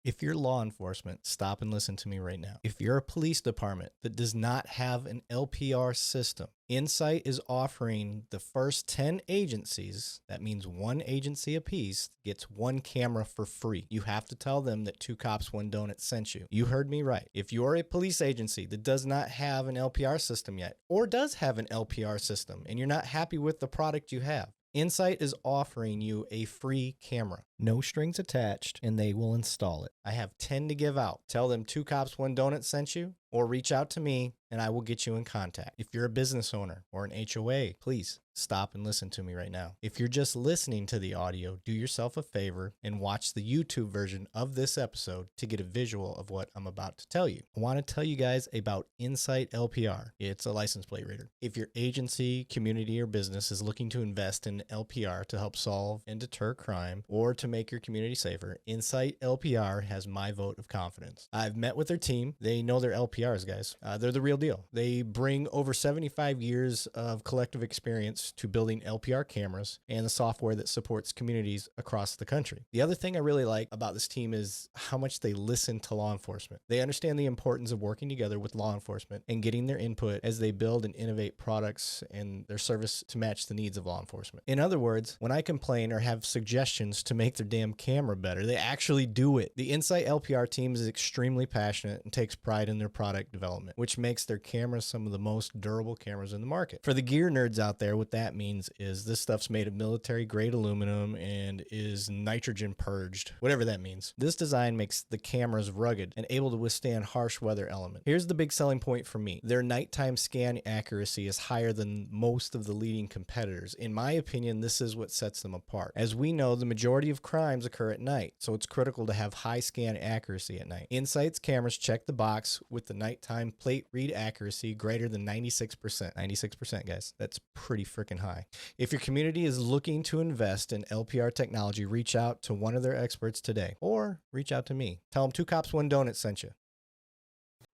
If you're law enforcement, stop and listen to me right now. If you're a police department that does not have an LPR system, Insight is offering the first 10 agencies, that means one agency apiece, gets one camera for free. You have to tell them that Two Cops, One Donut sent you. You heard me right. If you're a police agency that does not have an LPR system yet, or does have an LPR system, and you're not happy with the product you have, Insight is offering you a free camera. No strings attached, and they will install it. I have 10 to give out. Tell them Two Cops, One Donut sent you, or reach out to me, and I will get you in contact. If you're a business owner or an HOA, please stop and listen to me right now. If you're just listening to the audio, do yourself a favor and watch the YouTube version of this episode to get a visual of what I'm about to tell you. I want to tell you guys about Insight LPR. It's a license plate reader. If your agency, community, or business is looking to invest in LPR to help solve and deter crime or to make your community safer, Insight LPR has my vote of confidence. I've met with their team. They know their LPRs, guys. They're the real deal. They bring over 75 years of collective experience to building LPR cameras and the software that supports communities across the country. The other thing I really like about this team is how much they listen to law enforcement. They understand the importance of working together with law enforcement and getting their input as they build and innovate products and their service to match the needs of law enforcement. In other words, when I complain or have suggestions to make their damn camera better, they actually do it. The Insight LPR team is extremely passionate and takes pride in their product development, which makes their cameras some of the most durable cameras in the market. For the gear nerds out there, what that means is this stuff's made of military grade aluminum and is nitrogen purged, whatever that means. This design makes the cameras rugged and able to withstand harsh weather elements. Here's the big selling point for me. Their nighttime scan accuracy is higher than most of the leading competitors. In my opinion, this is what sets them apart. As we know, the majority of crimes occur at night, so it's critical to have high scan accuracy at night. Insight's cameras check the box with the nighttime plate read accuracy greater than 96%. 96%, guys. That's pretty freaking high. If your community is looking to invest in LPR technology, reach out to one of their experts today, or reach out to me. Tell them Two Cops, One Donut sent you.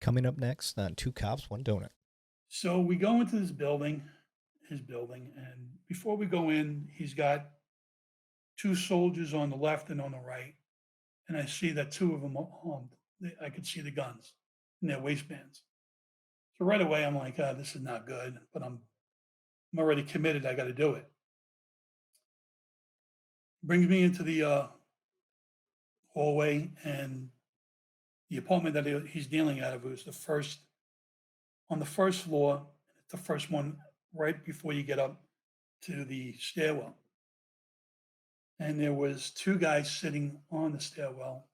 Coming up next on Two Cops, One Donut. So we go into this building, his building, and before we go in, he's got two soldiers on the left and on the right. And I see that two of them are armed. I could see the guns in their waistbands. So right away, I'm like, this is not good, but I'm already committed. I got to do it. Brings me into the hallway, and the apartment that he's dealing out of was the first on the first floor. It's the first one right before you get up to the stairwell. And there was two guys sitting on the stairwell.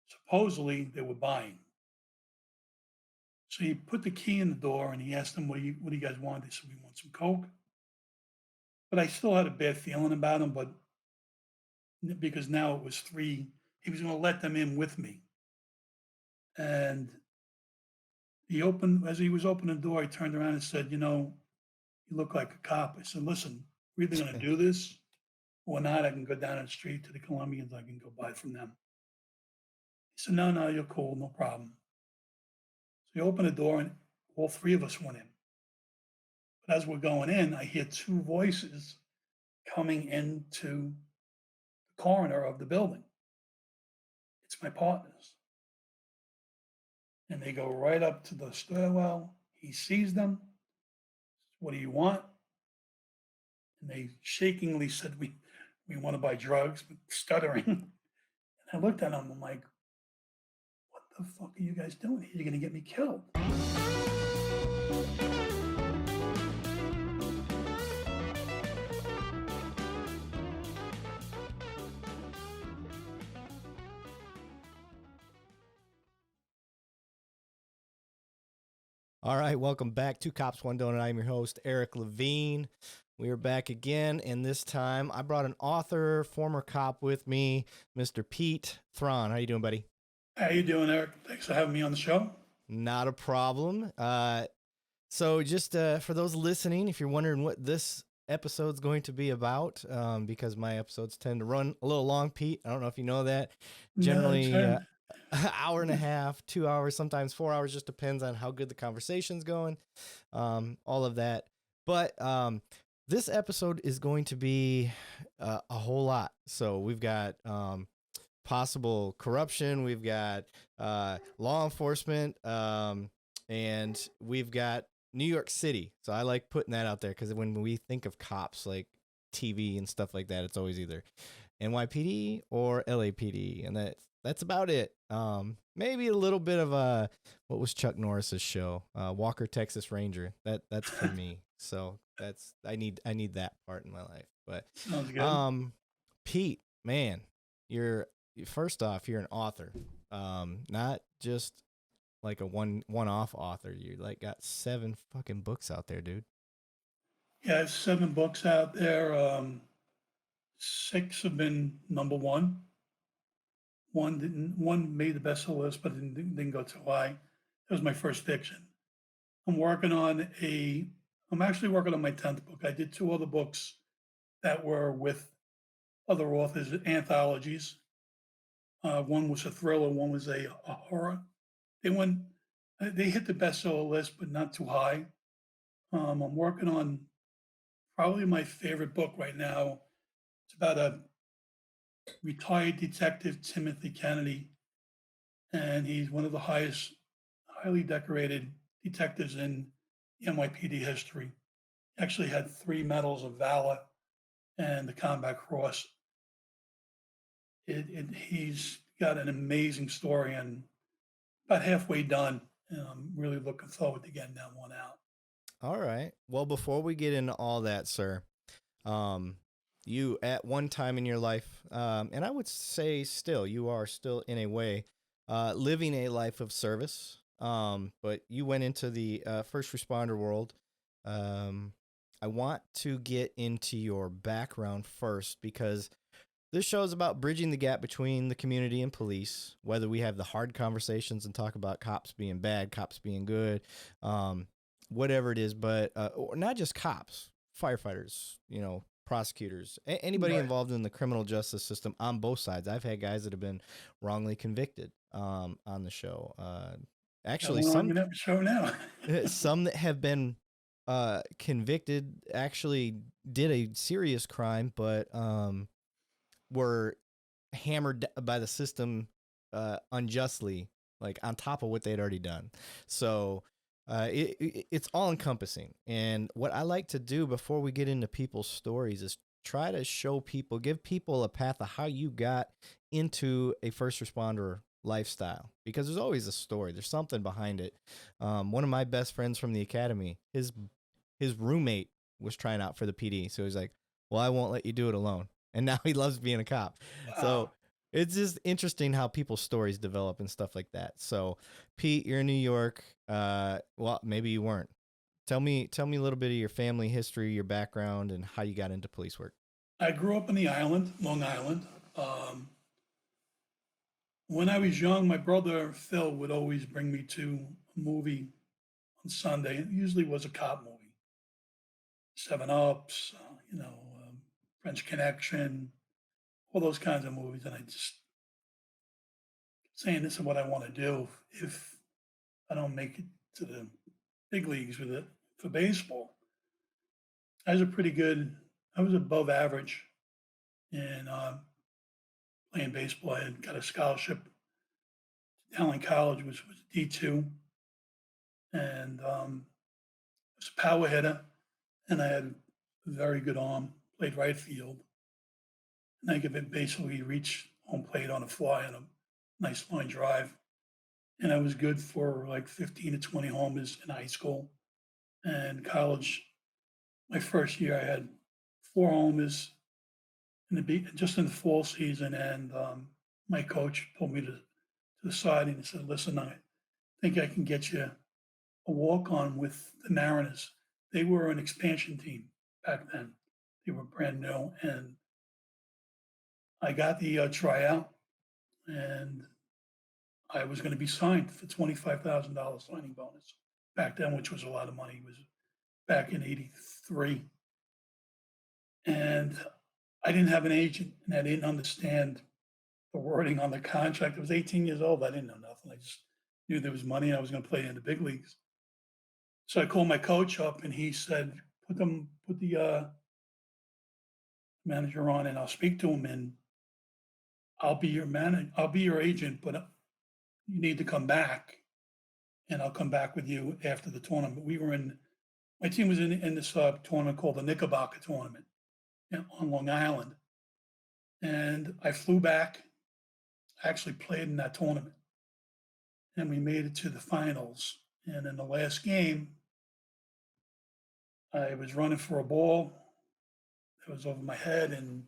Supposedly they were buying. So he put the key in the door and he asked them, what do you guys want? They said, we want some Coke. But I still had a bad feeling about him, but because now it was three, he was going to let them in with me. And as he was opening the door, I turned around and said, you look like a cop. I said, listen, we're either going to do this or not. I can go down the street to the Colombians. I can go buy from them. He said, no, you're cool. No problem. So he opened the door and all three of us went in. But as we're going in, I hear two voices coming into the corridor of the building. It's my partners. And they go right up to the stairwell. He sees them. What do you want? And they shakingly said, we want to buy drugs, but stuttering. And I looked at them. I'm like, what the fuck are you guys doing here? You're going to get me killed. All right, welcome back to Cops One Donut. I'm your host, Eric Levine. We are back again, and this time I brought an author, former cop with me, Mr. Pete Thron. How you doing, buddy? How you doing, Eric? Thanks for having me on the show. Not a problem. So just for those listening, if you're wondering what this episode's going to be about, because my episodes tend to run a little long, Pete. I don't know if you know that. Generally, an hour and a half, 2 hours, sometimes 4 hours, just depends on how good the conversation's going, all of that. But this episode is going to be a whole lot. So we've got possible corruption. We've got law enforcement, and we've got New York City. So I like putting that out there because when we think of cops, like TV and stuff like that, it's always either NYPD or LAPD, and that's about it. Maybe a little bit of what was Chuck Norris's show, Walker Texas Ranger. That's for me. So that's I need that part in my life. But Sounds good. um, Pete, man, you're first off, you're an author, not just like a one-off author. You like got 7 fucking books out there, dude. Yeah, I have 7 books out there. 6 have been number one. One didn't. One made the bestseller list, but didn't go too high. That was my first fiction. I'm working on a. I'm actually working on my 10th book. I did 2 other books that were with other authors, anthologies. One was a thriller. One was a horror. They went. They hit the bestseller list, but not too high. I'm working on probably my favorite book right now. It's about a retired detective, Timothy Kennedy, and he's one of the highly decorated detectives in NYPD history. Actually had 3 medals of valor and the Combat Cross. He's got an amazing story and about halfway done. And I'm really looking forward to getting that one out. All right. Well, before we get into all that, sir, um, you at one time in your life, and I would say still, you are still in a way living a life of service. But you went into the first responder world. Um, I want to get into your background first because this show is about bridging the gap between the community and police, whether we have the hard conversations and talk about cops being bad, cops being good, um, whatever it is, but or not just cops, firefighters, prosecutors, anybody Right. involved in the criminal justice system on both sides. I've had guys that have been wrongly convicted on the show. Got Actually, one on your show now. some that have been convicted actually did a serious crime, but were hammered by the system unjustly, like on top of what they'd already done. So it's all encompassing. And what I like to do before we get into people's stories is try to show people, give people a path of how you got into a first responder lifestyle, because there's always a story. There's something behind it. One of my best friends from the academy, his roommate was trying out for the PD, so he's like, "Well, I won't let you do it alone." And now he loves being a cop. So Wow. it's just interesting how people's stories develop and stuff like that. So, Pete, you're in New York. Well, maybe you weren't. Tell me a little bit of your family history, your background, and how you got into police work. I grew up on the island, Long Island. Um, when I was young, my brother Phil would always bring me to a movie on Sunday. It usually was a cop movie, Seven Ups, French Connection, all those kinds of movies. And I just saying this is what I want to do if I don't make it to the big leagues with it for baseball. I was a pretty good. I was above average in playing baseball. I had got a scholarship to Allen College, which was D2, and I was a power hitter, and I had a very good arm. Played right field, and I could basically reach home plate on a fly on a nice line drive. And I was good for like 15 to 20 homers in high school and college. My first year, I had 4 homers just in the fall season, and my coach pulled me to the side and he said, "Listen, I think I can get you a walk on with the Mariners." They were an expansion team back then. They were brand new, and I got the tryout, and I was going to be signed for $25,000 signing bonus back then, which was a lot of money. It was back in '83, and I didn't have an agent, and I didn't understand the wording on the contract. I was 18 years old. I didn't know nothing. I just knew there was money and I was going to play in the big leagues. So I called my coach up and he said, put the manager on and I'll speak to him. And I'll be your man. I'll be your agent, but you need to come back, and I'll come back with you after the tournament. We were in my team was in this tournament called the Knickerbocker tournament on Long Island, and I flew back. I actually played in that tournament, and we made it to the finals. And in the last game, I was running for a ball that was over my head and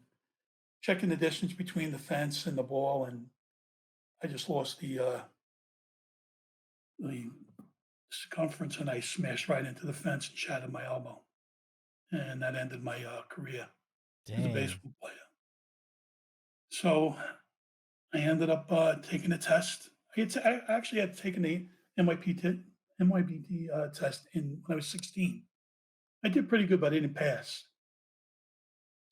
checking the distance between the fence and the ball, and I just lost the circumference, and I smashed right into the fence and shattered my elbow, and that ended my career as a Dang. baseball player. So I ended up taking a test. I actually had taken the NYPD test when I was 16. I did pretty good, but I didn't pass.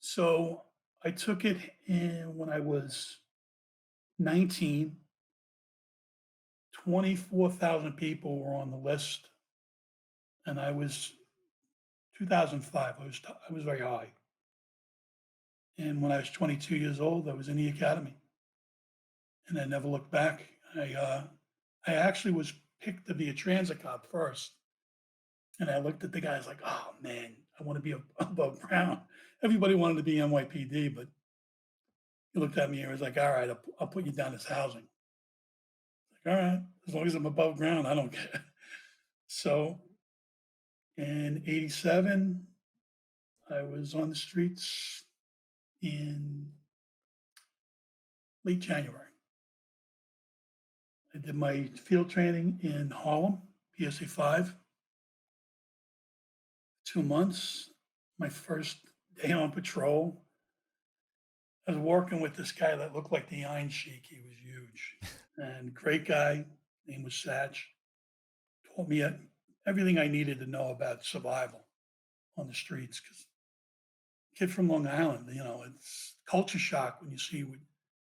So I took it when I was 19. 24,000 people were on the list, and I was 2005. I was very high. And when I was 22 years old, I was in the academy, and I never looked back. I actually was picked to be a transit cop first, and I looked at the guys like, oh man, I want to be above ground. Everybody wanted to be NYPD, but he looked at me and was like, all right, I'll put you down as housing. Like, all right, as long as I'm above ground, I don't care. So in '87, I was on the streets in late January. I did my field training in Harlem, PSA 5, 2 months. My first day on patrol, I was working with this guy that looked like the Iron Sheik. He was huge and great guy. Name was Satch. Taught me everything I needed to know about survival on the streets. Because kid from Long Island, it's culture shock when you see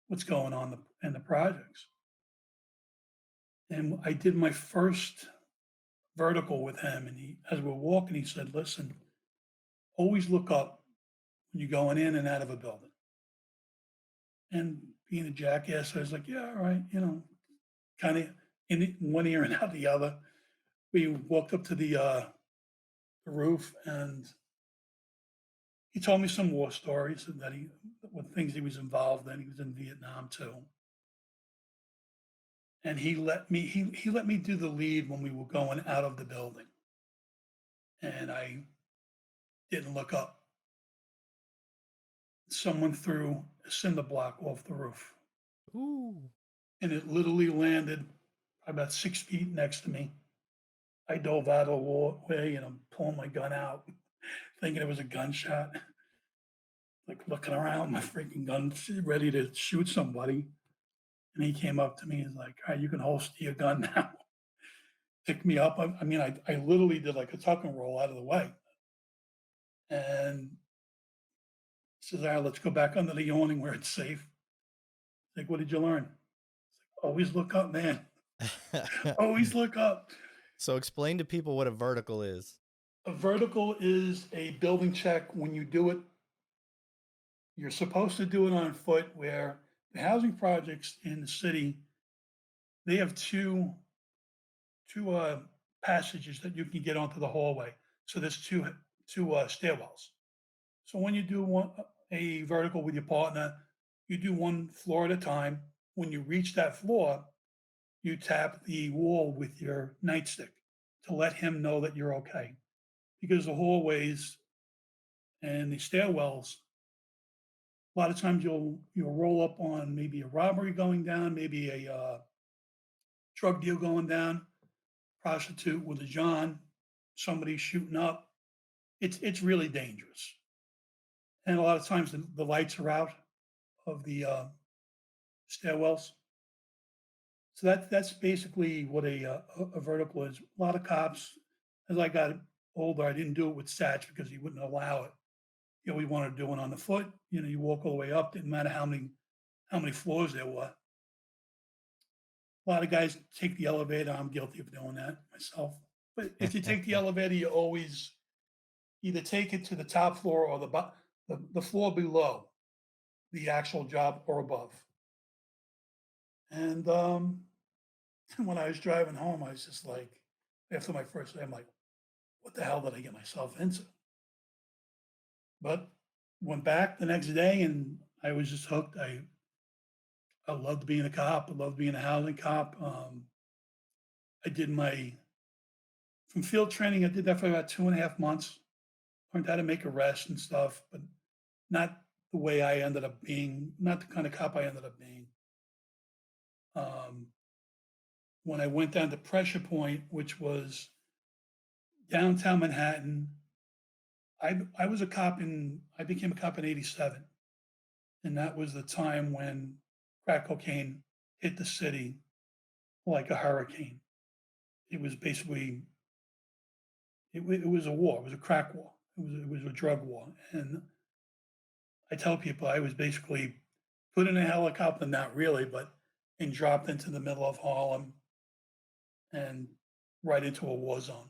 what's going on in the projects. And I did my first vertical with him, and as we were walking, he said, "Listen, always look up when you're going in and out of a building." And being a jackass, I was like, "Yeah, all right," kind of in one ear and out the other. We walked up to the roof, and he told me some war stories and with things he was involved in. He was in Vietnam too, and he let me do the lead when we were going out of the building, and I didn't look up. Someone threw a cinder block off the roof, Ooh. and it literally landed about 6 feet next to me. I dove out of the way, and I'm pulling my gun out, thinking it was a gunshot, like looking around, my freaking gun ready to shoot somebody. And he came up to me and was like, "All right, you can holster your gun now." Picked me up. I mean, I literally did like a tuck and roll out of the way. And he says, "All right, let's go back under the awning where it's safe." Like, what did you learn? Always look up, man. Always look up. So explain to people what a vertical is. A vertical is a building check. When you do it, you're supposed to do it on foot, where the housing projects in the city, they have two passages that you can get onto the hallway. So there's two stairwells. So when you do a vertical with your partner, you do one floor at a time. When you reach that floor, you tap the wall with your nightstick to let him know that you're okay. Because the hallways and the stairwells, a lot of times you'll roll up on maybe a robbery going down, maybe a drug deal going down, prostitute with a John, somebody shooting up. It's really dangerous, and a lot of times the lights are out of the stairwells. So that's basically what a vertical is. A lot of cops, as I got older, I didn't do it with Satch because he wouldn't allow it. We wanted to do it on the foot. You walk all the way up. Didn't matter how many floors there were. A lot of guys take the elevator. I'm guilty of doing that myself. But if you take the elevator, you always either take it to the top floor or the floor below the actual job or above. And when I was driving home, I was just like, after my first day, I'm like, what the hell did I get myself into? But went back the next day and I was just hooked. I loved being a cop. I loved being a housing cop. I did my from field training. I did that for about 2.5 months. Learned how to make arrests and stuff, but not the way I ended up being. Not the kind of cop I ended up being. Um, when I went down to Pressure Point, which was downtown Manhattan, I was a cop in. I became a cop in '87, and that was the time when crack cocaine hit the city like a hurricane. It was basically it was a war. It was a crack war. It was a drug war. And I tell people I was basically put in a helicopter, not really, but and dropped into the middle of Harlem and right into a war zone.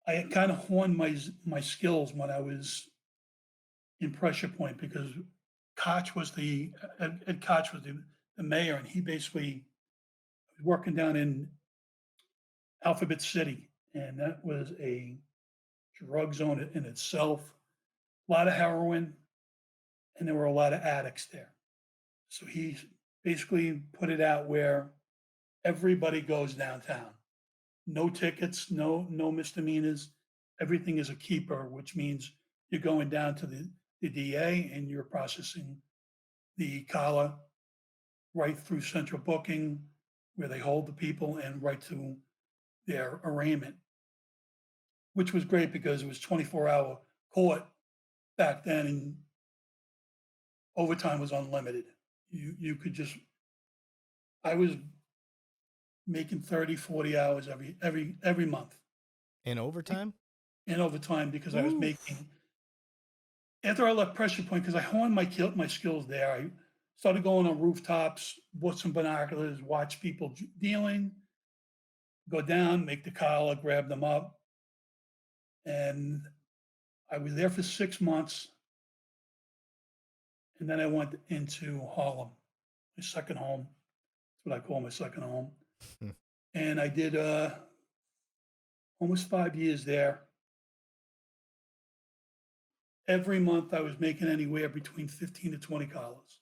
I had kind of honed my skills when I was in Pressure Point because Koch was Ed Koch was the mayor, and he basically was working down in Alphabet City, and that was a drug zone in itself. A lot of heroin, and there were a lot of addicts there. So he basically put it out where everybody goes downtown. No tickets, no misdemeanors. Everything is a keeper, which means you're going down to the DA and you're processing the collar right through central booking, where they hold the people, and right to their arraignment, which was great because it was 24-hour court back then, and overtime was unlimited. You could just I was making 30, 40 hours every month In overtime? in overtime because I was Oof. making after I left Pressure Point because I honed my skills there. I started going on rooftops, bought some binoculars, watch people dealing, go down, make the collar, grab them up, and I was there for 6 months, and then I went into Harlem, my second home. That's what I call my second home, and I did almost 5 years there. Every month I was making anywhere between 15 to 20 collars.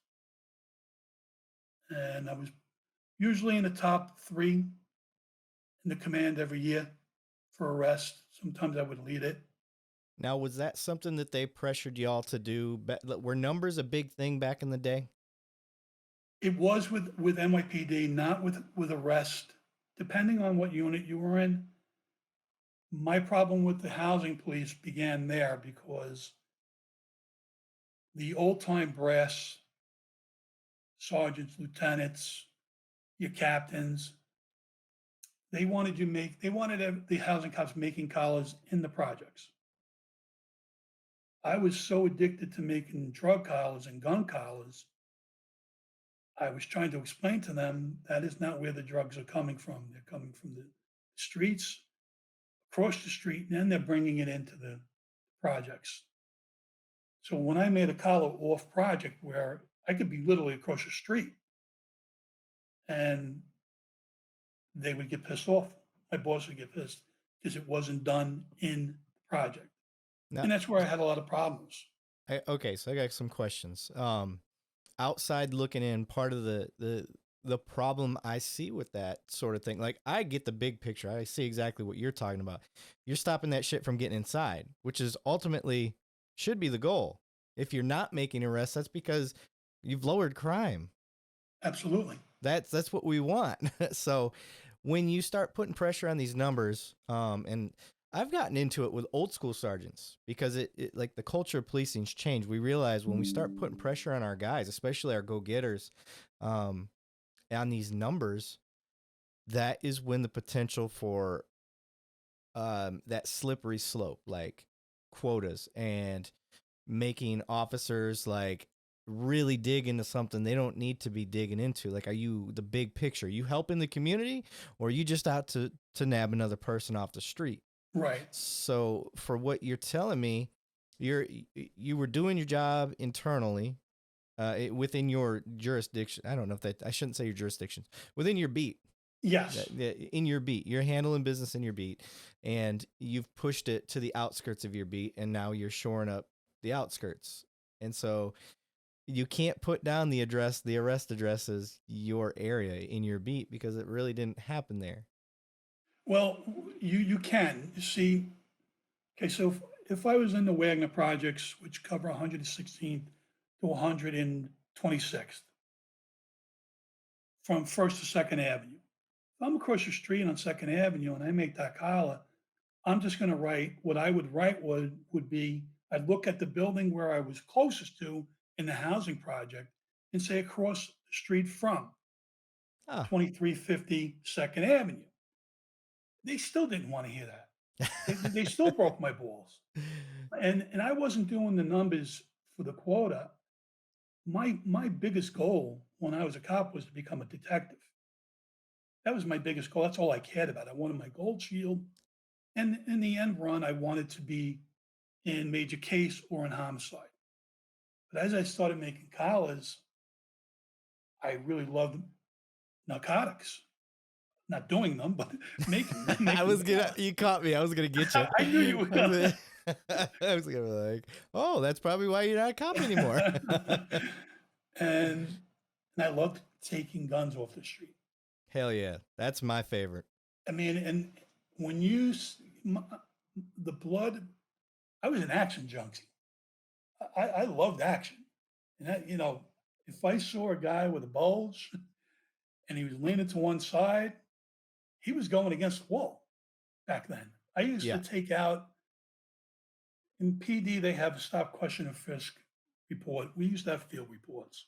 And I was usually in the top three in the command every year for arrest. Sometimes I would lead it. Now, was that something that they pressured y'all to do? Were numbers a big thing back in the day? It was with NYPD, not with arrest. Depending on what unit you were in, my problem with the housing police began there because the old time brass, sergeants, lieutenants, your captains, they wanted the housing cops making collars in the projects. I was so addicted to making drug collars and gun collars. I was trying to explain to them that is not where the drugs are coming from. They're coming from the streets, across the street, and then they're bringing it into the projects. So when I made a collar off project where I could be literally across the street and they would get pissed off, my boss would get pissed because it wasn't done in the project. Now, And that's where I had a lot of problems. okay, so I got some questions. Outside looking in, part of the problem I see with that sort of thing, like I get the big picture. I see exactly what you're talking about. You're stopping that shit from getting inside, which is ultimately should be the goal. If you're not making arrests, that's because you've lowered crime. Absolutely. That's what we want. So when you start putting pressure on these numbers, and I've gotten into it with old school sergeants because it like the culture of policing's changed. We realize when we start putting pressure on our guys, especially our go getters, on these numbers, that is when the potential for that slippery slope, like quotas and making officers like really dig into something they don't need to be digging into. Like, are you the big picture? Are you helping the community, or are you just out to nab another person off the street? Right. So, for what you're telling me, you were doing your job internally, within your jurisdiction. I don't know if that, I shouldn't say your jurisdiction, within your beat. Yes. In your beat, you're handling business in your beat, and you've pushed it to the outskirts of your beat, and now you're shoring up the outskirts. And so you can't put down the arrest address as your area in your beat because it really didn't happen there. Well, you can. You see, okay, so if I was in the Wagner projects, which cover 116th to 126th, from First to Second Avenue. If I'm across the street on Second Avenue and I make that collar, I'm just gonna write, what I would write would be, I'd look at the building where I was closest to in the housing project and say across the street from Ah. 2350 Second Avenue. They still didn't want to hear that. They still broke my balls. And I wasn't doing the numbers for the quota. My biggest goal when I was a cop was to become a detective. That was my biggest goal. That's all I cared about. I wanted my gold shield. And in the end run, I wanted to be in major case or in homicide. But as I started making collars, I really loved narcotics. Not doing them, but making them, I making was the gonna, collars. you caught me. I was gonna get you. I knew you were I was gonna. gonna, I was gonna be like, oh, that's probably why you're not a cop anymore. and I loved taking guns off the street. Hell yeah, that's my favorite. I mean, and when you the blood, I was an action junkie. I loved action, and that, if I saw a guy with a bulge and he was leaning to one side, he was going against the wall. Back then, I used to Yeah. take out in PD. They have a stop, question, and frisk report. We used to have field reports,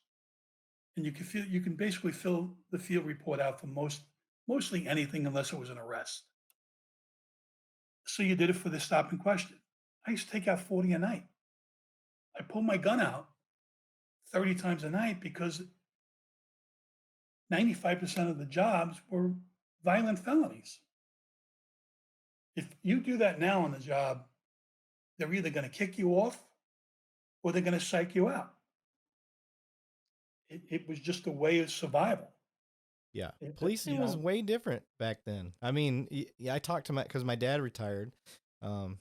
and you can basically fill the field report out for mostly anything unless it was an arrest. So you did it for the stop and question. I used to take out 40 a night. I pulled my gun out 30 times a night because 95% of the jobs were violent felonies. If you do that now on the job, they're either going to kick you off or they're going to psych you out. It was just a way of survival. Yeah. It, Policing was way different back then. I mean, yeah, I talked to because my dad retired.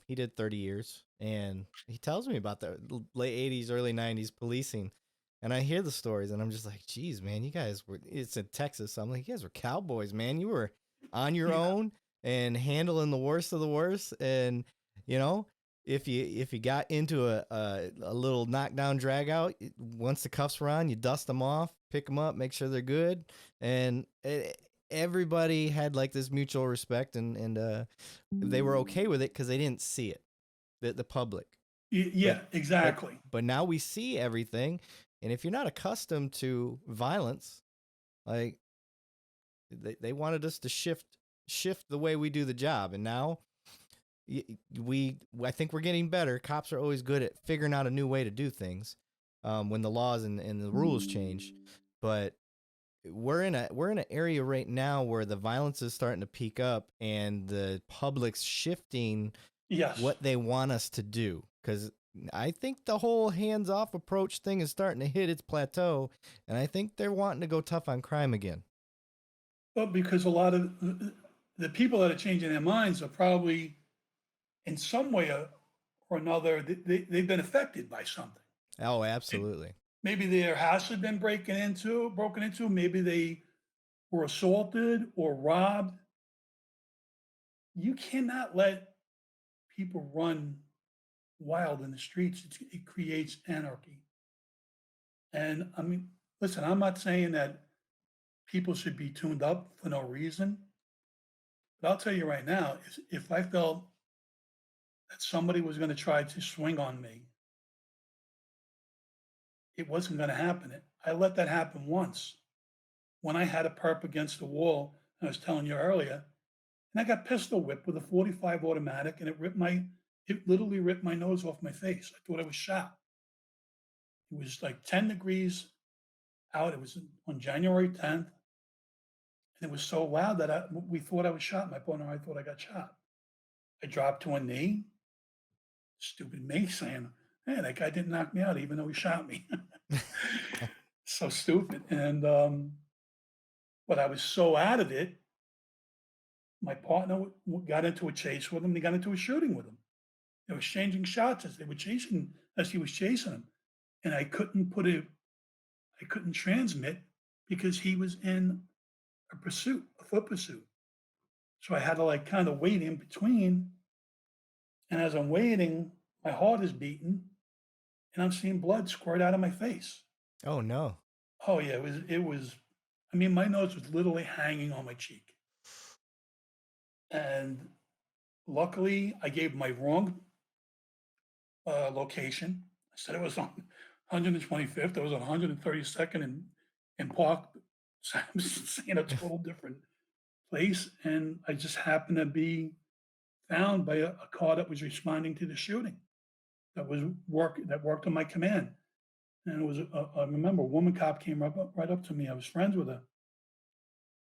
He did 30 years, and he tells me about the late 80s, early 90s policing. And I hear the stories, and I'm just like, geez, man, you guys were, it's in Texas. So I'm like, you guys were cowboys, man. You were on your yeah, own and handling the worst of the worst. And, you know, if you got into a little knockdown drag out, once the cuffs were on, you dust them off, pick them up, make sure they're good, and everybody had like this mutual respect, and they were okay with it because they didn't see it, the public. yeah, But exactly. but now we see everything, and if you're not accustomed to violence, like they wanted us to shift the way we do the job, and now I think we're getting better. Cops are always good at figuring out a new way to do things when the laws and the rules change. But we're in an area right now where the violence is starting to peak up, and the public's shifting Yes. what they want us to do. Because I think the whole hands-off approach thing is starting to hit its plateau, and I think they're wanting to go tough on crime again. But because a lot of the people that are changing their minds are probably in some way or another, they've been affected by something. Oh, absolutely. Maybe their house had been broken into. Maybe they were assaulted or robbed. You cannot let people run wild in the streets. It creates anarchy. And I mean, listen, I'm not saying that people should be tuned up for no reason, but I'll tell you right now, if I felt that somebody was going to try to swing on me, it wasn't going to happen. I let that happen once when I had a perp against the wall. I was telling you earlier, and I got pistol whipped with a 45 automatic, and it literally ripped my nose off my face. I thought I was shot. It was like 10 degrees out. It was on January 10th, and it was so loud that we thought I was shot. My partner and I thought I got shot. I dropped to a knee. Stupid me saying hey, that guy didn't knock me out even though he shot me. So stupid. And but I was so out of it. My partner got into a chase with him. They got into a shooting with him. They were exchanging shots as they were chasing, as he was chasing him, and I couldn't transmit because he was in a pursuit, a foot pursuit. So I had to like kind of wait in between. And as I'm waiting, my heart is beating and I'm seeing blood squirt out of my face. Oh no. Oh yeah, I mean, my nose was literally hanging on my cheek. And luckily I gave my wrong location. I said it was on 125th. It was on 132nd in Park. So I was saying a total different place. And I just happened to be found by a car that was responding to the shooting that worked on my command. And it was, I remember a woman cop came right up to me. I was friends with her.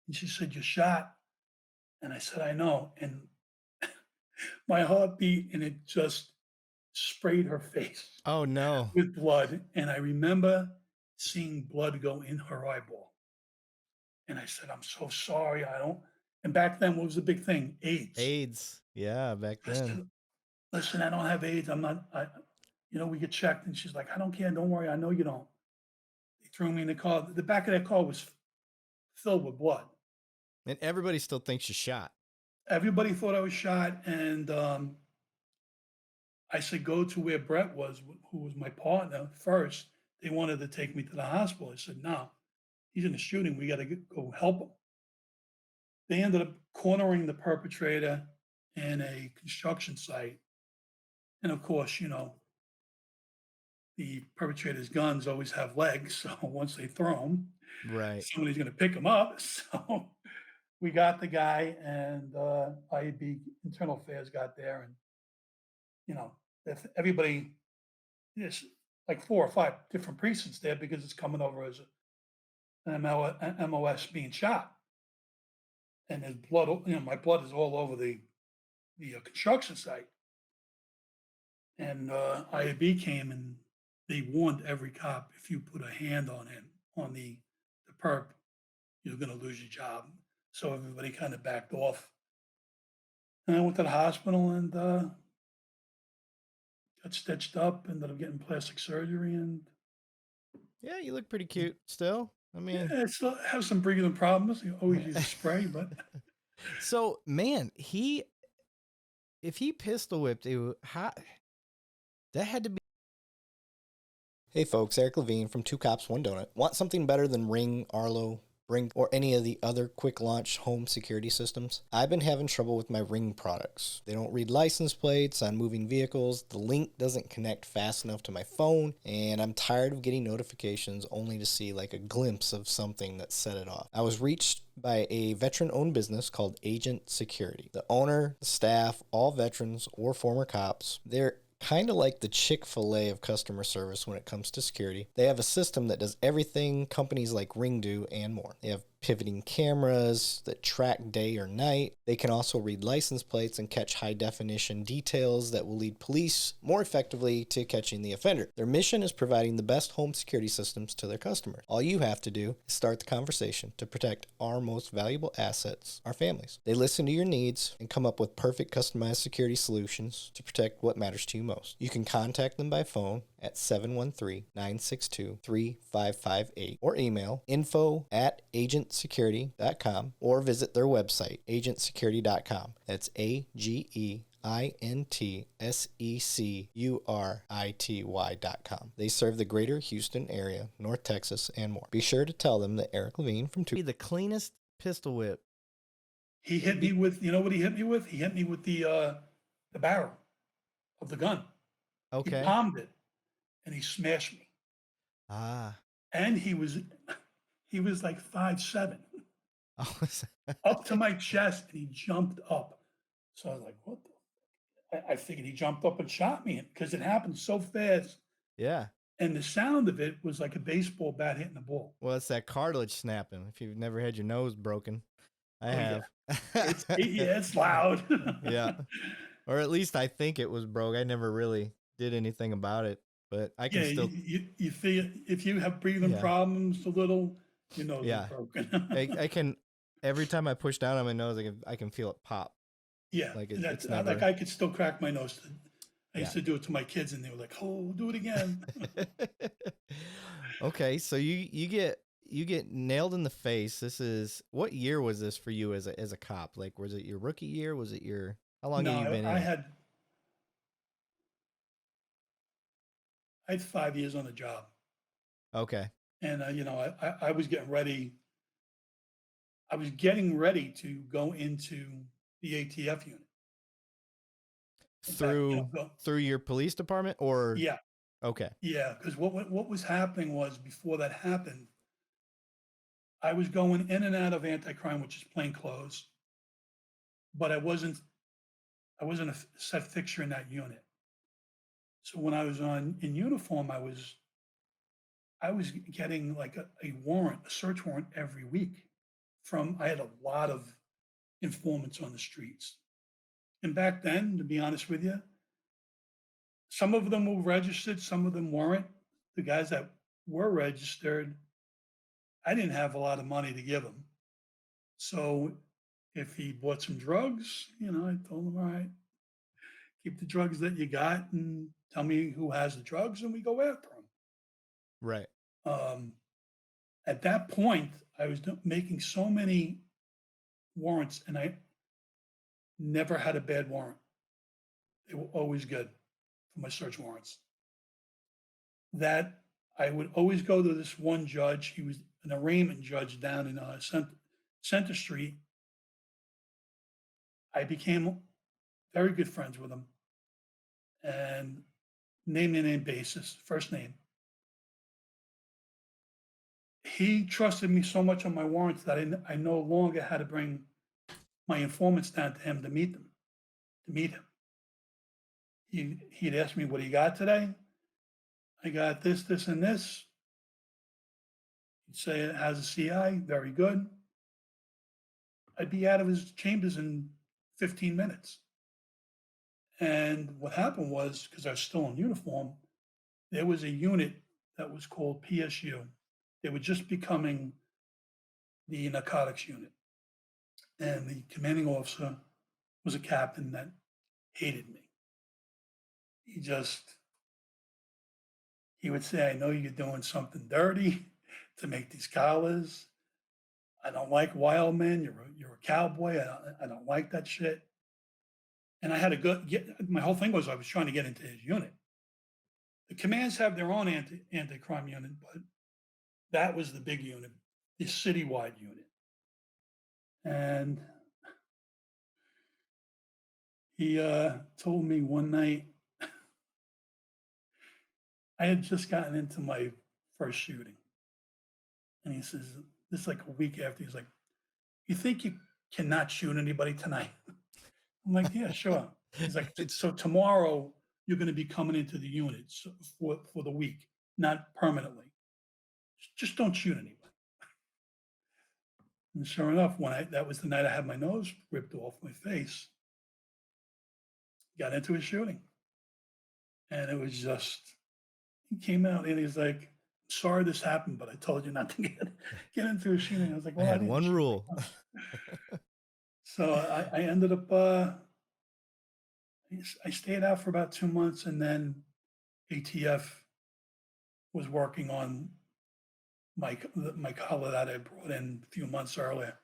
And she said, "You're shot." And I said, "I know." And my heart beat and it just sprayed her face Oh no. with blood. And I remember seeing blood go in her eyeball. And I said, "I'm so sorry. I don't." And back then, what was the big thing? AIDS. AIDS. Yeah, back I then. said, "Listen, I don't have AIDS. I'm not, we get checked." And she's like, "I don't care. Don't worry. I know you don't." They threw me in the car. The back of that car was filled with blood. And everybody still thinks you shot. Everybody thought I was shot. And I said, "Go to where Brett was, who was my partner first." They wanted to take me to the hospital. I said, "No, he's in a shooting. We got to go help him." They ended up cornering the perpetrator in a construction site. And of course, the perpetrator's guns always have legs. So once they throw them, Right. somebody's going to pick them up. So we got the guy, and IAB Internal Affairs got there. And, if everybody, there's like 4 or 5 different precincts there because it's coming over as an MOS being shot. And his blood, my blood is all over the construction site. And IAB came and they warned every cop, if you put a hand on him, on the perp, you're going to lose your job. So everybody kind of backed off. And I went to the hospital and got stitched up, ended up getting plastic surgery. And Yeah, you look pretty cute still. I mean, yeah, I still have some breathing problems. You always use a spray, but so man, if he pistol whipped you, that had to be. Hey folks, Eric Levine from Two Cops, One Donut. Want something better than Ring, Arlo, Brink, or any of the other quick launch home security systems? I've been having trouble with my Ring products. They don't read license plates on moving vehicles, the link doesn't connect fast enough to my phone, and I'm tired of getting notifications only to see like a glimpse of something that set it off. I was reached by a veteran-owned business called Agent Security. The owner, the staff, all veterans or former cops, they're kind of like the Chick-fil-A of customer service when it comes to security. They have a system that does everything companies like Ring do and more. They have pivoting cameras that track day or night. They can also read license plates and catch high-definition details that will lead police more effectively to catching the offender. Their mission is providing the best home security systems to their customers. All you have to do is start the conversation to protect our most valuable assets, our families. They listen to your needs and come up with perfect customized security solutions to protect what matters to you most. You can contact them by phone at 713-962-3558 or email info@agentsecurity.com or visit their website, agentsecurity.com. That's AGENTSECURITY.com. They serve the greater Houston area, North Texas, and more. Be sure to tell them that Eric Levine from Two. The cleanest pistol whip. he hit me with, you know what he hit me with? He hit me with the barrel of the gun. He Okay. palmed it and he smashed me. Ah. And he was like 5'7", Oh, up to my chest, and he jumped up. So I was like, "What the?" I figured he jumped up and shot me because it happened so fast, yeah. and the sound of it was like a baseball bat hitting a ball. Well, it's that cartilage snapping. If you've never had your nose broken, I Oh yeah, have. it's loud. Yeah. Or at least I think it was broke. I never really did anything about it. but I can Yeah, still, you feel if you have breathing yeah, problems a little, your nose is yeah. broken. I can, every time I push down on my nose, I can feel it pop. Yeah, Like that's it's like never, I could still crack my nose. I used yeah. to do it to my kids, and they were like, "Oh, do it again." Okay, so you get nailed in the face. This is, what year was this for you as a cop? Like, was it your rookie year? Was it your, how long No, have you been in it? I had 5 years on the job, Okay. and I was getting ready. I was getting ready to go into the ATF unit. In fact, go. Through your police department, or Yeah, okay. yeah. Because what was happening was before that happened, I was going in and out of anti-crime, which is plain clothes, but I wasn't a set fixture in that unit. So when I was on in uniform, I was getting like a warrant, a search warrant every week from I had a lot of informants on the streets. And back then, to be honest with you, some of them were registered, some of them weren't. The guys that were registered, I didn't have a lot of money to give them. So if he bought some drugs, I told him, all right, keep the drugs that you got and tell me who has the drugs and we go after them. Right. At that point, I was making so many warrants and I never had a bad warrant. They were always good for my search warrants. That I would always go to this one judge. He was an arraignment judge down in Center Street. I became very good friends with him and name and name basis, first name. He trusted me so much on my warrants that I no longer had to bring my informants down to him to meet him. He'd ask me, "What do you got today?" I got this, this, and this. He'd say it has a CI, very good. I'd be out of his chambers in 15 minutes. And what happened was, because I was still in uniform, there was a unit that was called PSU. They were just becoming the narcotics unit. And the commanding officer was a captain that hated me. He just, he would say, I know you're doing something dirty to make these collars. I don't like wild men. You're a cowboy. I don't like that shit. And I had to my whole thing was I was trying to get into his unit. The commands have their own anti-crime unit, but that was the big unit, the citywide unit. And he told me one night, I had just gotten into my first shooting. And he says, this is like a week after, he's like, you think you cannot shoot anybody tonight? I'm like, yeah, sure. He's like, It's so tomorrow you're going to be coming into the unit for the week, not permanently. Just don't shoot anybody. And sure enough, that was the night I had my nose ripped off my face, got into a shooting. And it was just, he came out and he's like, sorry this happened, but I told you not to get into a shooting. I was like, I well, I had didn't one shoot rule. anyone. So I ended up, I stayed out for about 2 months and then ATF was working on my collar that I brought in a few months earlier.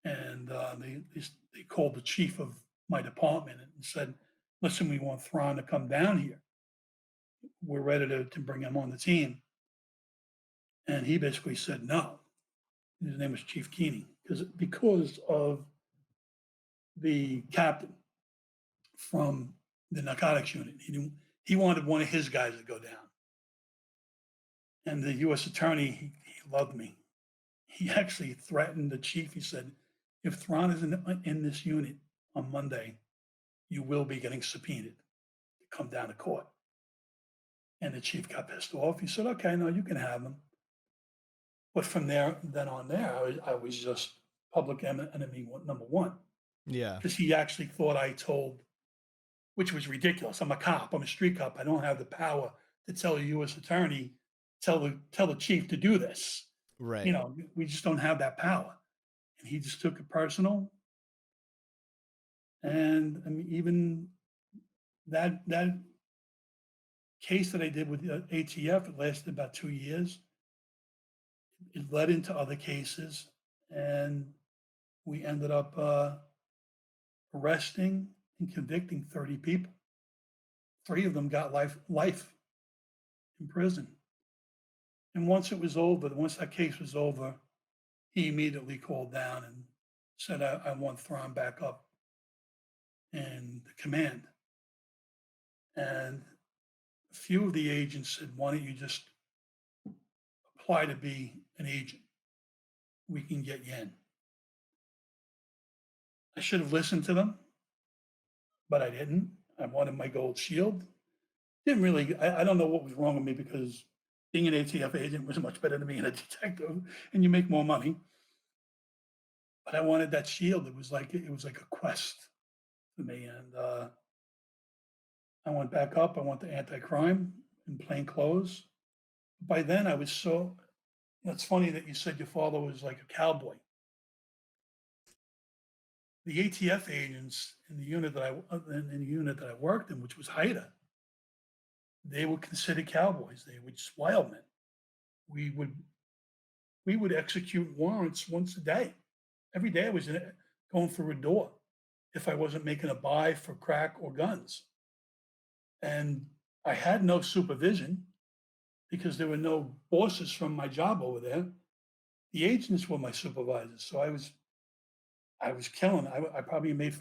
And they called the chief of my department and said, listen, we want Thron to come down here. We're ready to bring him on the team. And he basically said no. His name was Chief Keeney because of the captain from the narcotics unit. He wanted one of his guys to go down. And the U.S. attorney, he loved me. He actually threatened the chief. He said, if Thron is in this unit on Monday, you will be getting subpoenaed to come down to court. And the chief got pissed off. He said, okay, no, you can have him. But from then on there, I was just public enemy number one. Yeah. Because he actually thought I told, which was ridiculous. I'm a cop. I'm a street cop. I don't have the power to tell a U.S. attorney, tell the chief to do this. Right. We just don't have that power. And he just took it personal. And I mean, even that case that I did with the ATF, it lasted about 2 years. It led into other cases, and we ended up arresting and convicting 30 people. Three of them got life in prison. And once that case was over, he immediately called down and said, I want Thron back up in the command. And a few of the agents said, why don't you just apply to be an agent? We can get you in. I should have listened to them, but I didn't. I wanted my gold shield. Didn't really, I don't know what was wrong with me because being an ATF agent was much better than being a detective and you make more money. But I wanted that shield. It was like a quest for me. And I went back up. I went to anti-crime in plain clothes. By then I was so, it's funny that you said your father was like a cowboy. The ATF agents in the unit that I worked in, which was HIDA, they were considered cowboys. They were just wild men. We would we would execute warrants once a day. Every day I was going through a door if I wasn't making a buy for crack or guns. And I had no supervision because there were no bosses from my job over there. The agents were my supervisors. So I was killing. I probably made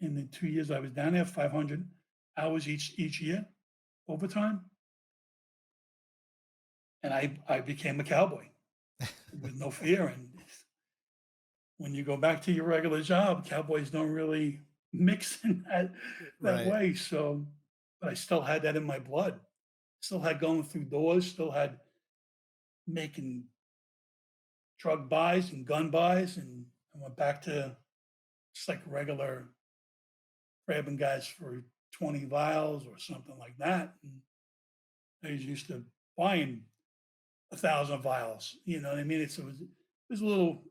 in the 2 years I was down there 500 hours each year overtime, and I became a cowboy with no fear. And when you go back to your regular job, cowboys don't really mix in that Right. way. So, but I still had that in my blood. Still had going through doors. Still had making drug buys and gun buys, and I went back to just like regular grabbing guys for 20 vials or something like that. And I was used to buying 1,000 vials. You know what I mean? It was a little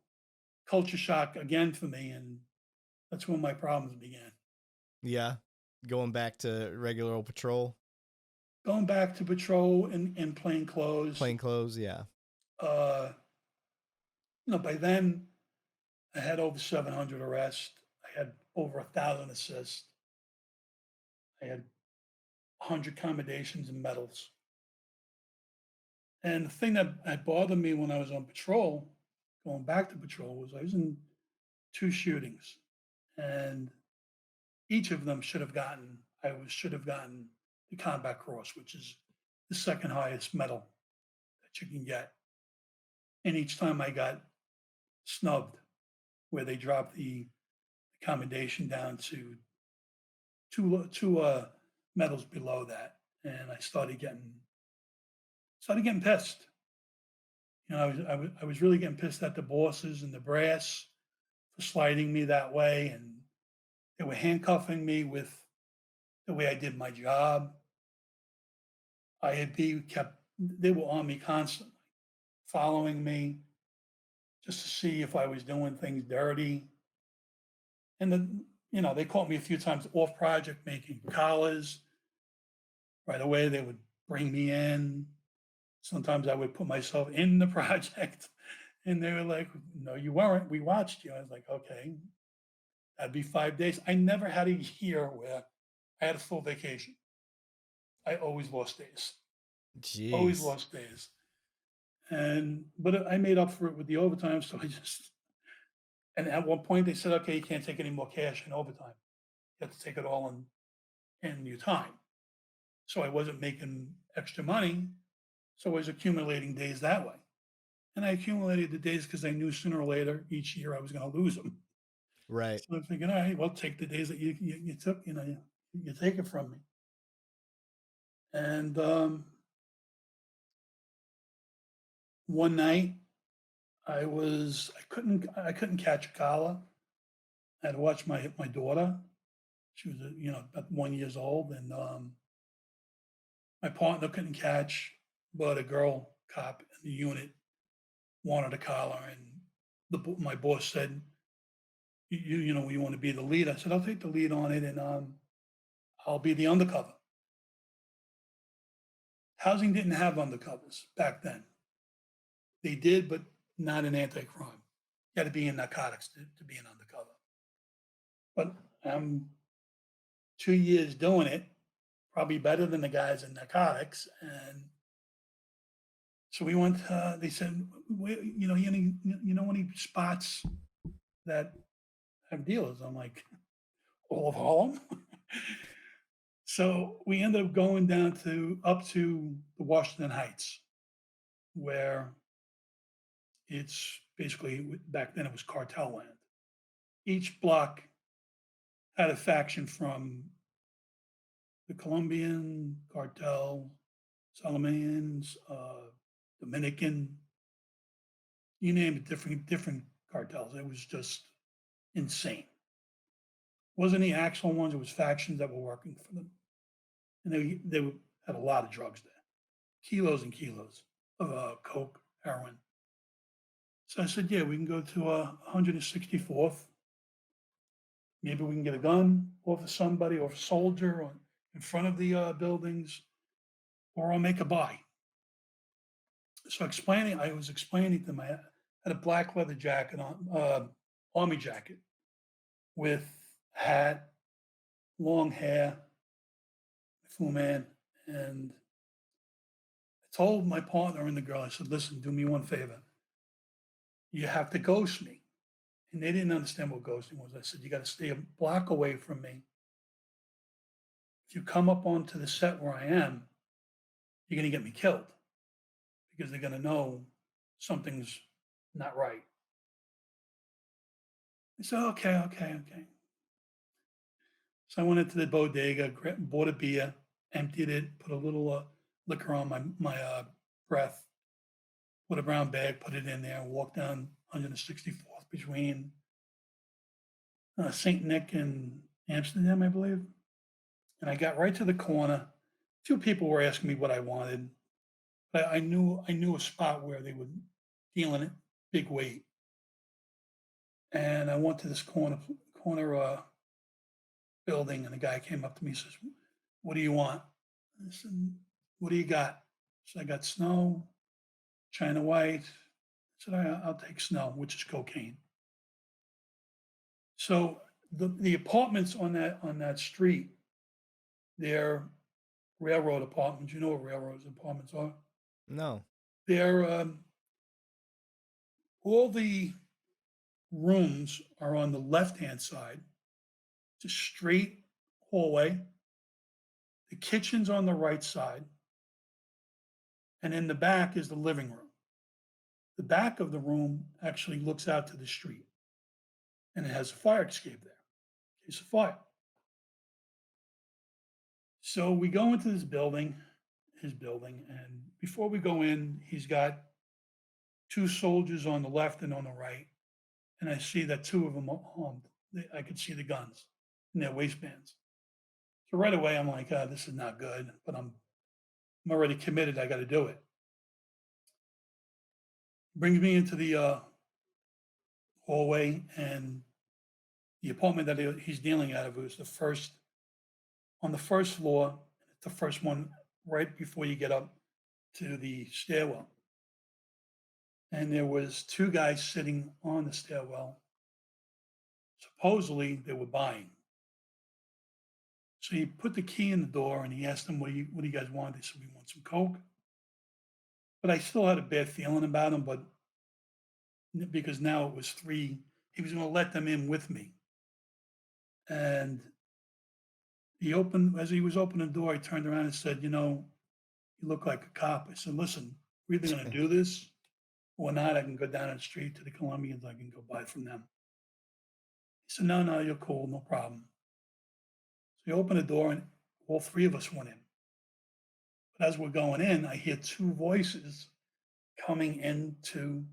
culture shock again for me, and that's when my problems began. Yeah. Going back to regular old patrol, Going back to patrol in plain clothes, plain clothes. Yeah. uh, by then I had over 700 arrests. I had over 1,000 assists. I had 100 commendations and medals. And the thing that bothered me when I was on patrol, going back to patrol, was I was in two shootings, and each of them should have gotten the Combat Cross, which is the second highest medal that you can get. And each time I got snubbed, where they dropped the commendation down to two medals below that, and I started getting pissed. I was really getting pissed at the bosses and the brass for sliding me that way, and they were handcuffing me with the way I did my job. They were on me constantly, following me just to see if I was doing things dirty. And then, they caught me a few times off project making collars. Right away, they would bring me in. Sometimes I would put myself in the project, and they were like, no, you weren't. We watched you. I was like, okay, that'd be 5 days. I never had a year where I had a full vacation. I always lost days, always Jeez. lost days. But I made up for it with the overtime. And at one point they said, okay, you can't take any more cash in overtime. You have to take it all in your time. So I wasn't making extra money. So I was accumulating days that way. And I accumulated the days because I knew sooner or later each year I was going to lose them. Right. So I'm thinking, all right, well, take the days that you took, you take it from me. And one night I couldn't catch a collar. I had to watch my daughter. She was, about 1 year old, and My partner couldn't catch, but a girl cop in the unit wanted a collar, and my boss said, you know, you want to be the lead?" I said, "I'll take the lead on it, and I'll be the undercover." Housing didn't have undercovers back then. They did, but not in anti-crime. You had to be in narcotics to be an undercover. But I'm 2 years doing it, probably better than the guys in narcotics. And so we went. They said, you know, you know any spots that have dealers?" I'm like, "All of Harlem." So we ended up going down to up to the Washington Heights, where it's basically back then it was cartel land. Each block had a faction from the Colombian cartel, Salamanians, Dominican, you name it, different cartels. It was just insane. Wasn't the actual ones, it was factions that were working for them. And had a lot of drugs there, kilos and kilos of coke, heroin. So I said, "Yeah, we can go to 164th. Maybe we can get a gun off of somebody or a soldier or in front of the buildings, or I'll make a buy." So I was explaining to them, I had a black leather jacket on, army jacket with hat, long hair, Fu Man, and I told my partner and the girl, I said, "Listen, do me one favor. You have to ghost me." And they didn't understand what ghosting was. I said, "You got to stay a block away from me. If you come up onto the set where I am, you're going to get me killed because they're going to know something's not right." I said, "Okay, okay, okay." So I went into the bodega, bought a beer, emptied it, put a little liquor on my breath, put a brown bag, put it in there, walked down 164th between St. Nick and Amsterdam, I believe. And I got right to the corner. Two people were asking me what I wanted, but I knew a spot where they were dealing it big weight. And I went to this corner building, and the guy came up to me and says, "What do you want?" I said, "What do you got?" So I got snow, China White. I said, "I'll take snow," which is cocaine. So the apartments on that street, they're railroad apartments. You know what railroad apartments are? No. They're all the rooms are on the left hand side, just straight hallway. The kitchen's on the right side, and in the back is the living room. The back of the room actually looks out to the street, and it has a fire escape there in case of fire. So we go into his building, and before we go in, he's got two soldiers on the left and on the right, and I see that two of them are armed. I could see the guns in their waistbands. So right away, I'm like, "This is not good," but I'm already committed. I got to do it. Brings me into the hallway, and the apartment that he's dealing out of was the first on the first floor. The first one right before you get up to the stairwell. And there was two guys sitting on the stairwell. Supposedly they were buying. So he put the key in the door and he asked them, what do you guys want?" They said, "We want some coke." But I still had a bad feeling about him, but because now it was three, he was going to let them in with me. And as he was opening the door, he turned around and said, "You know, you look like a cop." I said, "Listen, we're either going to do this or not. I can go down the street to the Colombians. I can go buy from them." He said, "No, no, you're cool. No problem." So he opened the door and all three of us went in. But as we're going in, I hear two voices coming into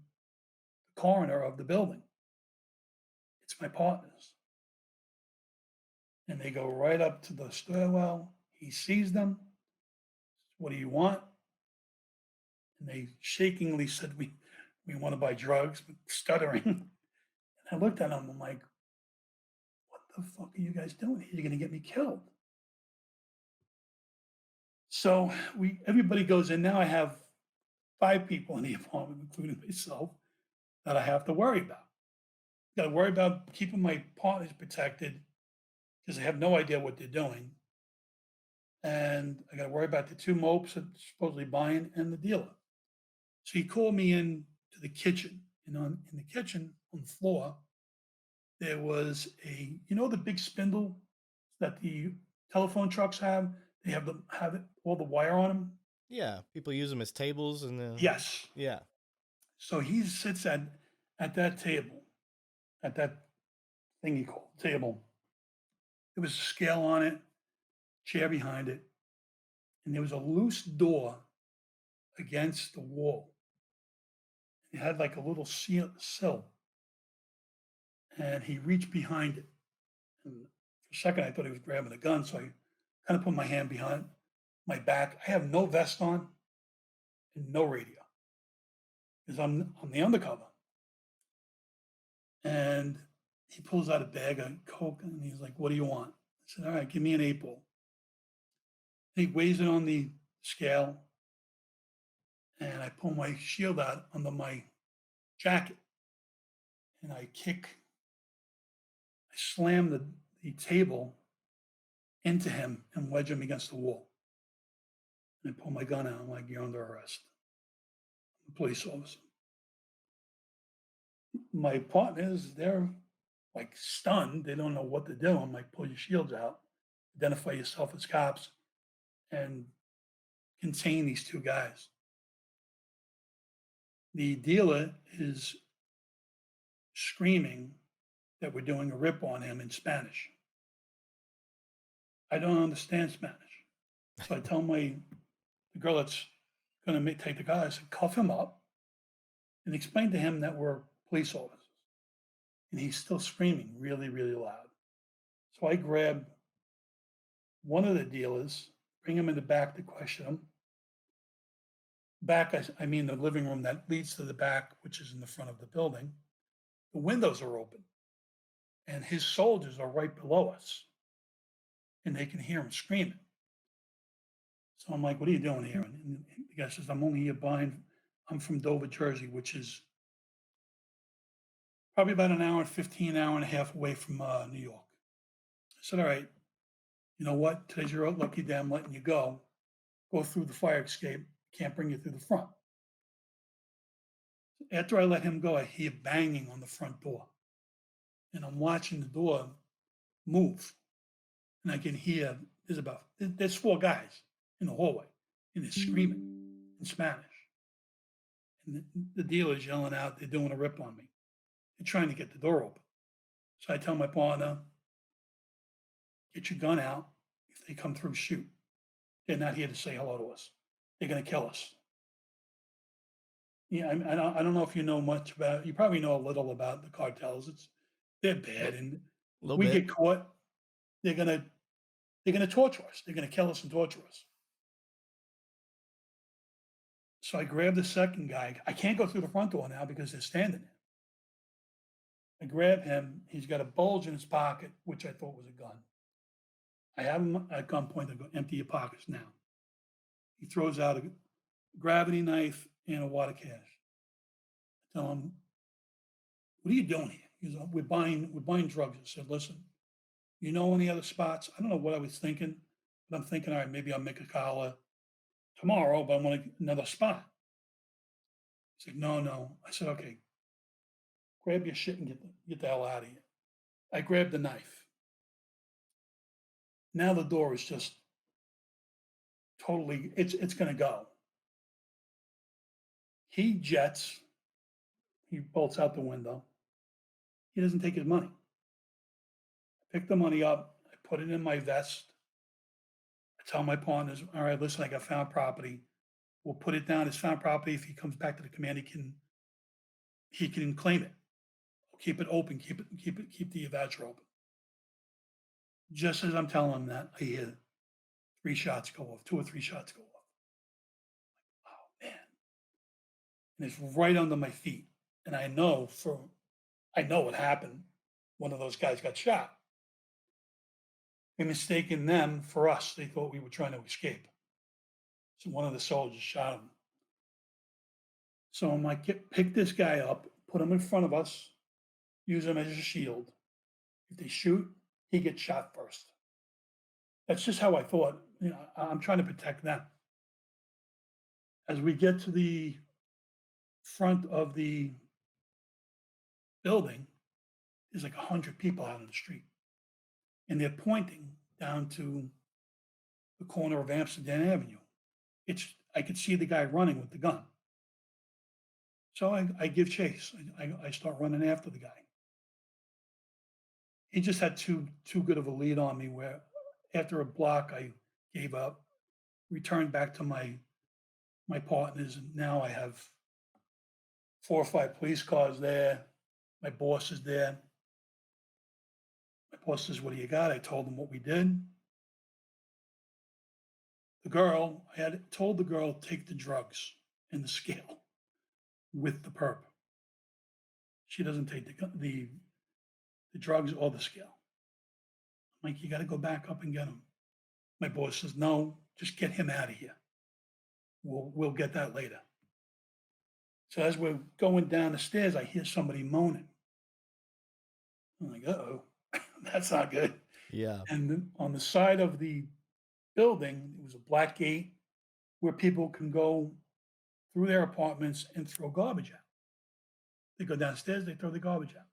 the corner of the building. It's my partners. And they go right up to the stairwell. He sees them, What do you want? And they shakingly said, we want to buy drugs, but stuttering. And I looked at them. I'm like, what the fuck are you guys doing here? You're going to get me killed. So everybody goes in. Now I have 5 people in the apartment, including myself, that I have to worry about. Got to worry about keeping my partners protected because they have no idea what they're doing. And I got to worry about the 2 mopes that supposedly buying and the dealer. So he called me in to the kitchen. And in the kitchen on the floor, there was the big spindle that the telephone trucks have. They have all the wire on them. Yeah, people use them as tables and Yes. yeah. So he sits at that table, at that thing he called table. There was a scale on it, chair behind it, and there was a loose door against the wall. It had like a little sill, and he reached behind it. And for a second, I thought he was grabbing a gun, so I kind of put my hand behind my back. I have no vest on and no radio because I'm the undercover. And he pulls out a bag of coke and he's like, "What do you want?" I said, "All right, give me an 8 ball." He weighs it on the scale, and I pull my shield out under my jacket, and I slam the table into him and wedge him against the wall. And I pull my gun out. I'm like, "You're under arrest." I'm a police officer. My partners, they're like stunned. They don't know what to do. I'm like, "Pull your shields out, identify yourself as cops, and contain these 2 guys." The dealer is screaming that we're doing a rip on him in Spanish. I don't understand Spanish. So I tell the girl that's going to take the guy, I said, "Cuff him up and explain to him that we're police officers." And he's still screaming really, really loud. So I grab one of the dealers, bring him in the back to question him. Back, I mean the living room that leads to the back, which is in the front of the building. The windows are open, and his soldiers are right below us, and they can hear him screaming. So I'm like, "What are you doing here?" And the guy says, "I'm only here buying. I'm from Dover, Jersey, which is probably about an hour and 15, hour and a half away from New York." I said, "All right, you know what? Today's your lucky day. I'm letting you go. Go through the fire escape. Can't bring you through the front." After I let him go, I hear banging on the front door. And I'm watching the door move. And I can hear there's 4 guys in the hallway, and they're screaming in Spanish. And the dealer's yelling out, "They're doing a rip on me. They're trying to get the door open." So I tell my partner, "Get your gun out. If they come through, shoot. They're not here to say hello to us. They're going to kill us." Yeah, I don't know if you know much about. You probably know a little about the cartels. They're A bad, and little we bit. get caught. They're gonna they're gonna torture us. They're gonna kill us and torture us. So I grab the second guy. I can't go through the front door now because they're standing there. I grab him. He's got a bulge in his pocket, which I thought was a gun. I have him at gunpoint. I go, "Empty your pockets now." He throws out a gravity knife and a water cache. I tell him, "What are you doing here?" He goes, we're buying drugs." I said, "Listen, you know any other spots?" I don't know what I was thinking, but I'm thinking, all right, maybe I'll make a call tomorrow, but I want another spot. He's like, "No, no." I said, "Okay, grab your shit and get the hell out of here." I grabbed the knife. Now the door is just totally, it's going to go. He bolts out the window. He doesn't take his money. I pick the money up. I put it in my vest. I tell my partners, "All right, listen, I got found property. We'll put it down as found property. If he comes back to the command, he can claim it. Keep it open. Keep the voucher open." Just as I'm telling him that, I hear 3 shots go off, 2 or 3 shots go off. and it's right under my feet. And I know what happened. One of those guys got shot. They mistaken them for us. They thought we were trying to escape. So one of the soldiers shot him. So I'm like, pick this guy up, put him in front of us, use him as a shield. If they shoot, he gets shot first. That's just how I thought. You know, I'm trying to protect them. As we get to the front of the building, there's like 100 people out on the street, and they're pointing down to the corner of Amsterdam Avenue. I could see the guy running with the gun. So I give chase. I start running after the guy. He just had too good of a lead on me where after a block I gave up, returned back to my partners, and now I have 4 or 5 police cars there. My boss is there. My boss says, "What do you got?" I told him what we did. I had told the girl, take the drugs and the scale with the perp. She doesn't take the drugs or the scale. I'm like, you got to go back up and get him. My boss says, no, just get him out of here. We'll get that later. So as we're going down the stairs, I hear somebody moaning. I'm like, uh-oh, that's not good. Yeah. And then on the side of the building, it was a black gate where people can go through their apartments and throw garbage out. They go downstairs, they throw the garbage out.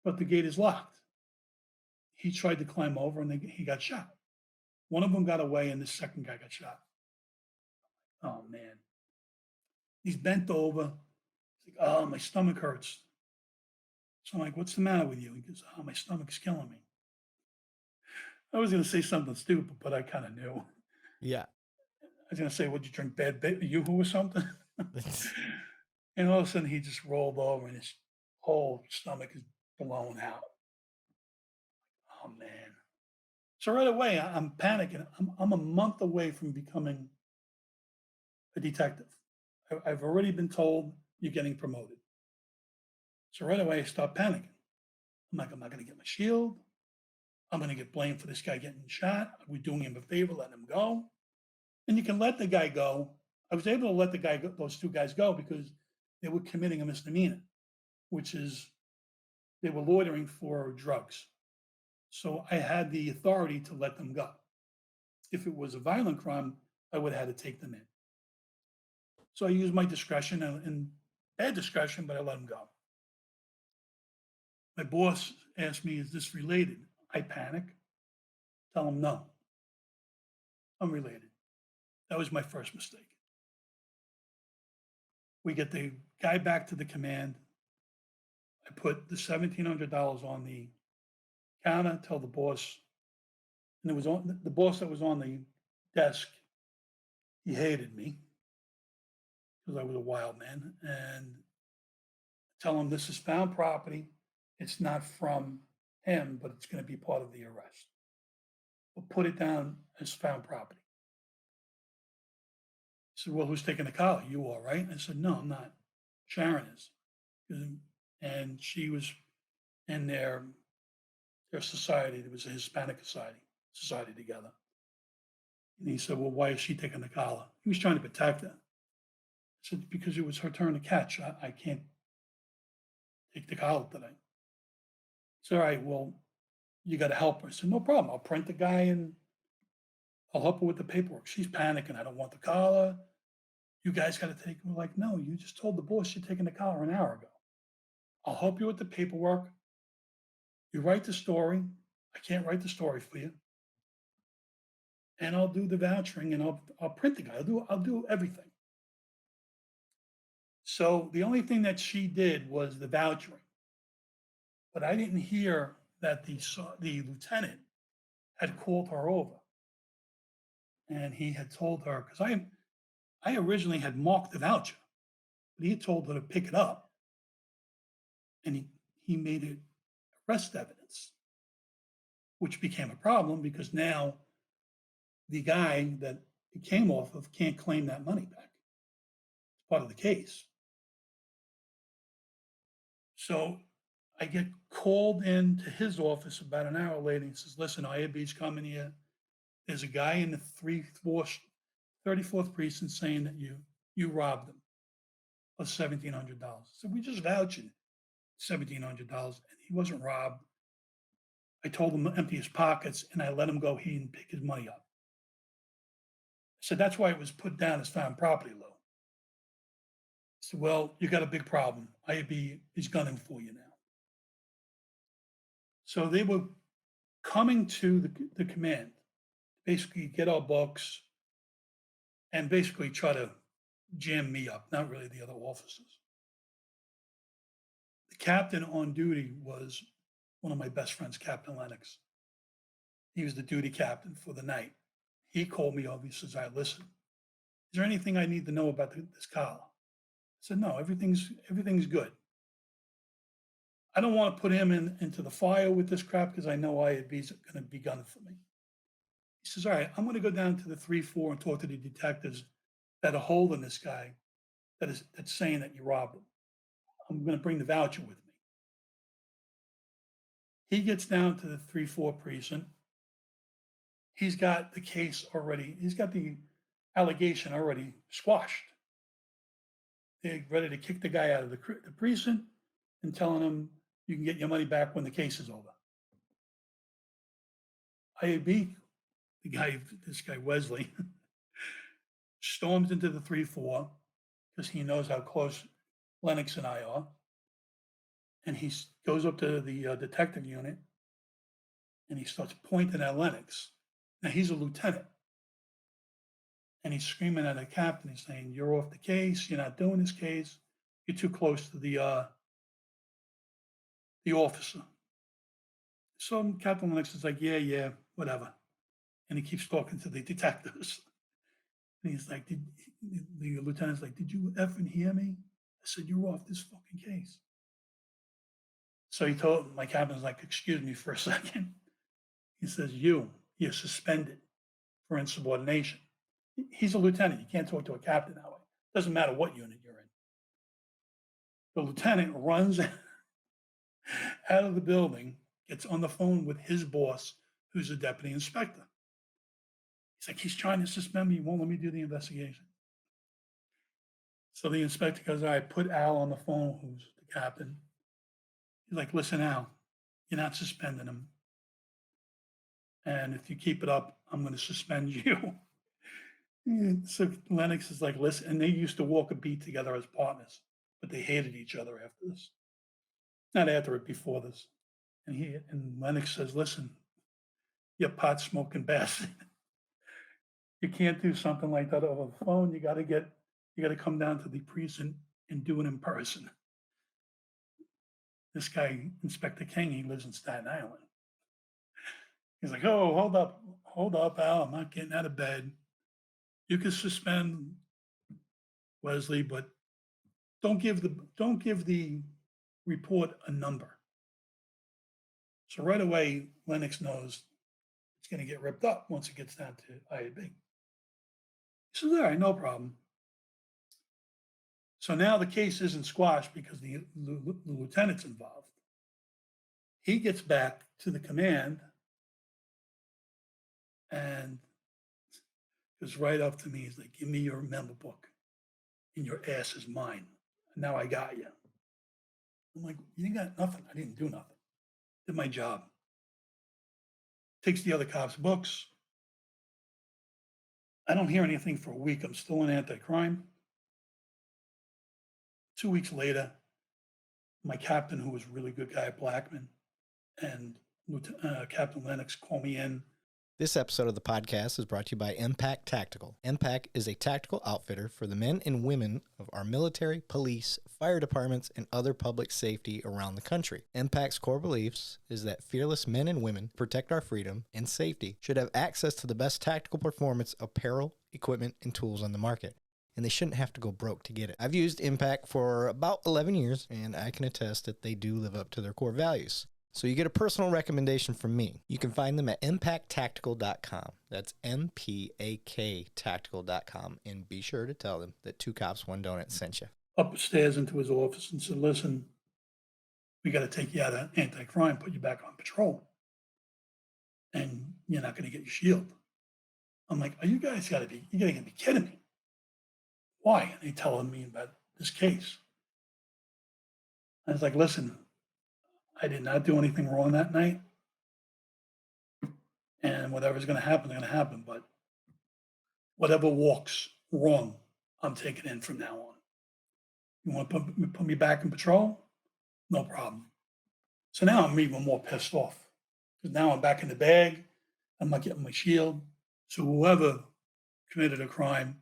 But the gate is locked. He tried to climb over and he got shot. One of them got away and the second guy got shot. Oh man. He's bent over. He's like, oh, my stomach hurts. So I'm like, what's the matter with you? He goes, oh, my stomach's killing me. I was going to say something stupid, but I kind of knew. Yeah. I was going to say, would you drink bad Yoo-hoo or something? And all of a sudden he just rolled over and his whole stomach is blown out. Oh man. So right away I'm panicking. I'm a month away from becoming a detective. I've already been told you're getting promoted. So right away I start panicking. I'm like, I'm not going to get my shield. I'm going to get blamed for this guy getting shot. Are we doing him a favor, letting him go? And you can let the guy go. I was able to let those 2 guys go because they were committing a misdemeanor, which is they were loitering for drugs. So I had the authority to let them go. If it was a violent crime, I would have had to take them in. So I used my discretion and bad discretion, but I let them go. My boss asked me, is this related? I panic, tell him no, I'm related. That was my first mistake. We get the guy back to the command. I put the $1,700 on the counter, tell the boss, and it was on the boss that was on the desk. He hated me because I was a wild man, and tell him this is found property. It's not from him, but it's going to be part of the arrest. We'll put it down as found property. He said, well, who's taking the collar? You are, right? I said, no, I'm not. Sharon is. And she was in their society. It was a Hispanic society together. And he said, well, why is she taking the collar? He was trying to protect her. I said, because it was her turn to catch. I can't take the collar today. He said, all right, well, you got to help her. I said, no problem. I'll print the guy and I'll help her with the paperwork. She's panicking. I don't want the collar. You guys got to take. We're like, no, you just told the boss you're taking the collar an hour ago. I'll help you with the paperwork. You write the story. I can't write the story for you. And I'll do the vouchering and I'll print the guy. I'll do everything. So the only thing that she did was the vouchering. But I didn't hear that the lieutenant had called her over. And he had told her, because I originally had marked the voucher, but he had told her to pick it up. And he made it arrest evidence, which became a problem because now the guy that it came off of can't claim that money back. It's part of the case. So I get called into his office about an hour later. He says, listen, IAB's coming here. There's a guy in the 34th precinct saying that you robbed him of $1,700. So we just vouching $1,700, and he wasn't robbed. I told him to empty his pockets, and I let him go. He didn't pick his money up. I said, that's why it was put down as found property, Lou. I said, well, you got a big problem. IAB is gunning for you now. So they were coming to the command, basically get our books and basically try to jam me up, not really the other officers. The captain on duty was one of my best friends, Captain Lennox. He was the duty captain for the night. He called me over. He says, "I listen. Is there anything I need to know about this collar?" I said, "No, everything's good. I don't want to put him into the fire with this crap because I know IAB's going to be gunning for me." He says, "All right, I'm going to go down to the 3-4 and talk to the detectives that are holding this guy that's saying that you robbed him. I'm going to bring the voucher with me." He gets down to the 3-4 precinct. He's got the case already. He's got the allegation already squashed. They're ready to kick the guy out of the precinct and telling him you can get your money back when the case is over. IAB, this guy Wesley, storms into the 3-4 because he knows how close Lennox and I are. And he goes up to the detective unit and he starts pointing at Lennox. Now he's a lieutenant. And he's screaming at the captain. He's saying, "You're off the case. You're not doing this case. You're too close to the officer." So Captain Lennox is like, yeah, whatever. And he keeps talking to the detectives. And he's like, the lieutenant's like, "Did you effing hear me? I said, you're off this fucking case." So he told my captain's like, "Excuse me for a second." He says, you're suspended for insubordination. He's a lieutenant. You can't talk to a captain that way. Doesn't matter what unit you're in. The lieutenant runs out of the building, gets on the phone with his boss, who's a deputy inspector. He's like, "He's trying to suspend me. He won't let me do the investigation." So the inspector goes, "All right, put Al on the phone," who's the captain. He's like, "Listen, Al, you're not suspending him. And if you keep it up, I'm going to suspend you." So Lennox is like, "Listen," and they used to walk a beat together as partners, but they hated each other after this. Not after it, before this. And Lennox says, "Listen, you pot smoking bastard. You can't do something like that over the phone. You got to come down to the precinct and do it in person." This guy, Inspector King, he lives in Staten Island. He's like, "Oh, hold up, Al. I'm not getting out of bed. You can suspend Wesley, but don't give the report a number." So right away, Lennox knows it's going to get ripped up once it gets down to IAB. He says, "All right, no problem." So now the case isn't squashed because the lieutenant's involved. He gets back to the command and goes right up to me. He's like, "Give me your memo book and your ass is mine. Now I got you." I'm like, "You ain't got nothing." I didn't do nothing. Did my job. Takes the other cop's books. I don't hear anything for a week. I'm still in anti-crime. 2 weeks later, my captain, who was a really good guy at Blackman, and Captain Lennox call me in. This episode of the podcast is brought to you by Impact Tactical. Impact is a tactical outfitter for the men and women of our military, police, fire departments, and other public safety around the country. Impact's core beliefs is that fearless men and women protect our freedom and safety should have access to the best tactical performance apparel, equipment, and tools on the market. And they shouldn't have to go broke to get it. I've used Impact for about 11 years, and I can attest that they do live up to their core values. So you get a personal recommendation from me. You can find them at impacttactical.com. That's MPAK tactical.com. And be sure to tell them that 2 Cops, 1 Donut sent you. Upstairs into his office and said, "Listen, We got to take you out of anti-crime, put you back on patrol, and you're not going to get your shield. I'm like, oh, you guys you got to be kidding me. Why? And they telling me about this case. I was like, listen, I did not do anything wrong that night. And whatever's going to happen is going to happen. But whatever walks wrong, I'm taking in from now on. You want to put me back in patrol? No problem. So now I'm even more pissed off because now I'm back in the bag. I'm not getting my shield. So whoever committed a crime,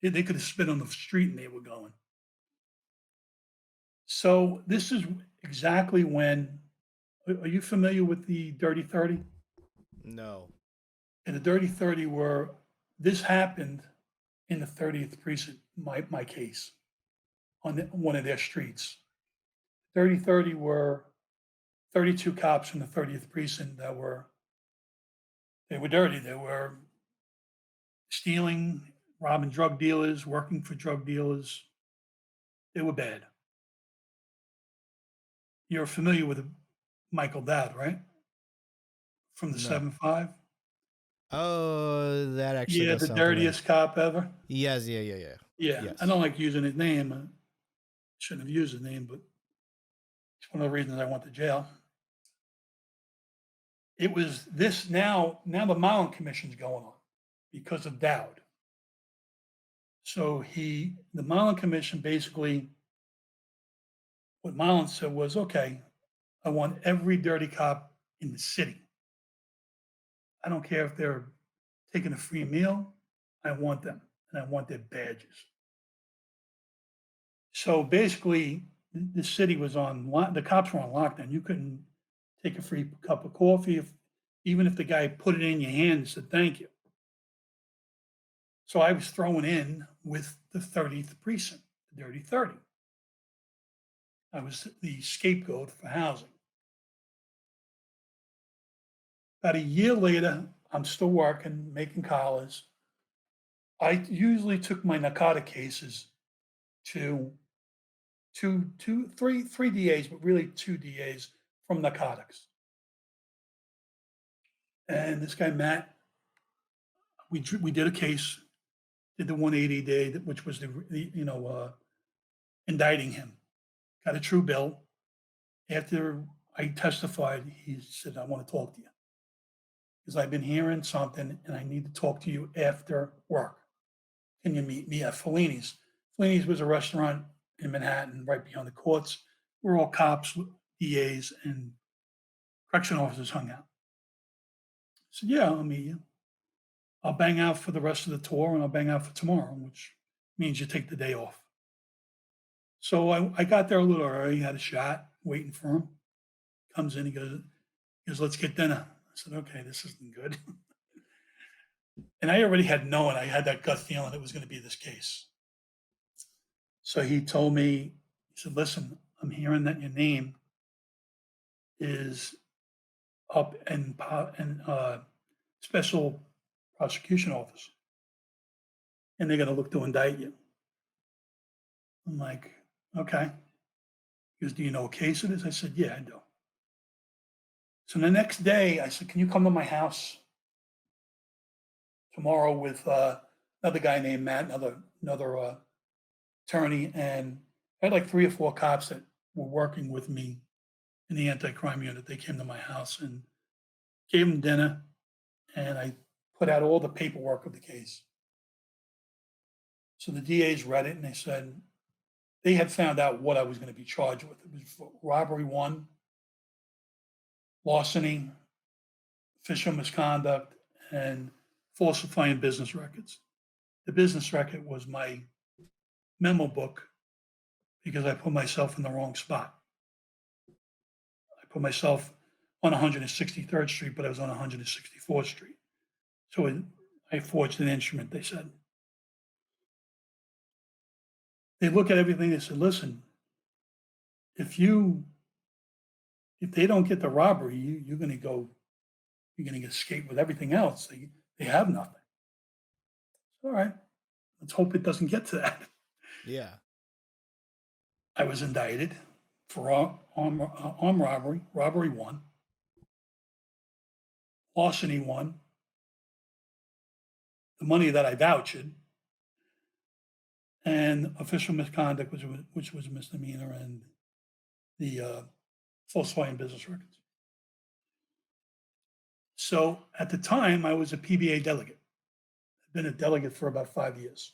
they could have spit on the street and they were going. So this is exactly when. Are you familiar with the Dirty 30? No. And the Dirty 30 were this happened in the 30th precinct, my case, on one of their streets. 30 were 32 cops from the 30th precinct that they were dirty. They were stealing, robbing drug dealers, working for drug dealers. They were bad. You're familiar with Michael Dowd, right? From the No. 7-5? Oh, that actually Yeah, does the sound familiar. dirtiest cop ever. Yes, yeah. Yeah, I Yes. don't like using his name. I shouldn't have used his name, but it's one of the reasons I went to jail. It was this now the Milan Commission's going on because of Dowd. So the Milan Commission basically, what Milan said was, okay, I want every dirty cop in the city. I don't care if they're taking a free meal. I want them, and I want their badges. So basically, the city was the cops were on lockdown. You couldn't take a free cup of coffee even if the guy put it in your hand and said thank you. So I was thrown in with the 30th precinct, the Dirty 30. I was the scapegoat for housing. About a year later, I'm still working, making collars. I usually took my narcotic cases to three DAs, but really two DAs from narcotics. And this guy Matt, we did a case, did the 180 day, which was indicting him. Got a true bill. After I testified, he said, "I want to talk to you because I've been hearing something, and I need to talk to you after work. Can you meet me at Fellini's?" Fellini's was a restaurant in Manhattan, right beyond the courts, where all cops, DAs, and correction officers hung out. I said, "Yeah, I'll meet you. I'll bang out for the rest of the tour, and I'll bang out for tomorrow, which means you take the day off." So I got there a little early, had a shot, waiting for him. Comes in, he goes, "Let's get dinner." I said, "Okay, this isn't good." And I already had known, I had that gut feeling it was going to be this case. So he told me, he said, "Listen, I'm hearing that your name is up in special prosecution office, and they're going to look to indict you." I'm like, "Okay." He goes, "Do you know what case it is?" I said, "Yeah, I do." So the next day, I said, "Can you come to my house tomorrow with another guy named Matt, another attorney?" And I had like 3 or 4 cops that were working with me in the anti-crime unit. They came to my house and gave them dinner, and I put out all the paperwork of the case. So the DAs read it and they said they had found out what I was going to be charged with. It was for robbery 1, larceny, official misconduct, and falsifying business records. The business record was my memo book because I put myself in the wrong spot. I put myself on 163rd Street, but I was on 164th Street. So I forged an instrument, they said. They look at everything, they said, "Listen, if you if they don't get the robbery, you're gonna escape with everything else. They have nothing." All right, let's hope it doesn't get to that. Yeah. I was indicted. for armed robbery, robbery one, larceny one, the money that I vouched, and official misconduct, which was a misdemeanor, and the falsifying business records. So at the time, I was a PBA delegate. I've been a delegate for about 5 years.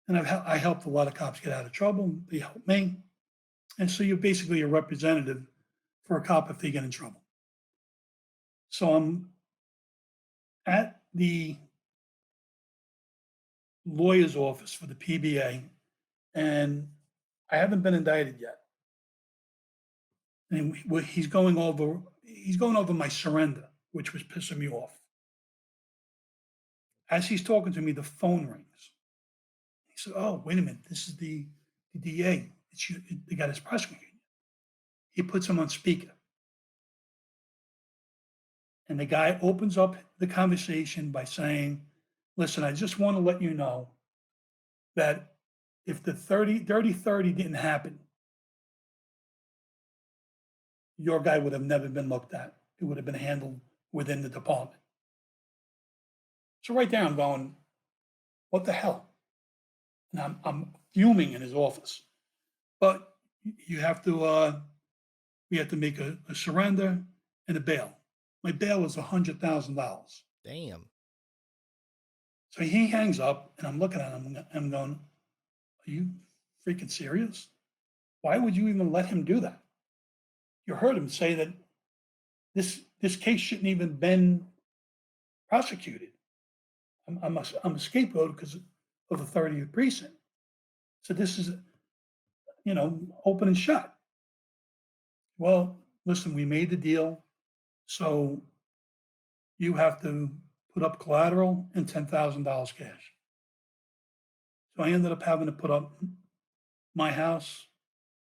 And I helped a lot of cops get out of trouble. They helped me. And so you're basically a representative for a cop if they get in trouble. So I'm at the lawyer's office for the PBA, and I haven't been indicted yet. And he's going over my surrender, which was pissing me off. As he's talking to me, the phone rings. He said, "Oh, wait a minute, this is the DA. It's you, the guy that's prosecuting." He puts him on speaker. And the guy opens up the conversation by saying, "Listen, I just want to let you know that if the dirty 30 didn't happen, your guy would have never been looked at. It would have been handled within the department." So right there, I'm going, what the hell? And I'm fuming in his office. But you have to, we have to make a surrender and a bail. My bail is $100,000. Damn. So he hangs up, and I'm looking at him, and I'm going, "Are you freaking serious? Why would you even let him do that?" You heard him say that this case shouldn't even been prosecuted. I'm a scapegoat because of the 30th precinct. So this is, open and shut. Well, listen, we made the deal, so you have to put up collateral and $10,000 cash. So I ended up having to put up my house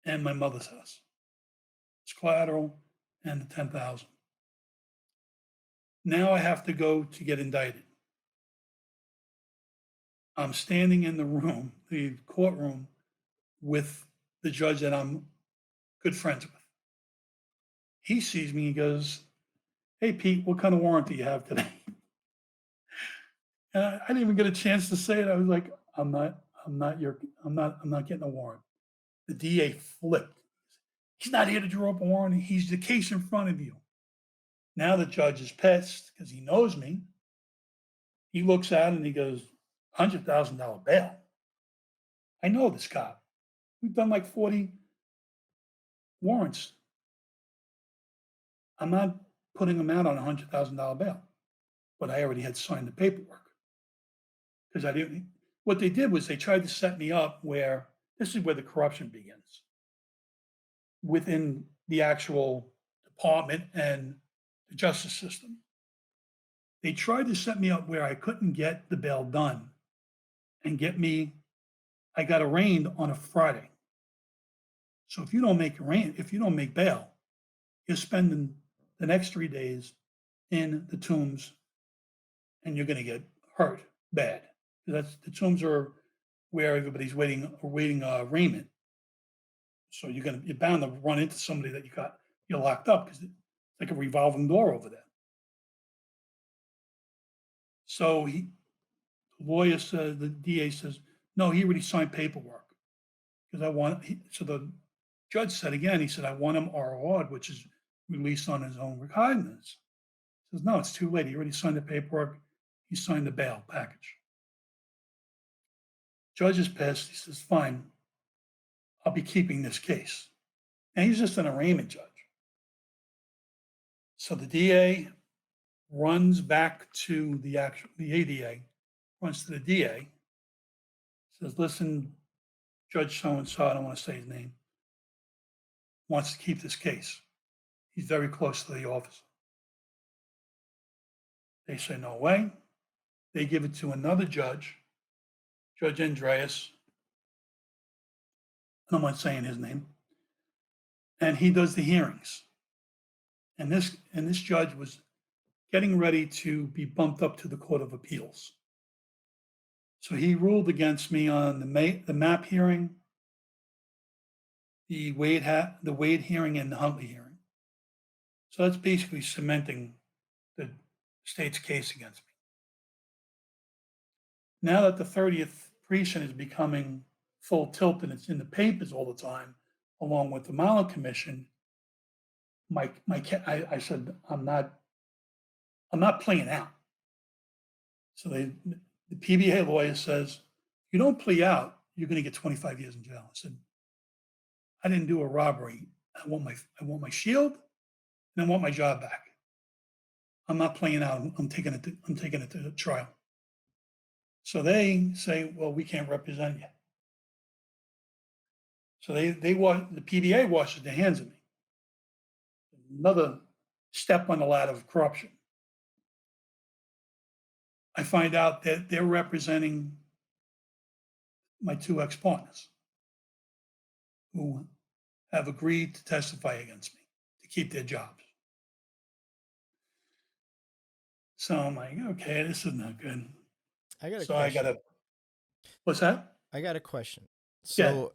and my mother's house. It's collateral and the 10,000. Now I have to go to get indicted. I'm standing in the courtroom, with the judge that I'm good friends with. He sees me, he goes, "Hey Pete, what kind of warrant do you have today?" And I didn't even get a chance to say it. I was like, I'm not getting a warrant. The DA flipped. "He's not here to draw up a warrant. He's the case in front of you." Now the judge is pissed because he knows me. He looks at it and he goes, $100,000 bail. I know this cop. We've done like 40 warrants. I'm not putting him out on $100,000 bail, but I already had signed the paperwork because I didn't. What they did was they tried to set me up where this is where the corruption begins within the actual department and the justice system. They tried to set me up where I couldn't get the bail done and I got arraigned on a Friday. So if you don't make bail, you're spending the next 3 days in the tombs and you're going to get hurt bad. The tombs are where everybody's awaiting arraignment. So you're bound to run into somebody that you're locked up because it's like a revolving door over there. So the lawyer says, the DA says, "No, he already signed paperwork." Because so the judge said again, he said, "I want him ROR'd, which is released on his own recognizance." He says, "No, it's too late. He already signed the paperwork. He signed the bail package." Judge is pissed. He says, "Fine, I'll be keeping this case." And he's just an arraignment judge. So the DA runs back to the ADA, runs to the DA, says, "Listen, Judge so-and-so, I don't want to say his name, wants to keep this case. He's very close to the officer." They say, "No way." They give it to another judge, Judge Andreas. I don't mind saying his name. And he does the hearings. And this judge was getting ready to be bumped up to the Court of Appeals. So he ruled against me on the MAP hearing, the Wade hearing and the Huntley hearing. So that's basically cementing the state's case against me. Now that the 30th precinct is becoming full tilt and it's in the papers all the time, along with the Mallet Commission, I said I'm not playing out. So the PBA lawyer says, you don't plea out, you're going to get 25 years in jail. I said, I didn't do a robbery. I want my shield and I want my job back. I'm not playing out. I'm taking it to trial. So they say, well, we can't represent you. So the PBA washes their hands of me. Another step on the ladder of corruption. I find out that they're representing my two ex-partners who have agreed to testify against me to keep their jobs. So I'm like, okay, this is not good. I got a So question. What's that? I got a question. Yeah. So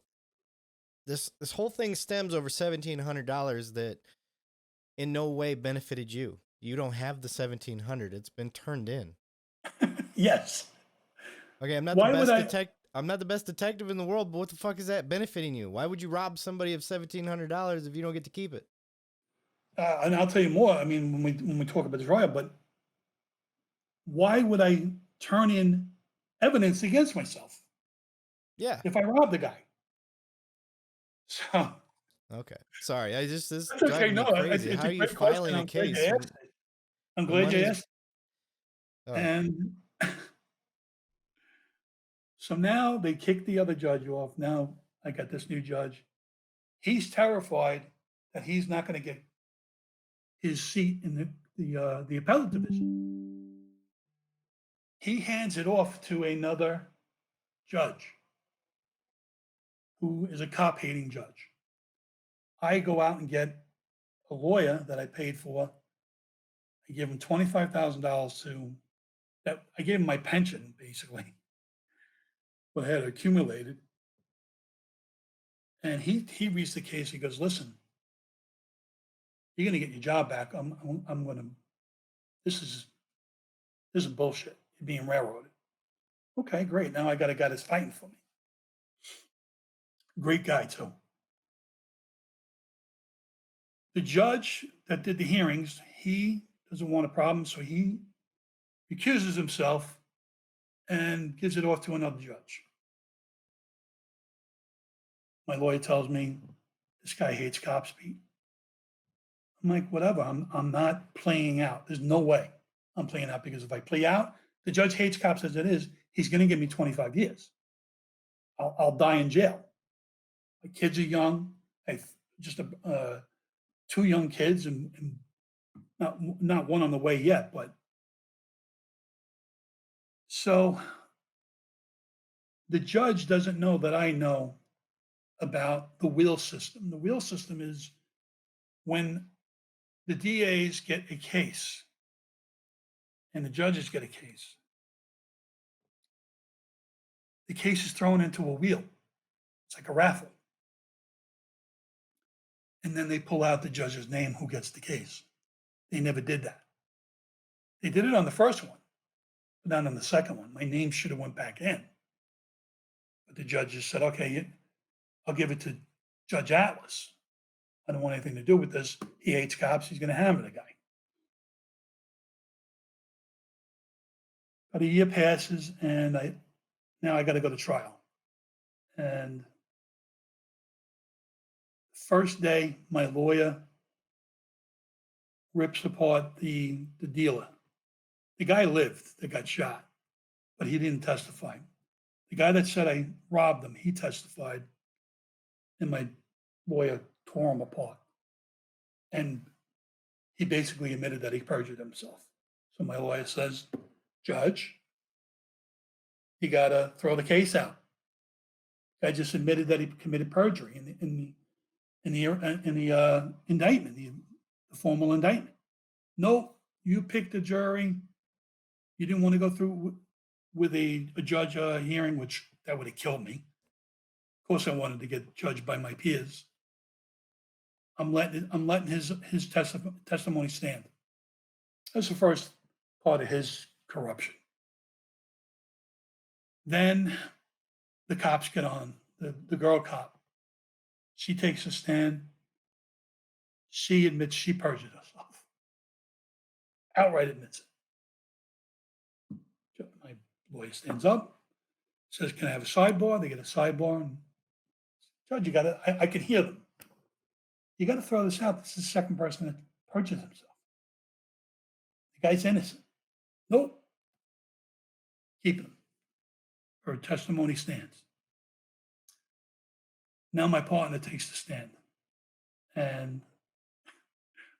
this whole thing stems over $1,700 that in no way benefited you. You don't have the 1,700. It's been turned in. Yes. Okay, I'm not the best detective in the world, but what the fuck is that benefiting you? Why would you rob somebody of $1,700 if you don't get to keep it? And I'll tell you more. I mean, when we talk about the trial, but why would I turn in evidence against myself? Yeah. If I robbed the guy. So. Okay. Sorry, this That's drives okay. me No, crazy. it's How a are you great question. filing a I'm glad you case? asked it. I'm glad you asked. Oh. And so now they kicked the other judge off. Now I got this new judge. He's terrified that he's not going to get his seat in the appellate division. He hands it off to another judge who is a cop-hating judge. I go out and get a lawyer that I paid for. I give him $25,000 I gave him my pension, basically, what I had accumulated. And he reads the case. He goes, listen, you're going to get your job back. I'm going to, this is bullshit. You're being railroaded. Okay, great. Now I got a guy that's fighting for me. Great guy, too. The judge that did the hearings, he doesn't want a problem, so he recuses himself and gives it off to another judge. My lawyer tells me this guy hates cops, Pete. I'm like, whatever. I'm not playing out. There's no way I'm playing out, because if I play out, the judge hates cops as it is. He's going to give me 25 years. I'll die in jail. My kids are young. I have just two young kids, and not one on the way yet. But so the judge doesn't know that I know about the wheel system. The wheel system is when the DAs get a case and the judges get a case. The case is thrown into a wheel. It's like a raffle. And then they pull out the judge's name who gets the case. They never did that. They did it on the first one, but not on the second one. My name should have went back in. But the judge just said, okay, I'll give it to Judge Atlas. I don't want anything to do with this. He hates cops. He's going to hammer the guy. But a year passes, and now I got to go to trial. And first day, my lawyer rips apart the dealer. The guy lived that got shot, but he didn't testify. The guy that said I robbed him, he testified, and my lawyer tore him apart. And he basically admitted that he perjured himself. So my lawyer says, Judge, you got to throw the case out. The guy just admitted that he committed perjury in the indictment, the formal indictment. No, you picked a jury. You didn't want to go through with a judge hearing, which that would have killed me. Of course, I wanted to get judged by my peers. I'm letting his testimony stand. That's the first part of his corruption. Then the cops get on, the girl cop. She takes a stand. She admits she perjured herself. Outright admits it. My lawyer stands up, says, "Can I have a sidebar?" They get a sidebar. And, Judge, you got to, I can hear them. You got to throw this out. This is the second person that perjured himself. The guy's innocent. Nope. Keep him. Her testimony stands. Now my partner takes the stand. And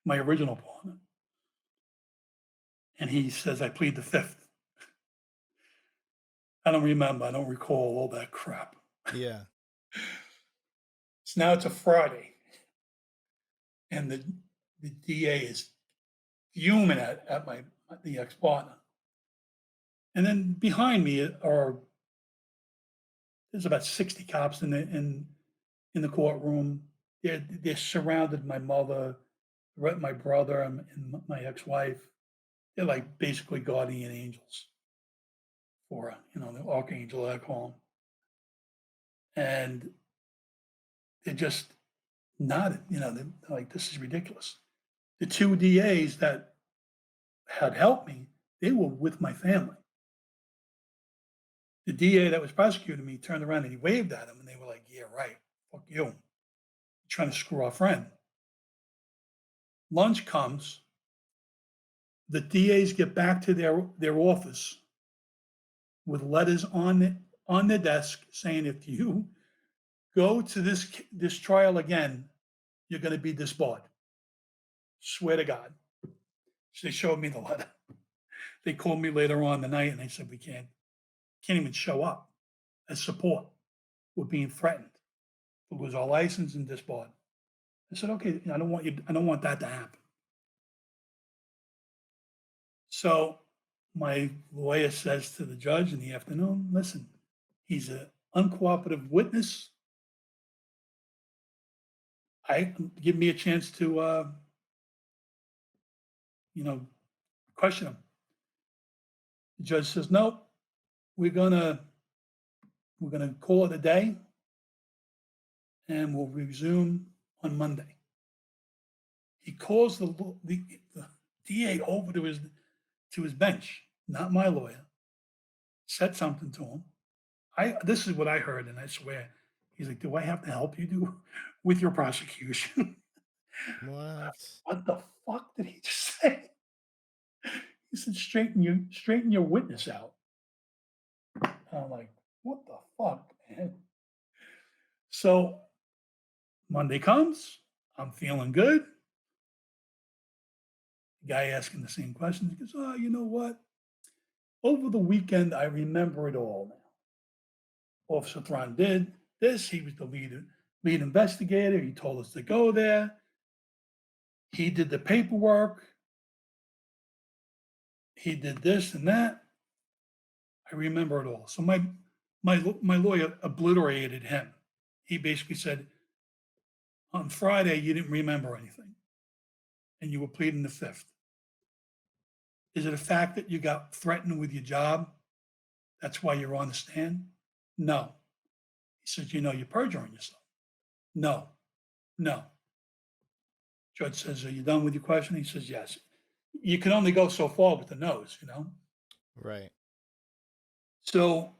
my original partner. And he says, "I plead the fifth." I don't remember. I don't recall all that crap. Yeah. So now it's a Friday. And the DA is fuming at the ex-partner. And then behind me there's about 60 cops in the courtroom. They're surrounded my mother, my brother, and my ex-wife. They're like basically guardian angels for the archangel, I call them. And they just nodded. They're like, "This is ridiculous." The two DAs that had helped me, they were with my family. The DA that was prosecuting me turned around and he waved at them, and they were like, "Yeah, right. Fuck you. You're trying to screw our friend." Lunch comes. The DAs get back to their office with letters on their desk saying, "If you go to this trial again, you're going to be disbarred." Swear to God. So they showed me the letter. They called me later on the night and they said, "We can't even show up as support. We're being threatened to lose our license and disbarred." I said, "Okay, I don't want that to happen." So my lawyer says to the judge in the afternoon, "Listen, he's an uncooperative witness. Give me a chance to question him." The judge says, "Nope, we're gonna call it a day and we'll resume on Monday." He calls the DA over to his bench, not my lawyer, said something to him. This is what I heard, and I swear, he's like, "Do I have to help you with your prosecution?" What? What the fuck did he just say? He said, straighten your witness out." And I'm like, "What the fuck, man?" So Monday comes, I'm feeling good. The guy asking the same questions. He goes, "Oh, you know what? Over the weekend, I remember it all now. Officer Thron did this. He was the lead investigator. He told us to go there. He did the paperwork. He did this and that. I remember it all." So my lawyer obliterated him. He basically said, "On Friday, you didn't remember anything, and you were pleading the fifth. Is it a fact that you got threatened with your job? That's why you're on the stand?" "No." He says, "You're perjuring yourself." "No, no." Judge says, "Are you done with your question?" He says, "Yes." You can only go so far with the no's. Right. So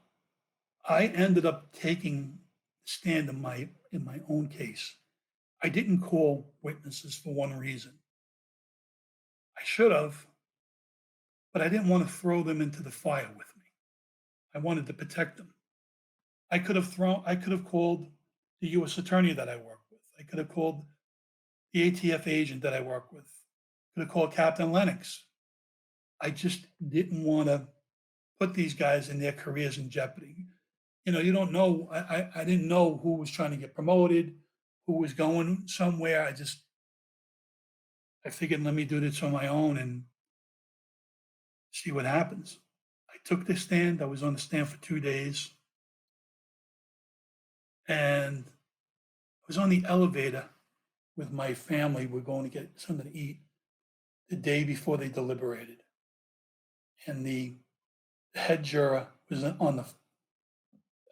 I ended up taking a stand in my own case. I didn't call witnesses for one reason. I should have, but I didn't want to throw them into the fire with me. I wanted to protect them. I could have called the U.S. attorney that I work with. I could have called the ATF agent that I work with. Could have called Captain Lennox. I just didn't want to put these guys and their careers in jeopardy. You don't know. I didn't know who was trying to get promoted, who was going somewhere. I figured, let me do this on my own and see what happens. I took the stand. I was on the stand for 2 days, and I was on the elevator with my family. We're going to get something to eat the day before they deliberated. And the head juror was on the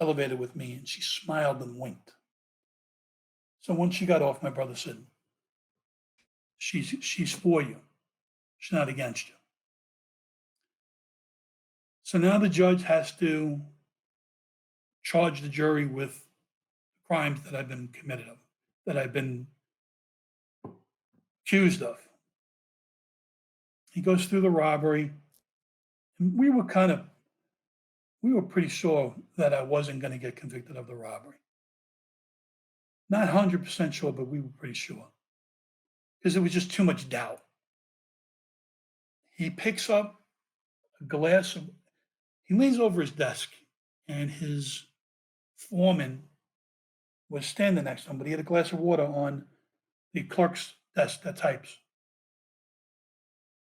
elevator with me, and she smiled and winked. So once she got off, my brother said, she's for you. She's not against you. So now the judge has to charge the jury with crimes that I've been committed of, that I've been accused of. He goes through the robbery, and we were pretty sure that I wasn't going to get convicted of the robbery. Not 100% sure, but we were pretty sure because there was just too much doubt. He picks up a glass of, he leans over his desk, and his foreman was standing next to him, but he had a glass of water on the clerk's desk that types.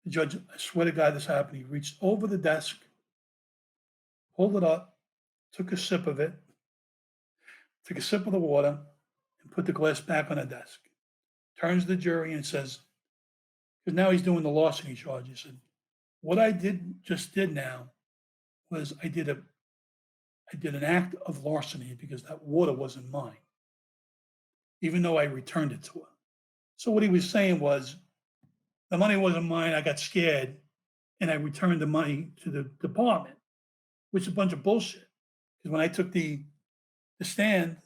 The judge, I swear to God, this happened. He reached over the desk, pulled it up, took a sip of it, took a sip of the water, and put the glass back on the desk. Turns to the jury and says, because now he's doing the larceny charge. He said, what I just did now was I did an act of larceny because that water wasn't mine, even though I returned it to her. So what he was saying was, the money wasn't mine. I got scared, and I returned the money to the department, which is a bunch of bullshit. Because when I took the stand,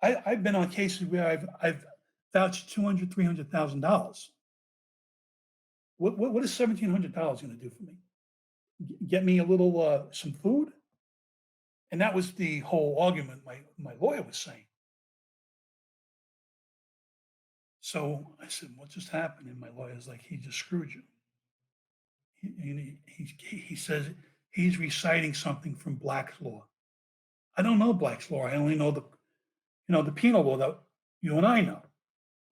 I've been on cases where I've vouched $200,000, $300,000. What is $1,700 going to do for me? Get me a little some food? And that was the whole argument my lawyer was saying. So I said, what just happened? And my lawyer's like, he just screwed you. He says he's reciting something from Black's law. I don't know Black's law. I only know the penal law that you and I know.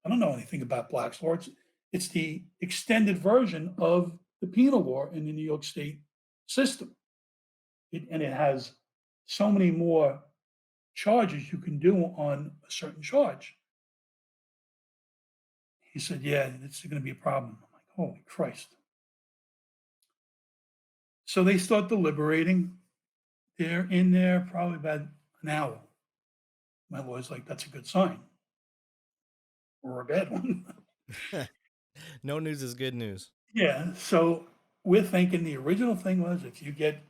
I don't know anything about Black's law. It's the extended version of the penal law in the New York State system. And it has so many more charges you can do on a certain charge. He said, yeah, it's going to be a problem. I'm like, holy Christ. So they start deliberating. They're in there probably about an hour. My lawyer's like, that's a good sign or a bad one. No news is good news. Yeah. So we're thinking the original thing was if you get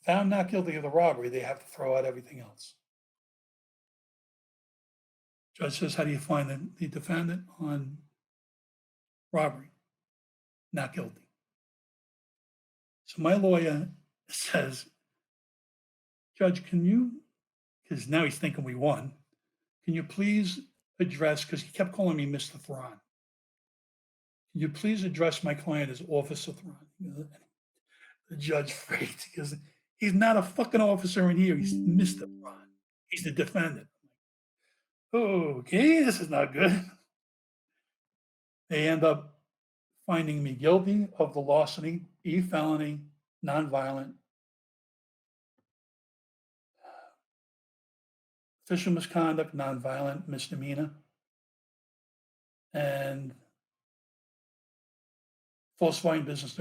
found not guilty of the robbery, they have to throw out everything else. Judge says, how do you find the defendant on robbery? Not guilty. So my lawyer says, Judge, can you, because now he's thinking we won, can you please address, because he kept calling me Mr. Thron. Can you please address my client as Officer Thron? The judge freaked because he's not a fucking officer in here. He's Mr. Thron. He's the defendant. Okay, this is not good. They end up finding me guilty of the larceny, felony, nonviolent, official misconduct, nonviolent, misdemeanor, and falsifying business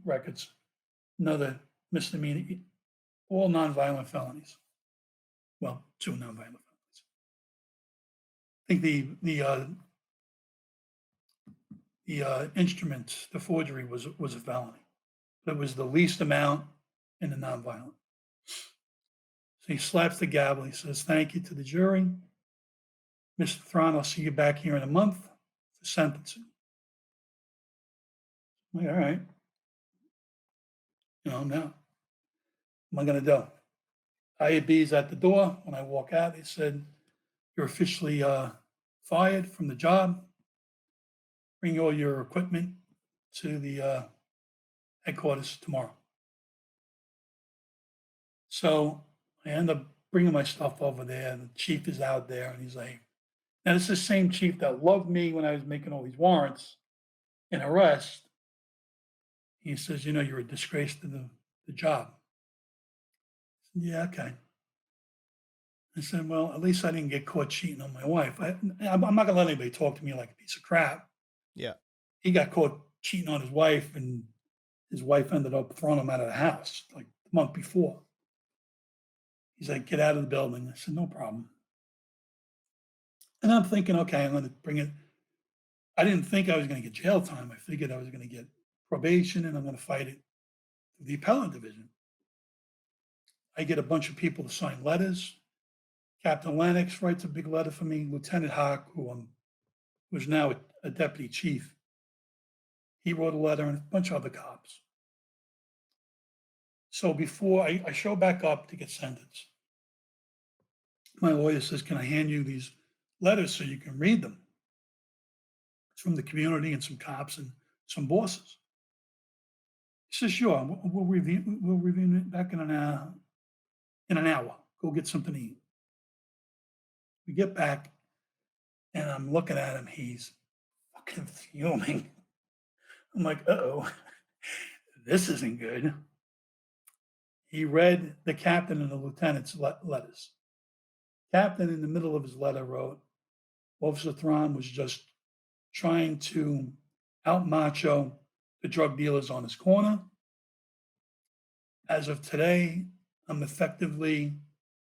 records, another misdemeanor, all nonviolent felonies. Well, 2 nonviolent felonies. I think the instrument, the forgery was a felony. It was the least amount in the nonviolent. So he slaps the gavel. He says, thank you to the jury. Mr. Thron, I'll see you back here in a month for sentencing. I'm like, all right. Now, what am I going to do? IAB's at the door. When I walk out, they said, you're officially fired from the job. Bring all your equipment to the headquarters tomorrow. So I end up bringing my stuff over there. The chief is out there, and he's like, now this is the same chief that loved me when I was making all these warrants and arrests. He says, you're a disgrace to the job. I said, yeah, okay. I said, well, at least I didn't get caught cheating on my wife. I'm not gonna let anybody talk to me like a piece of crap. Yeah. He got caught cheating on his wife, and his wife ended up throwing him out of the house like the month before. He's like, get out of the building. I said, no problem. And I'm thinking, okay, I'm going to bring it. I didn't think I was going to get jail time. I figured I was going to get probation and I'm going to fight it through the appellate division. I get a bunch of people to sign letters. Captain Lennox writes a big letter for me. Lieutenant Hawk, who's now a deputy chief, he wrote a letter, and a bunch of other cops. So before I show back up to get sentenced, my lawyer says, can I hand you these letters so you can read them? It's from the community and some cops and some bosses. He says, sure, we'll review it back in an hour. Go get something to eat. We get back and I'm looking at him. He's fucking fuming. I'm like, uh-oh, this isn't good. He read the captain and the lieutenant's letters. Captain, in the middle of his letter, wrote, Officer Thron was just trying to out macho the drug dealers on his corner. As of today, I'm effectively,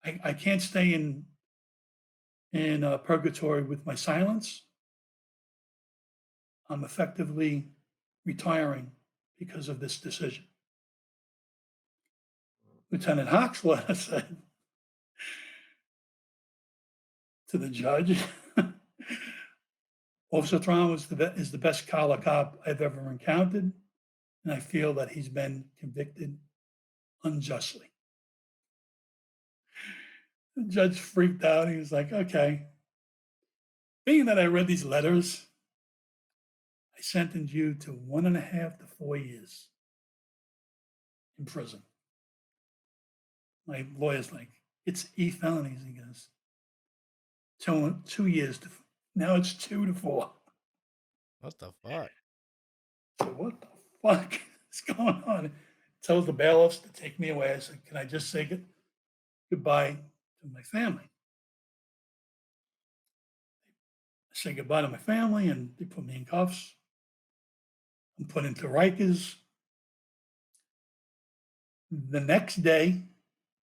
I can't stay in purgatory with my silence. I'm effectively retiring because of this decision. Lieutenant Hawk's letter said to the judge, Officer Thron is the best collar cop I've ever encountered, and I feel that he's been convicted unjustly. The judge freaked out. He was like, okay, being that I read these letters, I sentence you to 1.5 to 4 years in prison. My lawyer's like, it's felonies. He goes, 2 years to, now it's 2 to 4. What the fuck? So what the fuck is going on? Tells the bailiffs to take me away. I said, can I just say goodbye to my family? I say goodbye to my family and they put me in cuffs. I'm put into Rikers. The next day,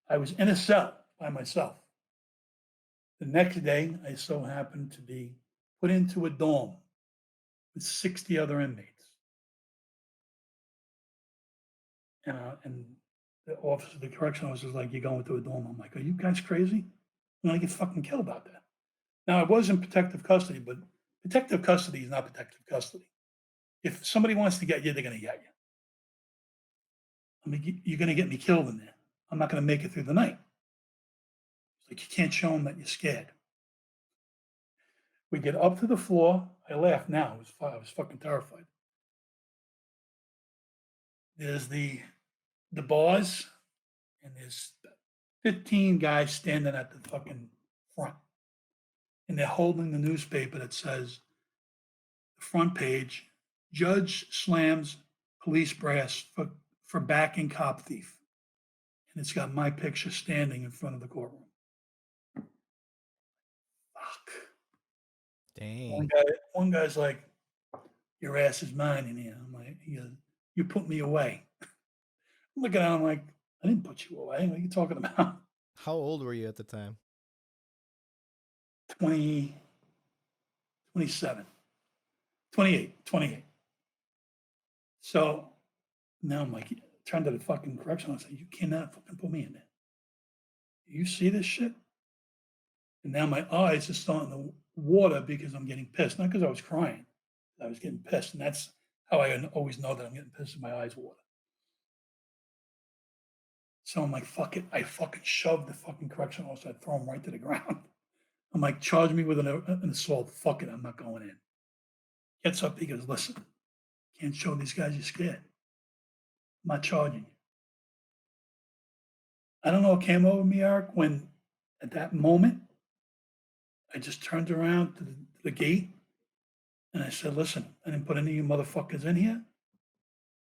I was in a cell by myself. The next day, I so happened to be put into a dorm with 60 other inmates. And the officer, the correction officer was like, you're going to a dorm. I'm like, are you guys crazy? I'm going to get fucking killed out there. Now, I was in protective custody, but protective custody is not protective custody. If somebody wants to get you, they're going to get you. I mean, you're going to get me killed in there. I'm not going to make it through the night. It's like you can't show them that you're scared. We get up to the floor. I laugh now. I was fucking terrified. There's the bars, and there's 15 guys standing at the fucking front. And they're holding the newspaper that says, the front page, Judge slams police brass for backing cop thief. And it's got my picture standing in front of the courtroom. Fuck. Dang. One guy's like, your ass is mine in here. I'm like, he goes, you put me away. I'm looking at him like, I didn't put you away. What are you talking about? How old were you at the time? 20, 27, 28. So now I'm like, turned to the fucking correction. I said, you cannot fucking put me in there. You see this shit? And now my eyes are starting to water because I'm getting pissed. Not because I was crying. I was getting pissed. And that's how I always know that I'm getting pissed and my eyes water. So I'm like, fuck it. I fucking shoved the fucking correctional officer. I throw him right to the ground. I'm like, charge me with an assault. Fuck it. I'm not going in. Gets up. He goes, listen, can't show these guys you're scared. I'm not charging you. I don't know what came over me, Eric, when at that moment, I just turned around to the gate and I said, listen, I didn't put any of you motherfuckers in here.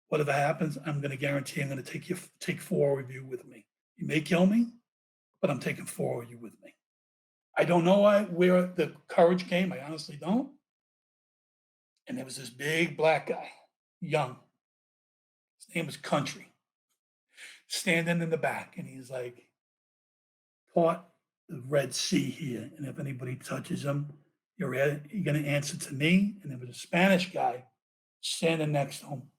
Whatever happens, I'm going to guarantee I'm going to take 4 of you with me. You may kill me, but I'm taking 4 of you with me. I don't know where the courage came. I honestly don't. And there was this big black guy, young. His name was Country, standing in the back, and he's like, "Part the Red Sea here, and if anybody touches him, you're going to answer to me." And there was a Spanish guy standing next to him,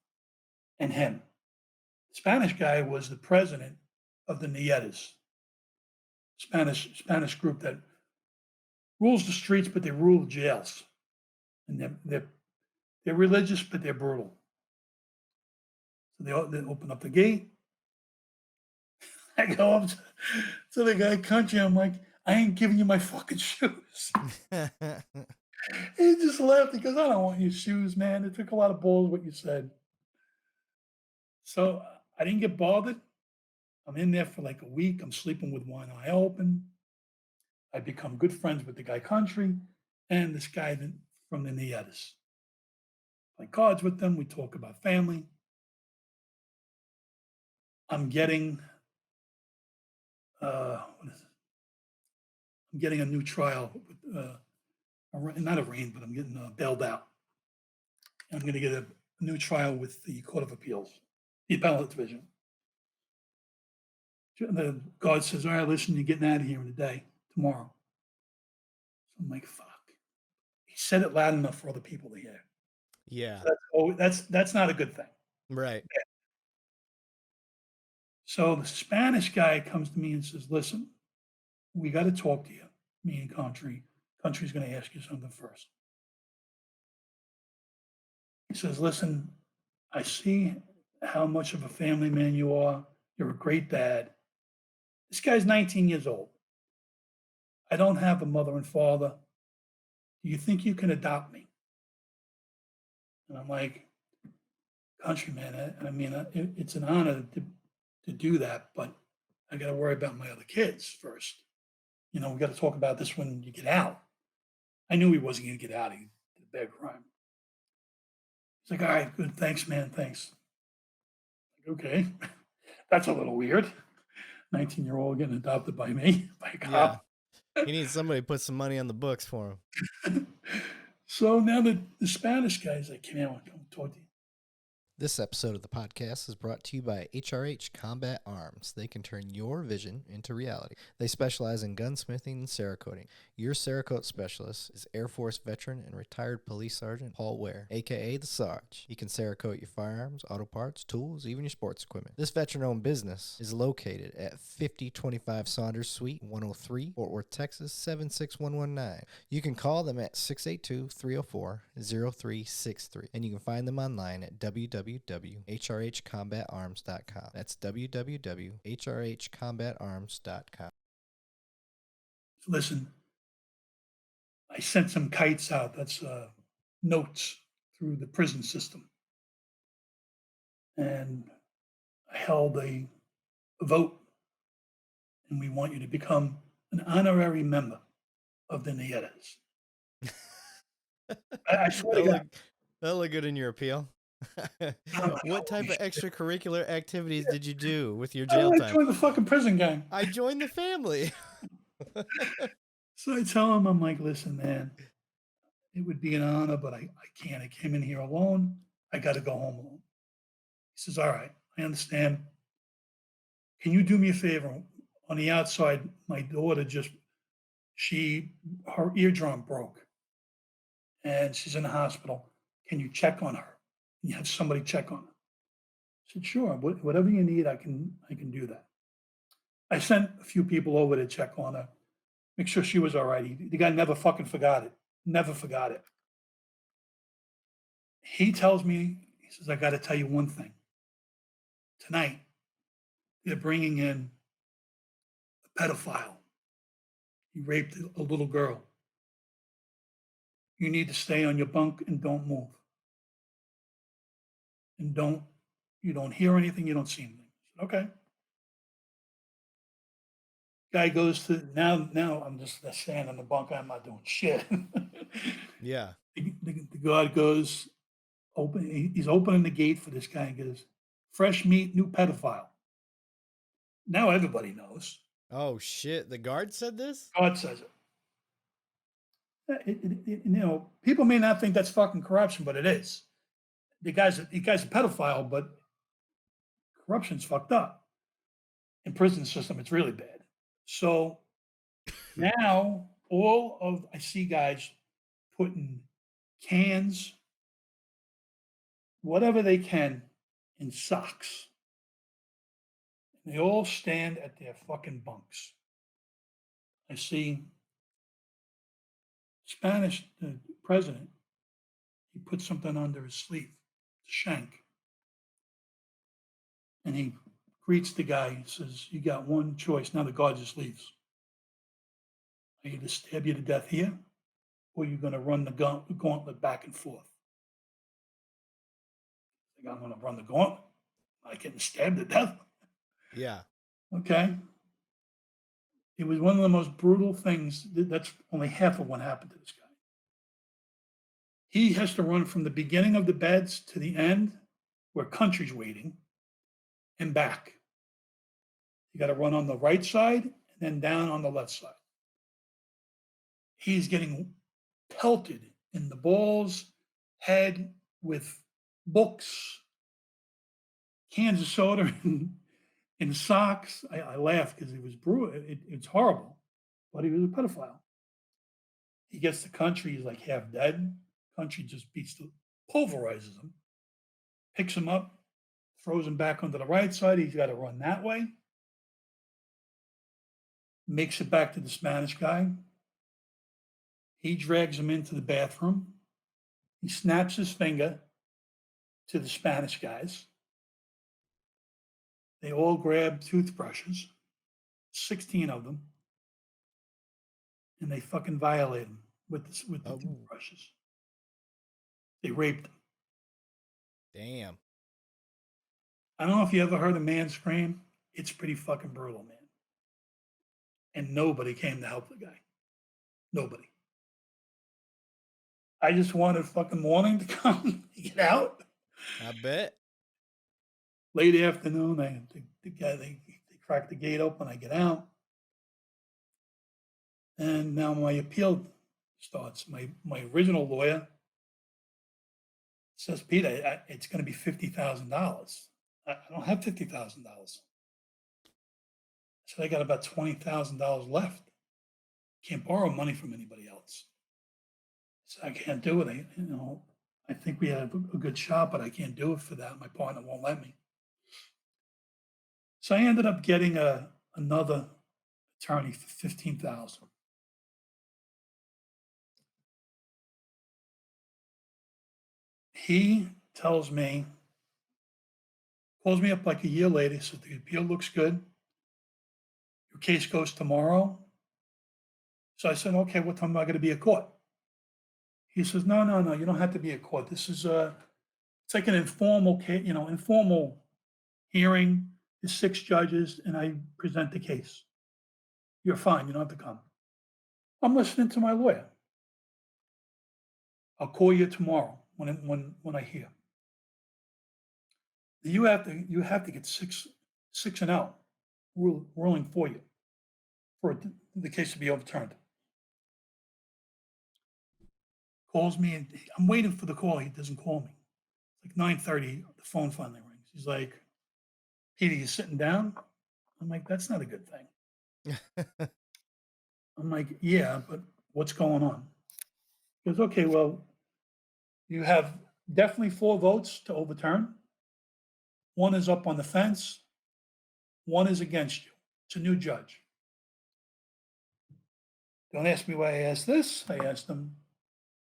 and him. The Spanish guy was the president of the Nietas, Spanish group that rules the streets, but they rule the jails. And they're religious, but they're brutal. So they open up the gate. I go up to the guy Country. I'm like, "I ain't giving you my fucking shoes." He just laughed. He goes, "I don't want your shoes, man. It took a lot of balls what you said." So I didn't get bothered. I'm in there for like a week. I'm sleeping with one eye open. I become good friends with the guy Country and this guy from the Nietas. Play cards with them. We talk about family. I'm getting what is it? I'm getting a new trial, not arraigned, but I'm getting bailed out. I'm going to get a new trial with the Court of Appeals, the Appellate Division. The guard says, "All right, listen, you're getting out of here in a day, tomorrow." So I'm like, "Fuck." He said it loud enough for other people to hear. Yeah. So that's not a good thing. Right. So the Spanish guy comes to me and says, "Listen, we got to talk to you, me and Country. Country's going to ask you something first." He says, "Listen, I see how much of a family man you are. You're a great dad. This guy's 19 years old. I don't have a mother and father. Do you think you can adopt me?" And I'm like, "Country, man, I mean, it's an honor to do that, but I got to worry about my other kids first. We got to talk about this when you get out." I knew he wasn't going to get out. He did a bad crime. He's like, "All right, good. Thanks, man. Thanks." Like, okay. That's a little weird. 19-year-old getting adopted by me, by a Yeah. cop. He needs somebody to put some money on the books for him. So now the Spanish guy's like, "Come here, I want to come talk to you." This episode of the podcast is brought to you by HRH Combat Arms. They can turn your vision into reality. They specialize in gunsmithing and Cerakoting. Your Cerakote specialist is Air Force veteran and retired police sergeant Paul Ware, aka the Sarge. He can Cerakote your firearms, auto parts, tools, even your sports equipment. This veteran-owned business is located at 5025 Saunders Suite 103, Fort Worth, Texas 76119. You can call them at 682-304-0363, and you can find them online at www.hrhcombatarms.com. That's www.hrhcombatarms.com. Listen, I sent some kites out. That's notes through the prison system. And I held a vote, and we want you to become an honorary member of the Nietas. I swear to God. That'll look good in your appeal. What type of extracurricular activities did you do with your jail I time? joined the fucking prison gang. I joined the family. So I tell him, I'm like, "Listen, man, it would be an honor, but I can't. I came in here alone. I got to go home alone." He says, "All right, I understand. Can you do me a favor? On the outside, my daughter her eardrum broke and she's in the hospital. Can you check on her? Can you have somebody check on her?" I said, "Sure. Whatever you need, I can do that." I sent a few people over to check on her, make sure she was all right. The guy never fucking forgot it. Never forgot it. He tells me, he says, "I got to tell you one thing. Tonight, they're bringing in a pedophile. He raped a little girl. You need to stay on your bunk and don't move. And you don't hear anything, you don't see anything." I said, "Okay." Guy goes to now I'm just standing on the bunk, I'm not doing shit. Yeah. The guard goes, he's opening the gate for this guy and goes, "Fresh meat, new pedophile." Now everybody knows. Oh shit! The guard said this? God says it. people may not think that's fucking corruption, but it is. The guy's a pedophile, but corruption's fucked up. In prison system, it's really bad. So now I see guys putting cans, whatever they can, in socks. They all stand at their fucking bunks. I see Spanish the president. He put something under his sleeve, shank, and he greets the guy. He says, "You got one choice." Now the guard just leaves. I either stab you to death here, or you're going to run the gauntlet back and forth. I think I'm going to run the gauntlet. I getting stabbed to death. Yeah. Okay. It was one of the most brutal things. That's only half of what happened to this guy. He has to run from the beginning of the beds to the end where country's waiting and back. You got to run on the right side and then down on the left side. He's getting pelted in the balls, head with books, cans of soda, in socks. I laugh because it was brutal. It's horrible, but he was a pedophile. He gets the country, he's like half dead. Country just pulverizes him, picks him up, throws him back onto the right side. He's got to run that way. Makes it back to the Spanish guy. He drags him into the bathroom. He snaps his finger to the Spanish guys. They all grab toothbrushes, 16 of them, and they fucking violate him with the toothbrushes. They raped him. Damn. I don't know if you ever heard a man scream. It's pretty fucking brutal, man. And nobody came to help the guy. Nobody. I just wanted fucking morning to come get out. I bet. Late afternoon, they crack the gate open. I get out, and now my appeal starts. My original lawyer says, "Peter, it's going to be $50,000. I don't have $50,000. So I got about $20,000 left. Can't borrow money from anybody else. So I can't do it. I think we have a good shot, but I can't do it for that. My partner won't let me." So I ended up getting another attorney for $15,000. He calls me up like a year later. He said, "The appeal looks good. Your case goes tomorrow." So I said, "Okay, what time am I going to be at court?" He says, "No, you don't have to be at court. This is it's like an informal case, informal hearing. There's 6 judges, and I present the case. You're fine. You don't have to come." I'm listening to my lawyer. "I'll call you tomorrow when I hear. You have to get 6-0 ruling for you for the case to be overturned." Calls me, and I'm waiting for the call. He doesn't call me. It's like 9:30. The phone finally rings. He's like, "Peter, you sitting down?" I'm like, "That's not a good thing." I'm like, "Yeah, but what's going on?" He goes, "Okay, well, you have definitely 4 votes to overturn. 1 is up on the fence. 1 is against you. It's a new judge." Don't ask me why I asked this. I asked him,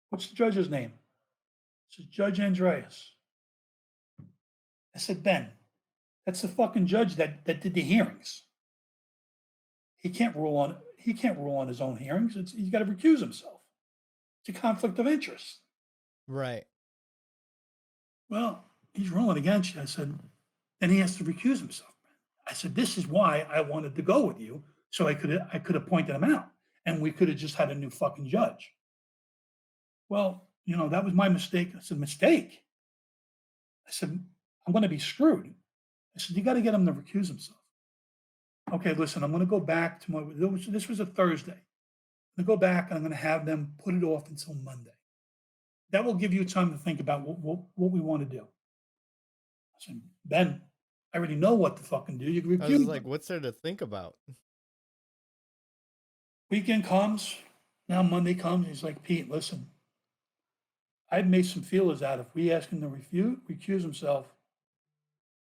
"What's the judge's name?" He says, "Judge Andreas." I said, "Ben, that's the fucking judge that did the hearings. He can't rule on his own hearings. He's got to recuse himself. It's a conflict of interest." Right. "Well, he's ruling against you." I said, "Then he has to recuse himself." I said, "This is why I wanted to go with you, so I could have pointed him out, and we could have just had a new fucking judge." "Well, that was my mistake." I said, "Mistake?" I said, "I'm going to be screwed." I said, "You got to get him to recuse himself." "Okay, listen, I'm going to go back to this was a Thursday. I'm going to go back and I'm going to have them put it off until Monday. That will give you time to think about what we want to do. I said, Ben, I already know what to fucking do. You can I was refuse like, them. what's there to think about? Weekend comes. Now Monday comes. He's like, Pete, listen, I've made some feelers out. If we ask him to recuse himself,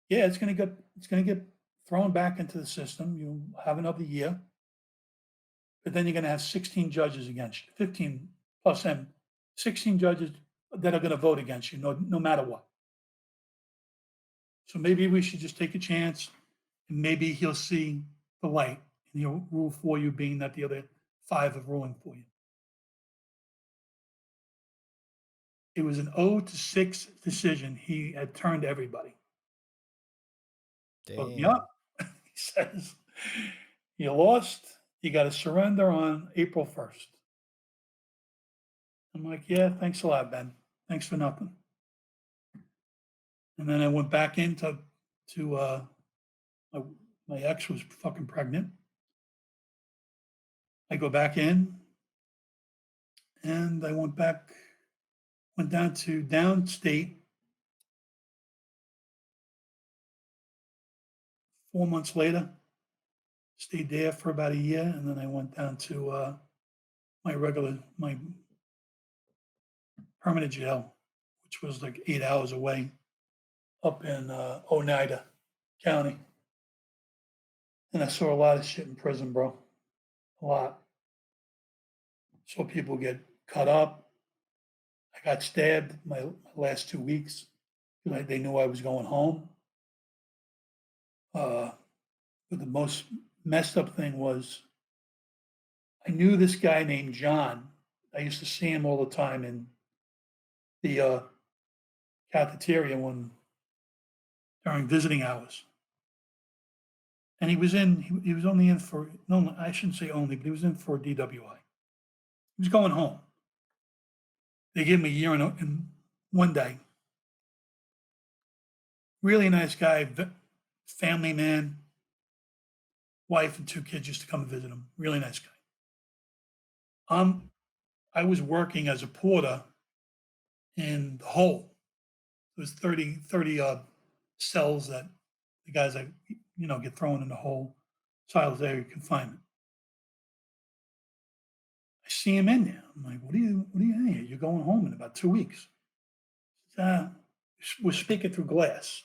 yeah, it's gonna get thrown back into the system. You have another year, but then you're gonna have 16 judges against you, 15 plus them, 16 judges that are gonna vote against you, no matter what. So maybe we should just take a chance, and maybe he'll see the light and he'll rule for you, being that the other five are ruling for you. It was an 0-6 decision. He had turned everybody. Spoke me Damn. up. He says, you lost. You got to surrender on April 1st. I'm like, yeah, thanks a lot, Ben. Thanks for nothing. And then I went back into my, my ex was fucking pregnant. I go back in and I went down to downstate 4 months later, stayed there for about a year. And then I went down to my permanent jail, which was like 8 hours away up in Oneida County. And I saw a lot of shit in prison, bro. A lot. Saw people get cut up. I got stabbed my last 2 weeks because they knew I was going home. But the most messed up thing was I knew this guy named John. I used to see him all the time in the cafeteria during visiting hours. And he was only in for, no, I shouldn't say only, but he was in for DWI. He was going home. They gave him a year in 1 day. Really nice guy, family man, wife and 2 kids used to come and visit him. Really nice guy. I was working as a porter in the hole. There was 30 cells that the guys that get thrown in the hole, solitary confinement. I see him in there. I'm like, what are you in here? You're going home in about 2 weeks. We're speaking through glass.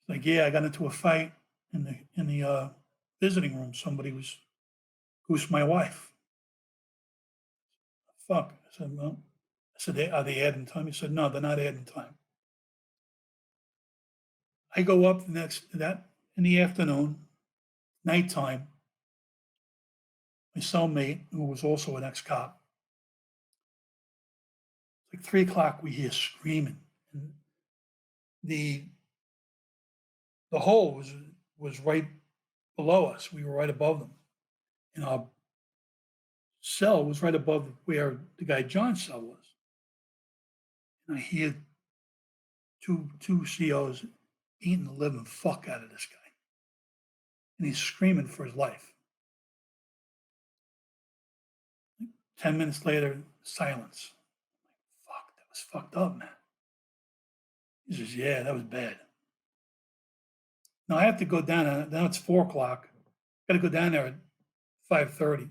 He's like, yeah, I got into a fight in the visiting room. Somebody was goosed my wife. Fuck. I said, well, are they adding time? He said, no, they're not adding time. I go up that in the afternoon, nighttime. My cellmate, who was also an ex-cop, like 3 o'clock, we hear screaming. And the hole was right below us. We were right above them. And our cell was right above where the guy John's cell was. And I hear two COs eating the living fuck out of this guy. And he's screaming for his life. 10 minutes later, silence. Fuck, that was fucked up, man. He says, yeah, that was bad. Now I have to go down. Now it's 4 o'clock. Got to go down there at 5:30.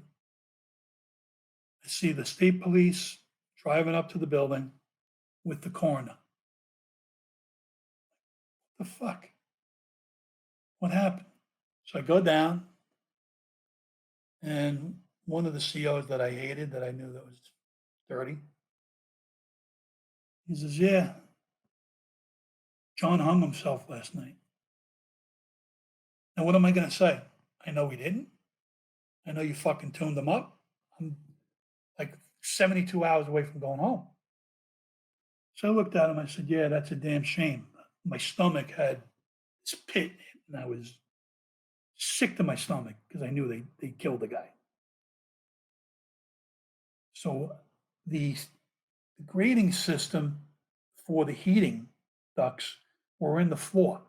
I see the state police driving up to the building with the coroner. What the fuck? What happened? So I go down, and one of the COs that I hated, that I knew that was dirty, he says, yeah, John hung himself last night. Now, what am I going to say? I know he didn't. I know you fucking tuned him up. I'm like 72 hours away from going home. So I looked at him. I said, yeah, that's a damn shame. My stomach had this pit, and I was sick to my stomach because I knew they killed the guy. So the grading system for the heating ducts were in the floor.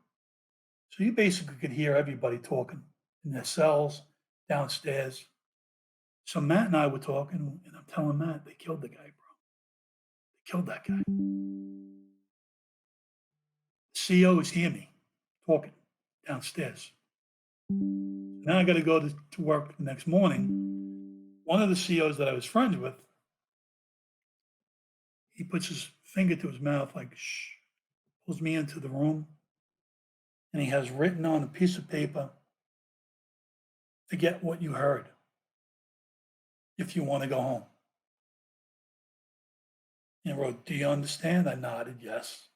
So you basically could hear everybody talking in their cells, downstairs. So Matt and I were talking, and I'm telling Matt, they killed the guy, bro. They killed that guy. CO is hearing me talking downstairs. Now I got to go to work the next morning. One of the COs that I was friends with, he puts his finger to his mouth, like, shh, pulls me into the room, and he has written on a piece of paper, forget what you heard if you want to go home. And wrote, do you understand? I nodded, yes.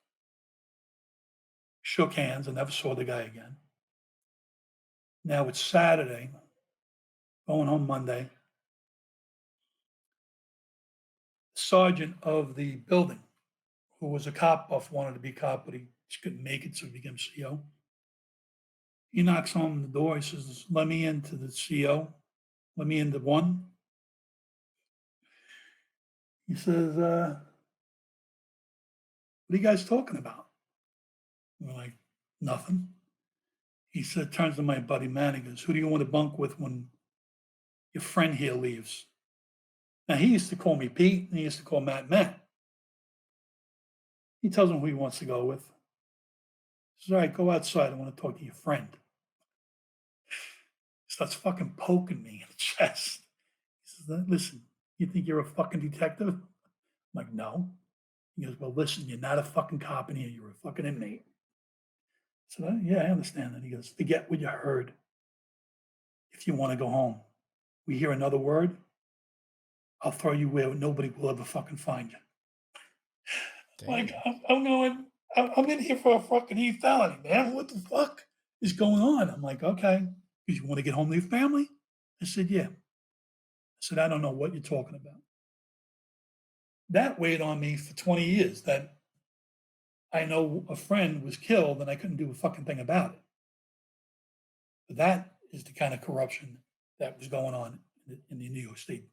Shook hands. I never saw the guy again. Now it's Saturday, going home Monday. Sergeant of the building, who was a cop buff, wanted to be a cop, but he just couldn't make it, so he became CO. He knocks on the door. He says, let me into the CO. Let me into one. He says, what are you guys talking about? And we're like, nothing. He said, turns to my buddy man. He goes, who do you want to bunk with when your friend here leaves? Now, he used to call me Pete, and he used to call Matt Matt. He tells him who he wants to go with. He says, all right, go outside. I want to talk to your friend. He starts fucking poking me in the chest. He says, listen, you think you're a fucking detective? I'm like, no. He goes, well, listen, you're not a fucking cop in here. You're a fucking inmate. I said, yeah, I understand that. He goes, forget what you heard. If you want to go home, we hear another word, I'll throw you where nobody will ever fucking find you. Like, Damn. I'm going, I'm in here for a fucking felony, man. What the fuck is going on? I'm like, okay, because you want to get home to your family? I said, yeah. I said, I don't know what you're talking about. That weighed on me for 20 years, that I know a friend was killed and I couldn't do a fucking thing about it. But that is the kind of corruption that was going on in the New York State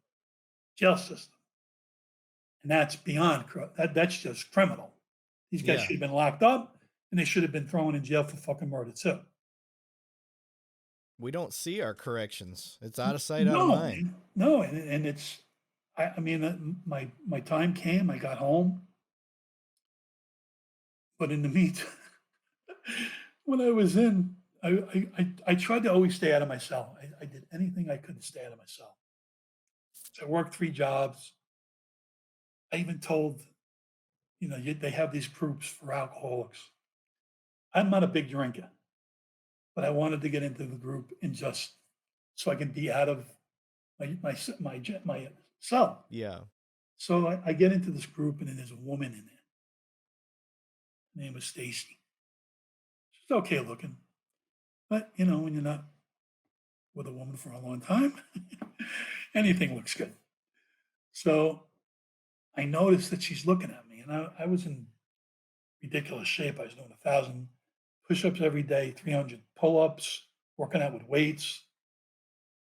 jail system. And that's beyond, that's just criminal. These guys Yeah. should have been locked up and they should have been thrown in jail for fucking murder too. We don't see our corrections. It's out of sight, out of No, mind. man. No, and it's, I mean, my time came, I got home, but in the meantime, when I was in, I tried to always stay out of my cell. I did anything I could to stay out of my cell. So I worked 3 jobs. I even told, they have these groups for alcoholics. I'm not a big drinker, but I wanted to get into the group and just so I can be out of my cell. Yeah. So I get into this group and then there's a woman in there. Her name was Stacy. She's okay looking, but when you're not with a woman for a long time, anything looks good. So I noticed that she's looking at me, and I was in ridiculous shape. I was doing 1,000 push-ups every day, 300 pull-ups, working out with weights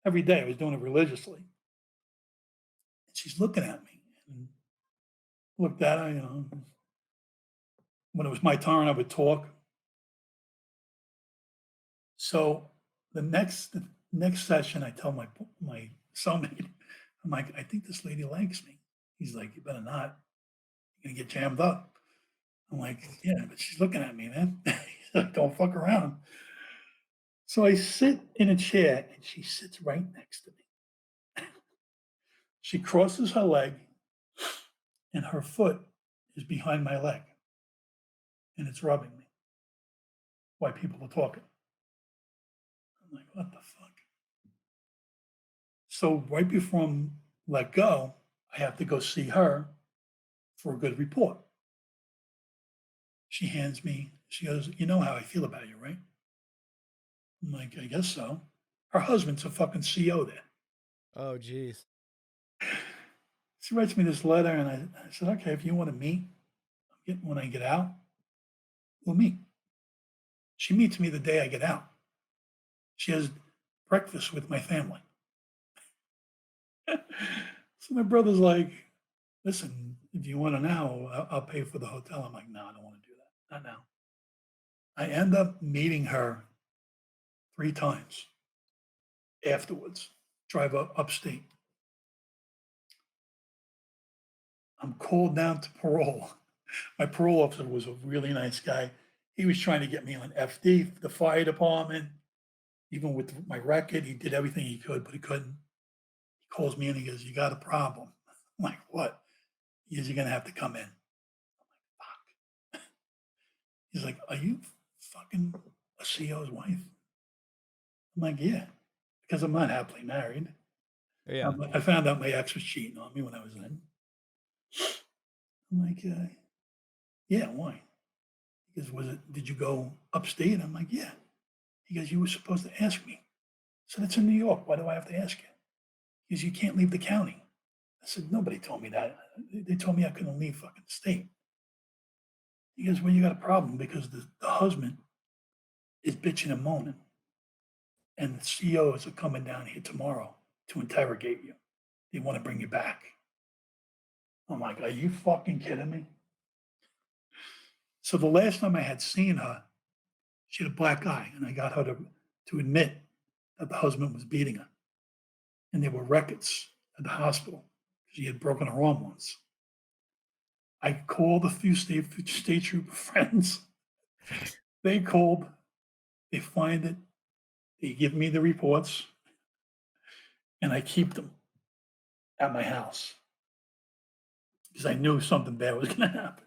every day. I was doing it religiously. And she's looking at me and looked at her, when it was my turn, I would talk. So the next session, I tell my cellmate, I'm like, I think this lady likes me. He's like, you better not. You're gonna get jammed up. I'm like, yeah, but she's looking at me, man. He's like, don't fuck around. So I sit in a chair and she sits right next to me. She crosses her leg and her foot is behind my leg and it's rubbing me while people are talking. I'm like, what the fuck? So right before I'm let go, I have to go see her for a good report. She hands me, she goes, you know how I feel about you, right? I'm like, I guess so. Her husband's a fucking CO there. Oh, geez. She writes me this letter, and I said, okay, if you want to meet, when I get out, we'll meet. She meets me the day I get out. She has breakfast with my family. So my brother's like, listen, if you want to now, I'll pay for the hotel. I'm like, no, I don't want to do that. Not now. I end up meeting her 3 times afterwards, drive up upstate. I'm called down to parole. My parole officer was a really nice guy. He was trying to get me on FD, the fire department, even with my record. He did everything he could, but he couldn't. He calls me in. He goes, "You got a problem." I'm like, "What?" He goes, "You're gonna have to come in." He's like, "Are you fucking a CEO's wife?" I'm like, "Yeah," because I'm not happily married. Yeah. I found out my ex was cheating on me when I was in. I'm like, "Yeah, why?" He goes, "Was it? Did you go upstate?" I'm like, "Yeah." He goes, "You were supposed to ask me." I said, "It's in New York. Why do I have to ask you?" He goes, "You can't leave the county." I said, "Nobody told me that. They told me I couldn't leave fucking the state." He goes, "Well, you got a problem because the husband is bitching and moaning, and the CEOs are coming down here tomorrow to interrogate you. They want to bring you back." I'm like, "Are you fucking kidding me?" So the last time I had seen her, she had a black eye, and I got her to admit that the husband was beating her. And there were records at the hospital. She had broken her arm once. I called a few state trooper friends. They called, they find it, they give me the reports, and I keep them at my house because I knew something bad was going to happen.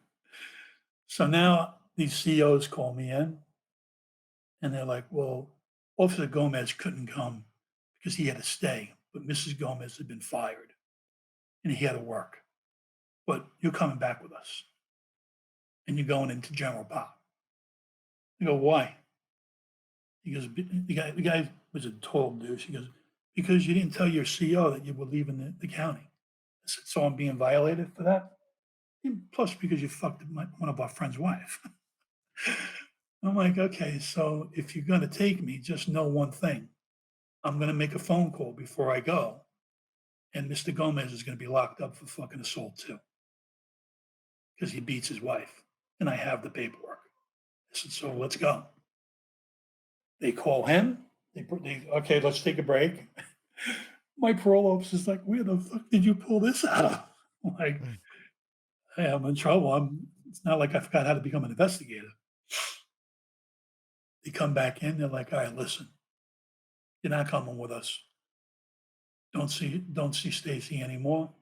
So now these CEOs call me in and they're like, "Well, Officer Gomez couldn't come because he had to stay, but Mrs. Gomez had been fired and he had to work. But you're coming back with us and you're going into general pop." I go, "Why?" He goes, the guy was a total douche. He goes, "Because you didn't tell your CEO that you were leaving the county." I said, "So I'm being violated for that?" "Plus, because you fucked one of our friend's wife." I'm like, "Okay, so if you're going to take me, just know one thing. I'm going to make a phone call before I go, and Mr. Gomez is going to be locked up for fucking assault too, because he beats his wife, and I have the paperwork." I said, "So let's go." They call him. Okay, let's take a break. My parole officer's like, "Where the fuck did you pull this out of?" I'm like, Mm. "Hey, I'm in trouble. It's not like I forgot how to become an investigator." They come back in. They're like, "All right, listen, you're not coming with us. Don't see Stacy anymore.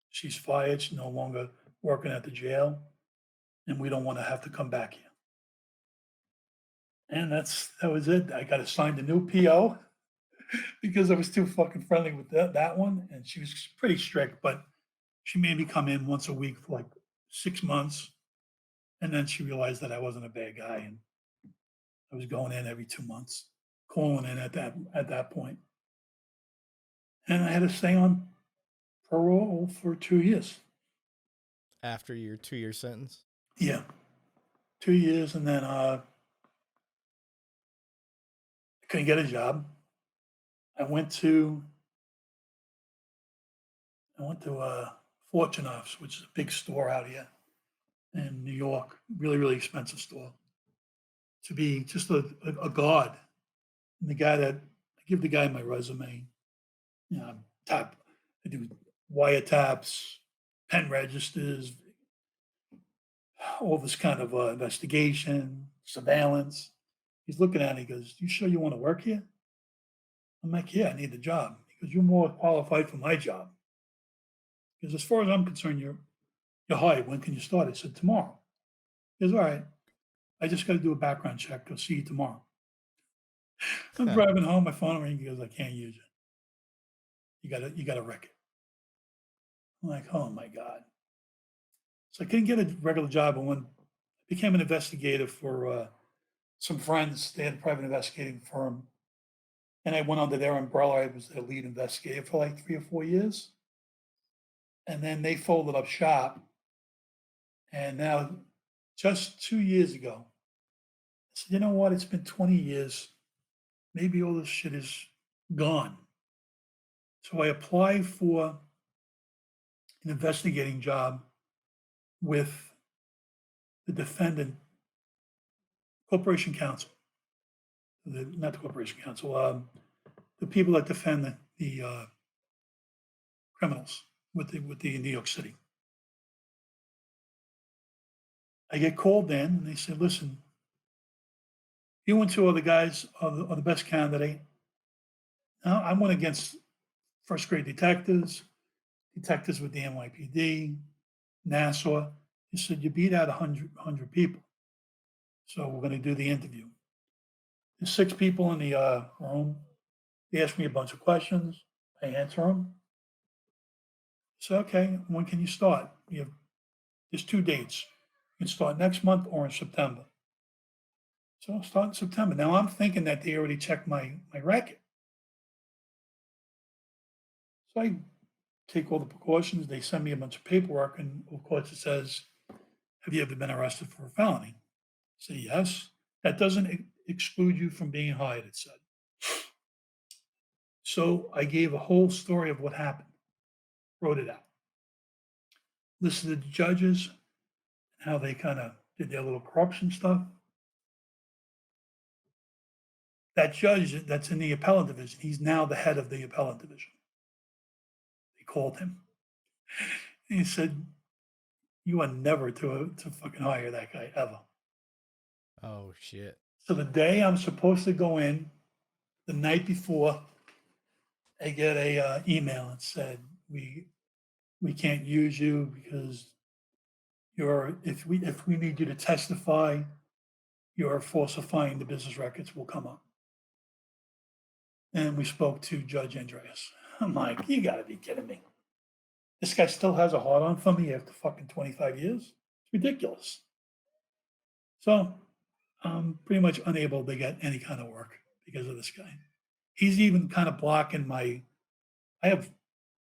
She's fired. She's no longer working at the jail, and we don't want to have to come back here." And that was it. I got assigned a new PO because I was too fucking friendly with that one, and she was pretty strict, but she made me come in once a week for like 6 months. And then she realized that I wasn't a bad guy, and I was going in every 2 months, calling in at that point. And I had to stay on parole for 2 years. After your 2 year sentence? Yeah, 2 years, and then I couldn't get a job. I went to Fortune Offs, which is a big store out here in New York, really really expensive store, to be just a guard. And I give the guy my resume. You know, tap I do wiretaps, pen registers, all this kind of investigation, surveillance. He's looking at it. He goes, "You sure you want to work here?" I'm like, "Yeah, I need the job." He goes, "You're more qualified for my job." Because as far as I'm concerned, you're hired. When can you start? I said, "Tomorrow." He goes, "All right. I just got to do a background check. I'll see you tomorrow." I'm driving home. My phone rings. He goes, "I can't use it. You got a record." I'm like, "Oh my god." So I couldn't get a regular job. And when I became an investigator for some friends, they had a private investigating firm, and I went under their umbrella. I was their lead investigator for like 3 or 4 years, and then they folded up shop. And now, just 2 years ago, I said, "You know what? It's been 20 years. Maybe all this shit is gone." So I applied for an investigating job with the defendant corporation counsel, not the corporation counsel, the people that defend the criminals with the New York City. I get called in and they said, listen, you and two other guys are the best candidate. Now, I went against first grade detectives, detectives with the NYPD, Nassau. He said, you beat out 100 people. So we're going to do the interview. There's 6 people in the room. They ask me a bunch of questions. I answer them. So, okay, when can you start? There's 2 dates. You can start next month or in September. So I'll start in September. Now I'm thinking that they already checked my record. So I take all the precautions. They send me a bunch of paperwork, and of course it says, "Have you ever been arrested for a felony?" I say yes. That doesn't exclude you from being hired. It said. So I gave a whole story of what happened, wrote it out, listed the judges, and how they kind of did their little corruption stuff. That judge that's in the appellate division, he's now the head of the appellate division. They called him. And he said, "You are never to fucking hire that guy ever." Oh shit. So the day I'm supposed to go in, the night before, I get a email and said, "We can't use you because you're if we need you to testify, you're falsifying the business records will come up." And we spoke to Judge Andreas. I'm like, you got to be kidding me. This guy still has a hard on for me after fucking 25 years. It's ridiculous. So I'm pretty much unable to get any kind of work because of this guy. He's even kind of blocking my. I have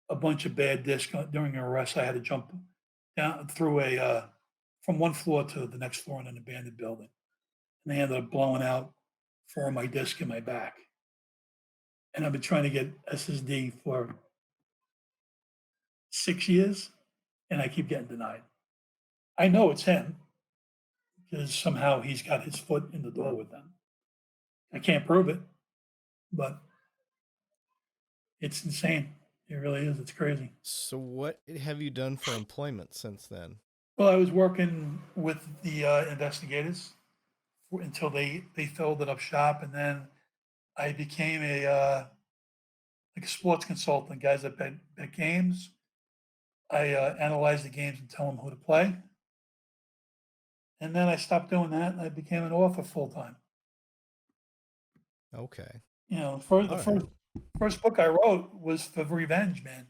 a bunch of bad discs during an arrest. I had to jump down through a from one floor to the next floor in an abandoned building, and they ended up blowing out 4 of my discs in my back. And I've been trying to get SSD for 6 years, and I keep getting denied. I know it's him because somehow he's got his foot in the door with them. I can't prove it, but it's insane. It really is. It's crazy. So what have you done for employment since then? Well, I was working with the investigators until they filled it up shop, and then I became a like a sports consultant. Guys that bet games. I analyze the games and tell them who to play, and then I stopped doing that, and I became an author full time. Okay. You know, for the All right. first book I wrote was for revenge, man.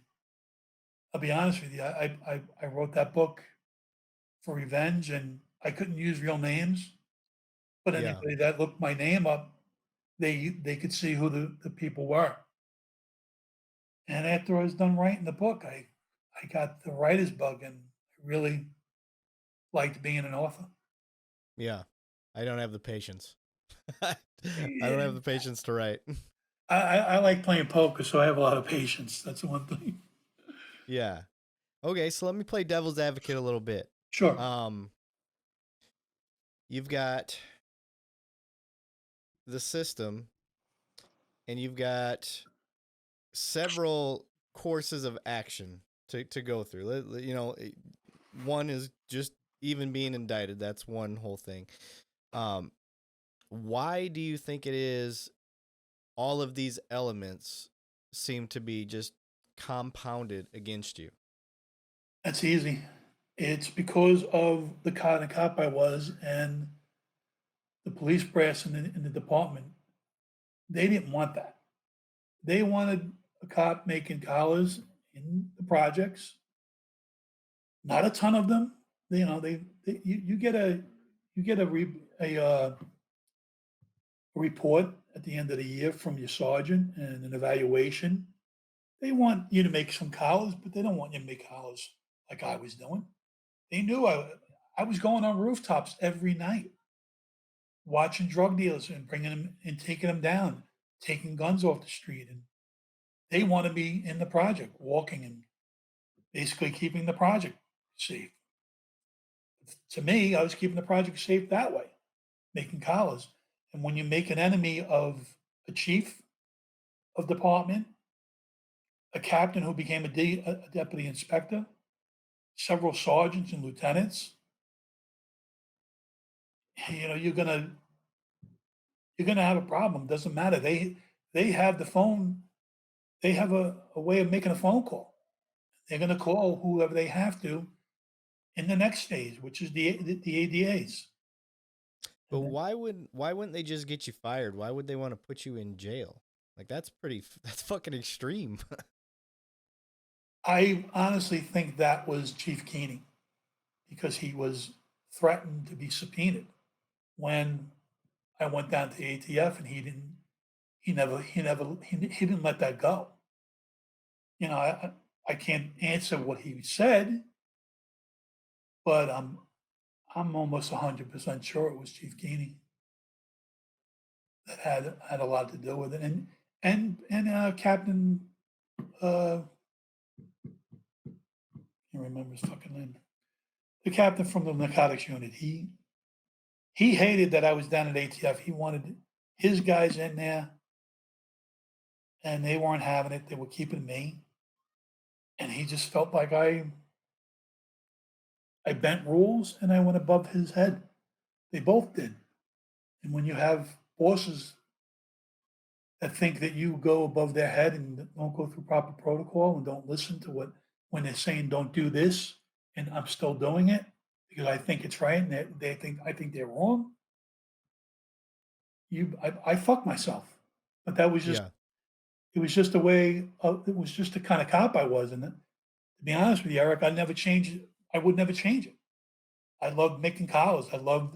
I'll be honest with you. I wrote that book for revenge, and I couldn't use real names. But Yeah. anybody that looked my name up, they could see who the people were. And after I was done writing the book, I got the writer's bug, and I really liked being an author. Yeah. I don't have the patience. I don't have the patience to write. I like playing poker, so I have a lot of patience. That's the one thing. Yeah. Okay, so let me play devil's advocate a little bit. Sure. Um, you've got the system and you've got several courses of action to go through. You know, one is just even being indicted. That's one whole thing. Um, why do you think it is all of these elements seem to be just compounded against you? That's easy. It's because of the kind of cop I was and the police brass in the department. They didn't want that. They wanted a cop making collars in the projects. Not a ton of them. You know, you get a report at the end of the year from your sergeant and an evaluation. They want you to make some collars, but they don't want you to make collars like I was doing. They knew I was going on rooftops every night, watching drug dealers and bringing them and taking them down, taking guns off the street. And they wanted me in the project, walking and basically keeping the project safe. To me, I was keeping the project safe that way, making collars. And when you make an enemy of a chief of department, a captain who became a deputy inspector, several sergeants and lieutenants, you're gonna have a problem. Doesn't matter. They have the phone. They have a way of making a phone call. They're gonna call whoever they have to in the next stage, which is the ADAs. But And then why wouldn't they just get you fired? Why would they want to put you in jail? Like that's that's fucking extreme. I honestly think that was Chief Keeney because he was threatened to be subpoenaed when I went down to ATF, and he didn't let that go. I can't answer what he said, but I'm almost 100% sure it was Chief Keeney that had a lot to do with it, and Captain, I can't remember his fucking name, the captain from the narcotics unit. He hated that I was down at ATF. He wanted his guys in there, and they weren't having it. They were keeping me, and he just felt like I bent rules and I went above his head. They both did. And when you have bosses that think that you go above their head and don't go through proper protocol and don't listen to what when they're saying don't do this, and I'm still doing it because I think it's right, and they think I think they're wrong. I fuck myself, but that was just Yeah. it was just the way it was just the kind of cop I was, and to be honest with you, Eric, I would never change it. I loved making calls. I loved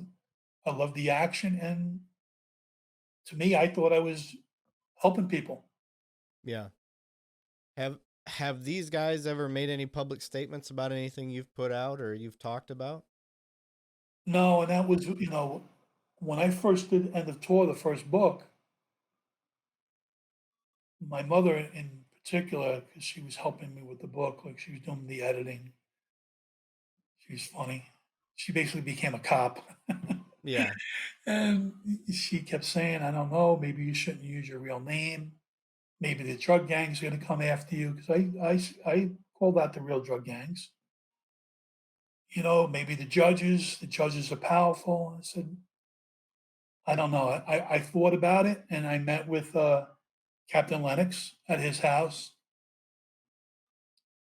the action, and to me, I thought I was helping people. Yeah. Have have these guys ever made any public statements about anything you've put out or you've talked about? No, and that was, when I first did End of Tour, the first book, my mother in particular, because she was helping me with the book, like she was doing the editing. She was funny. She basically became a cop. Yeah. And she kept saying, I don't know, maybe you shouldn't use your real name. Maybe the drug gang's going to come after you. Because I called out the real drug gangs. Maybe the judges are powerful. I said, I don't know. I thought about it, and I met with Captain Lennox at his house,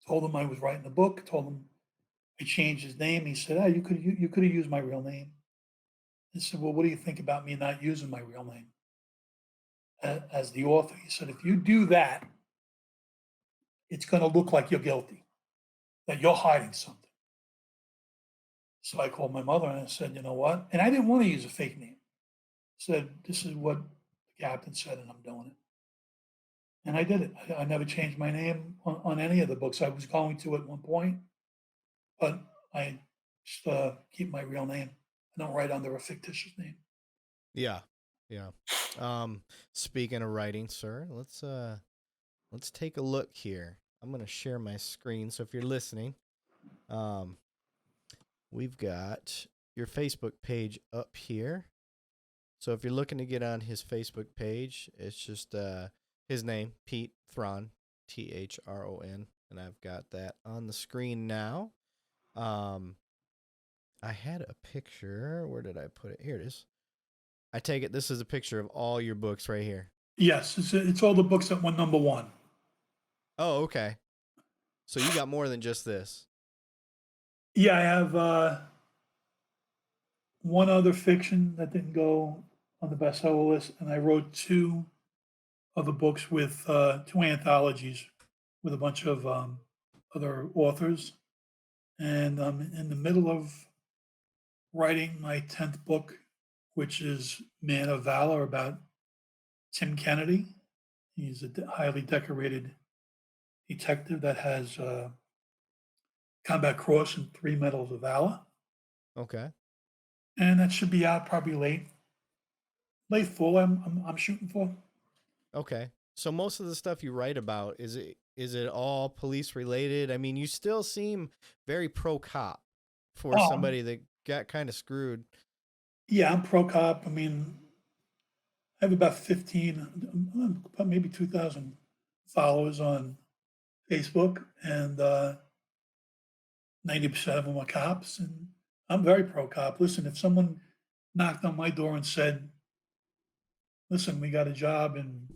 told him I was writing a book, told him I changed his name. He said, "Ah, you could have used my real name." I said, "Well, what do you think about me not using my real name as the author?" He said, "If you do that, it's going to look like you're guilty, that you're hiding something." So I called my mother and I said, "You know what?" And I didn't want to use a fake name. I said, "This is what the captain said, and I'm doing it." And I did it. I never changed my name on any of the books. I was going to at one point, but I just keep my real name. I don't write under a fictitious name. Yeah. Yeah. Um Speaking of writing, sir, let's take a look here. I'm going to share my screen, so if you're listening, um we've got your Facebook page up here. So if you're looking to get on his Facebook page, it's just his name, Pete Thron, Thron, and I've got that on the screen now. Um, I had a picture. Where did I put it? Here it is. I take it this is a picture of all your books right here. Yes, it's all the books that went number one. Oh, okay. So you got more than just this. Yeah, I have one other fiction that didn't go on the bestseller list, and I wrote two other books with two anthologies with a bunch of other authors. And I'm in the middle of writing my 10th book, which is Man of Valor about Tim Kennedy. He's a highly decorated detective that has Combat Cross and 3 Medals of Valor. Okay. And that should be out probably late fall. I'm shooting for. Okay. So most of the stuff you write about, is it all police related? I mean, you still seem very pro cop for Oh, somebody that got kind of screwed. yeah, I'm pro cop. I mean, I have about 15, about maybe 2,000 followers on Facebook, and 90% of them are cops. And I'm very pro cop. Listen, if someone knocked on my door and said, "Listen, we got a job," and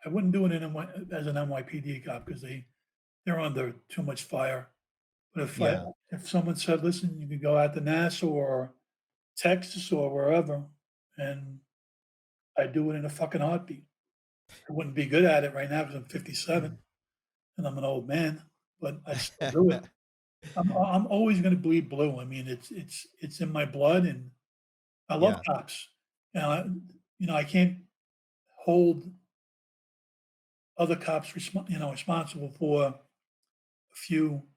I wouldn't do it in NY as an NYPD cop because they're under too much fire. But Yeah. if someone said, "Listen, you could go out to Nassau or Texas or wherever," and I do it in a fucking heartbeat. I wouldn't be good at it right now because I'm 57 and I'm an old man, but I'd still do it. I'm always gonna bleed blue. I mean, it's in my blood, and I love Yeah. cops. And I can't hold other cops responsible for a few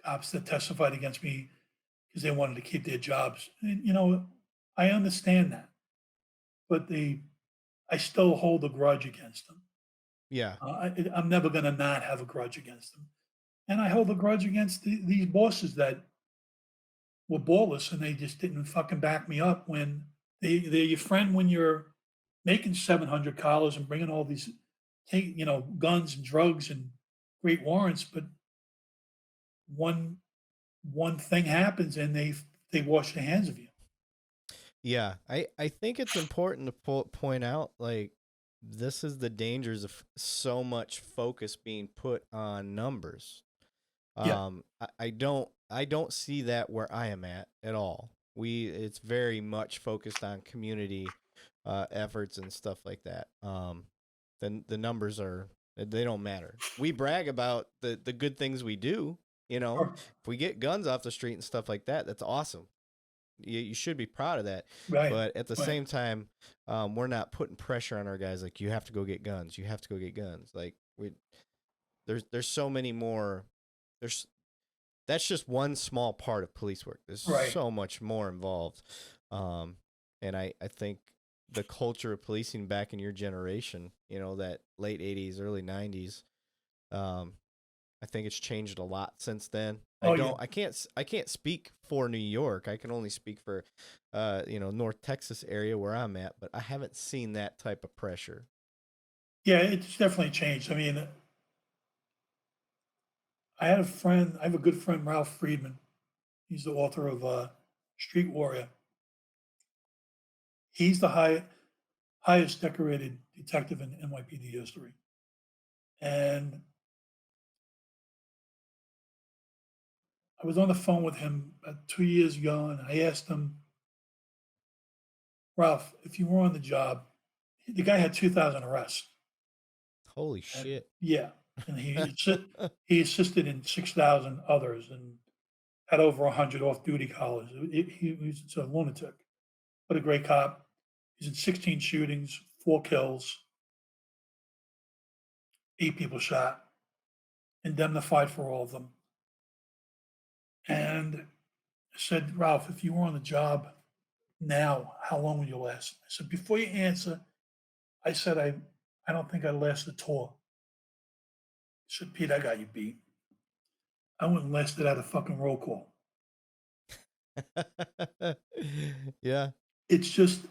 cops that testified against me because they wanted to keep their jobs. And, I understand that, but I still hold a grudge against them. Yeah. I'm never gonna not have a grudge against them. And I hold a grudge against these bosses that were ballless and they just didn't fucking back me up when they're your friend when you're making $700 and bringing all these guns and drugs and great warrants, but one one thing happens and they wash their hands of you. Yeah, I think it's important to point out like this is the dangers of so much focus being put on numbers. Yeah. I don't see that where I am at all. It's very much focused on community efforts and stuff like that. The numbers they don't matter. We brag about the good things we do. Sure. If we get guns off the street and stuff like that, that's awesome. You should be proud of that. Right. But at the Right. same time, we're not putting pressure on our guys. Like you have to go get guns. You have to go get guns. Like there's so many more. There's That's just one small part of police work. There's Right. so much more involved. Um, and I think the culture of policing back in your generation, that late 80s, early 90s, um, I think it's changed a lot since then. Oh yeah. I can't speak for New York. I can only speak for North Texas area where I'm at, but I haven't seen that type of pressure. Yeah, it's definitely changed. I mean, I have a good friend, Ralph Friedman. He's the author of Street Warrior. He's the highest decorated detective in NYPD history. And I was on the phone with him about 2 years ago, and I asked him, Ralph, if you were on the job, the guy had 2,000 arrests. Holy And shit. yeah, and he assisted in 6,000 others and had over 100 off duty collars. He was a lunatic, but a great cop. He's in 16 shootings, 4 kills, 8 people shot, indemnified for all of them. And I said, Ralph, if you were on the job now, how long would you last? I said, before you answer, I said, I don't think I'd last a tour. He said, Pete, I got you beat. I wouldn't last it out of fucking roll call. Yeah. It's just,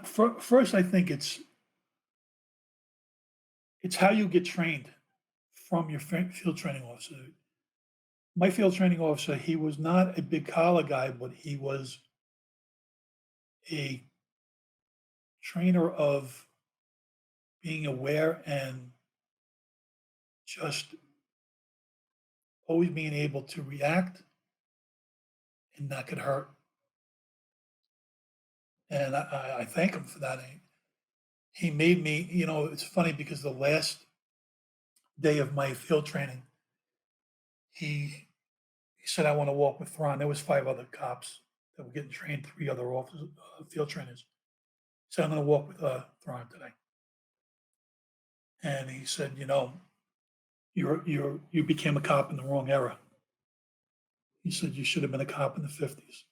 first, I think it's how you get trained from your field training officer. My field training officer, he was not a big collar guy, but he was a trainer of being aware and just always being able to react and not get hurt. And I thank him for that. He made me, it's funny because the last day of my field training, he said, I want to walk with Thron. There was 5 other cops that were getting trained, 3 other officers, field trainers. He said, I'm going to walk with Thron today. And he said, you became a cop in the wrong era. He said, you should have been a cop in the 50s.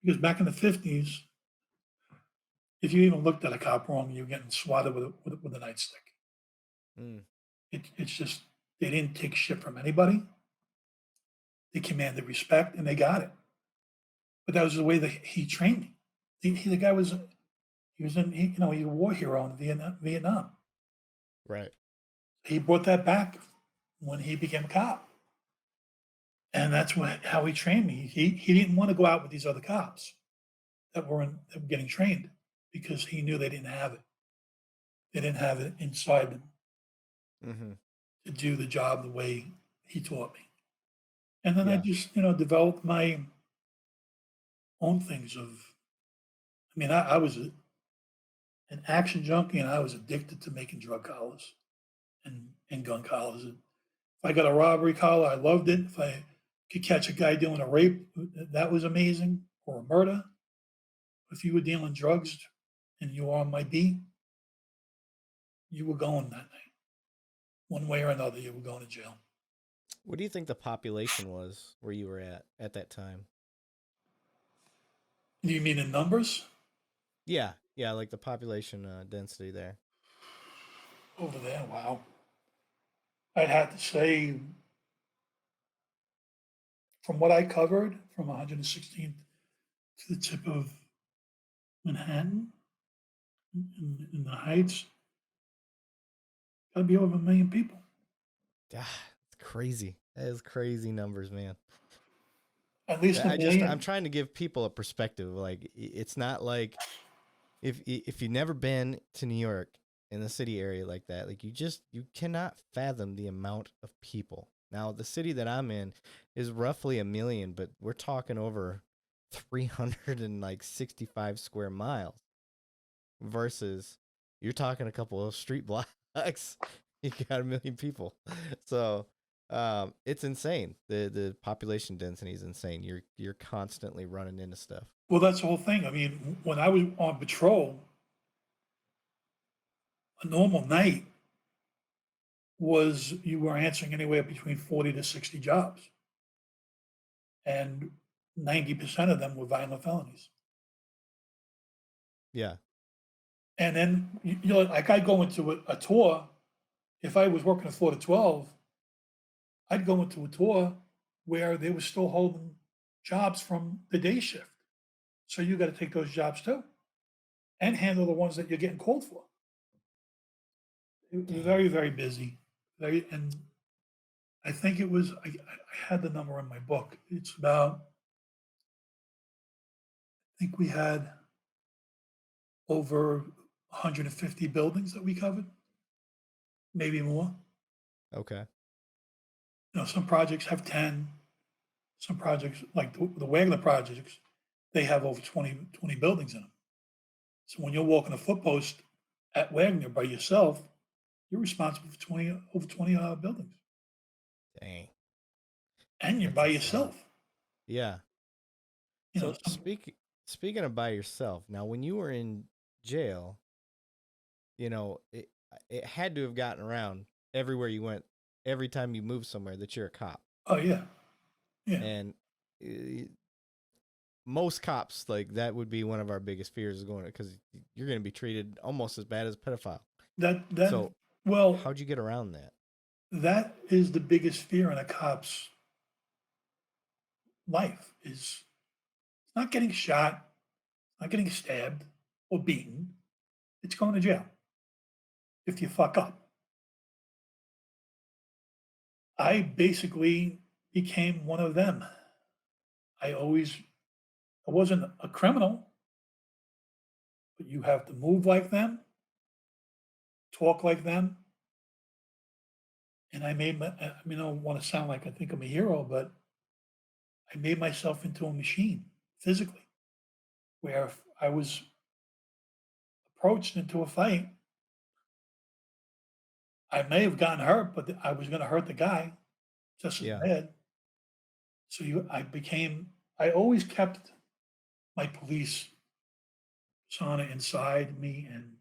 Because back in the 50s, if you even looked at a cop wrong, you were getting swatted with a nightstick. Mm, It's just, they didn't take shit from anybody. They commanded respect and they got it. But that was the way that he trained me. The guy was, he was in, he, he's a war hero in Vietnam. right. He brought that back when he became a cop. And that's how he trained me. He didn't want to go out with these other cops. that were getting trained because he knew they didn't have it. They didn't have it inside them Mm-hmm. to do the job the way he taught me. And then I Yeah. just, developed my own things I mean, I was an action junkie and I was addicted to making drug collars and gun collars. And if I got a robbery collar, I loved it. If I could catch a guy doing a rape, that was amazing, or a murder. If you were dealing drugs and you were on my beat, you were going that night. One way or another, you were going to jail. What do you think the population was where you were at that time? Do you mean in numbers? Yeah, yeah, like the population density there. Over there? Wow. I'd have to say, from what I covered, from 116th to the tip of Manhattan in the Heights, got to be over 1 million people. Ah, it's crazy. That is crazy numbers, man. At least a I'm million. trying to give people a perspective. Like it's not like if you've never been to New York in the city area like that, like you cannot fathom the amount of people. Now the city that I'm in is roughly 1 million, but we're talking over 365 square miles versus you're talking a couple of street blocks. You got 1 million people, so it's insane. The population density is insane. You're constantly running into stuff. Well, that's the whole thing. I mean, when I was on patrol, a normal night was you were answering anywhere between 40 to 60 jobs, and 90% of them were violent felonies. Yeah, And then, like I'd go into a tour. If I was working a 4 to 12, I'd go into a tour where they were still holding jobs from the day shift. So you got to take those jobs too and handle the ones that you're getting called for. It was dang. very, very busy. And I think I had the number in my book. It's about, I think we had over 150 buildings that we covered, maybe more. Okay. Some projects have 10, some projects, like the Wagner projects, they have over 20 buildings in them. So when you're walking a foot post at Wagner by yourself, you're responsible for over 20 buildings, Dang. and you're That's by insane. yourself. Yeah. You know, So speaking of by yourself, now when you were in jail, it had to have gotten around everywhere you went, every time you moved somewhere that you're a cop. oh yeah, yeah. And uh, most cops, like, that would be one of our biggest fears, is going because you're going to be treated almost as bad as a pedophile. That So well, how'd you get around that? that is the biggest fear in a cop's life is not getting shot, not getting stabbed or beaten. It's going to jail if you fuck up. I basically became one of them. I always, I wasn't a criminal, but you have to move like them, talk like them. And I don't want to sound like I think I'm a hero, but I made myself into a machine physically, where if I was approached into a fight, I may have gotten hurt, but I was going to hurt the guy just as Yeah. bad. So I always kept my police persona inside me and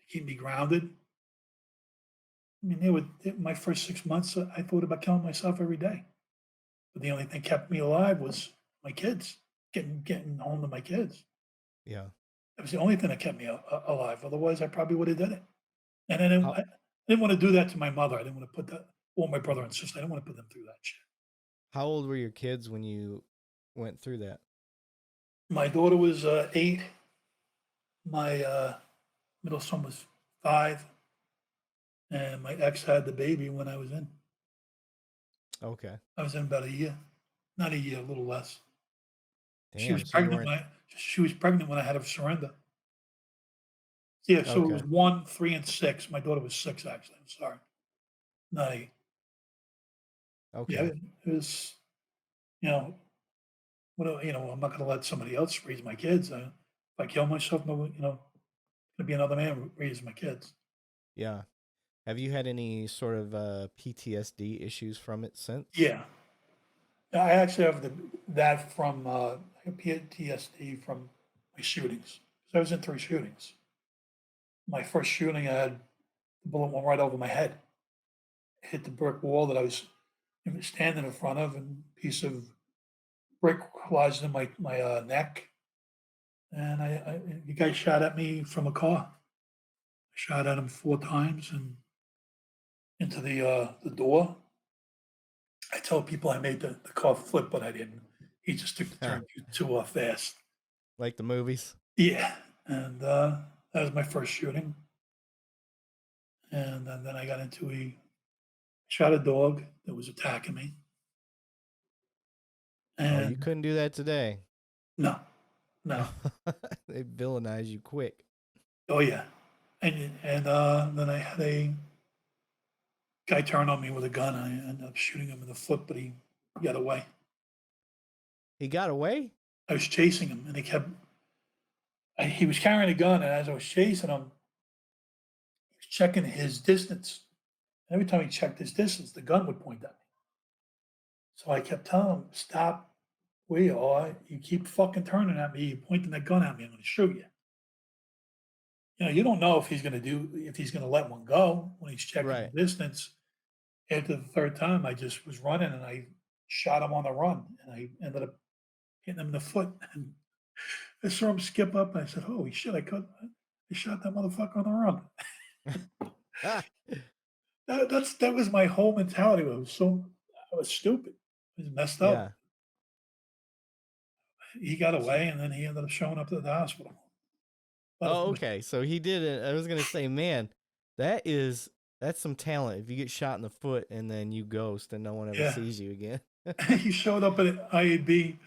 to keep me grounded. I mean, my first 6 months, I thought about killing myself every day. But the only thing kept me alive was my kids, getting home to my kids. Yeah. That was the only thing that kept me alive. Otherwise, I probably would have done it. And How I didn't want to do that to my mother. I didn't want to put that, or my brother and sister. I didn't want to put them through that shit. how old were your kids when you went through that? My daughter was 8. My middle son was 5, and my ex had the baby when I was in. Okay. I was in about a year, not a year, a little less. She was Damn. So you pregnant. weren't. She was pregnant when I had her surrender. Yeah, so it was Okay. 1, 3, and 6. My daughter was 6, actually. I'm sorry, not 8. Yeah, Okay. it was, you know, I'm not gonna let somebody else raise my kids. If I kill myself, no, gonna be another man raising my kids. Yeah. Have you had any sort of PTSD issues from it since? Yeah, I actually have that from I have PTSD from my shootings. So I was in 3 shootings. My first shooting, I had the bullet went right over my head, hit the brick wall that I was standing in front of, and a piece of brick lodged in my neck. And the guy shot at me from a car. I shot at him 4 times and into the door. I tell people I made the car flip, but I didn't. He just took the turn too fast. Like the movies? Yeah, and that was my first shooting. And then I got into shot a dog that was attacking me. Oh, you And couldn't do that today. no, No. no. They villainize you quick. Oh yeah. And then I had a guy turn on me with a gun. I ended up shooting him in the foot, but he got away. He got away? I was chasing him, and he was carrying a gun, and as I was chasing him, he was checking his distance. And every time he checked his distance, the gun would point at me. So I kept telling him, "Stop where you are. You keep fucking turning at me. You're pointing that gun at me. I'm going to shoot you." You don't know if he's going to let one go when he's checking Right. the distance. After the third time, I just was running and I shot him on the run, and I ended up hitting him in the foot. And I saw him skip up, and I said, "Holy shit! I shot that motherfucker on the run." Ah, That was my whole mentality. I was stupid. I was messed up. yeah. He got So, away, and then he ended up showing up at the hospital. But of oh, course, okay. So he did it. I was gonna say, man, that is that's some talent. If you get shot in the foot and then you ghost and no one ever yeah, sees you again. he showed up at IAB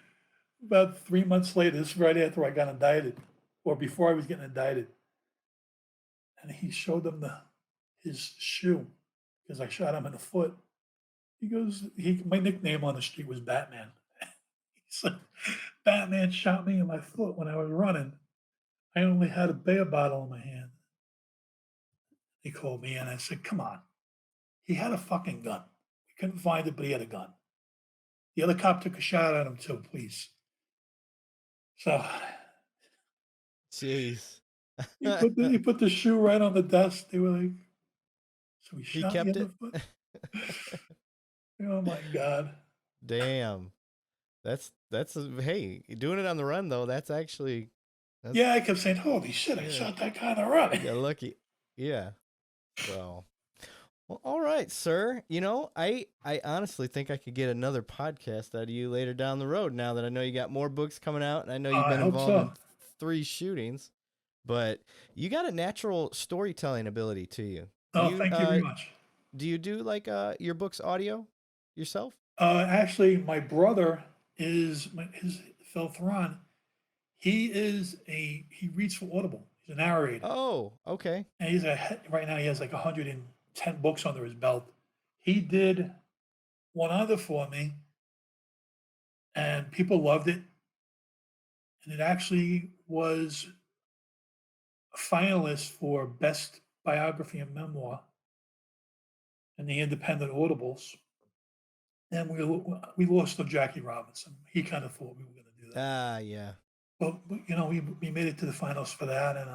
about 3 months later. This is right after I got indicted, or before I was getting indicted, and he showed them his shoe because I shot him in the foot. He goes, my nickname on the street was Batman. He said, "Batman shot me in my foot when I was running. I only had a beer bottle in my hand." He called me in. I said, "Come on." He had a fucking gun. We couldn't find it, but he had a gun. The other cop took a shot at him too, please. So Jeez. he put the shoe right on the desk. They were like, "So he He shot you kept in the it. foot?" Oh my god. Damn. Hey, doing it on the run though. That's Yeah, I kept saying, "Holy shit, I yeah. shot that guy on the run." You got lucky. Yeah. So, well, all right, sir. I honestly think I could get another podcast out of you later down the road. Now that I know you got more books coming out, and I know you've I been hope involved in so. 3 shootings, but you got a natural storytelling ability to you. Oh, thank you very much. Do you do like your books audio yourself? Actually, my brother his Phil Thron. He reads for Audible. He's a narrator, Oh, okay. and right now he has like 110 books under his belt. He did one other for me, and people loved it. And it actually was a finalist for best biography and memoir in the independent Audibles. And we lost to Jackie Robinson. He kind of thought we were going to do that, Ah, yeah. but we made it to the finals for that, and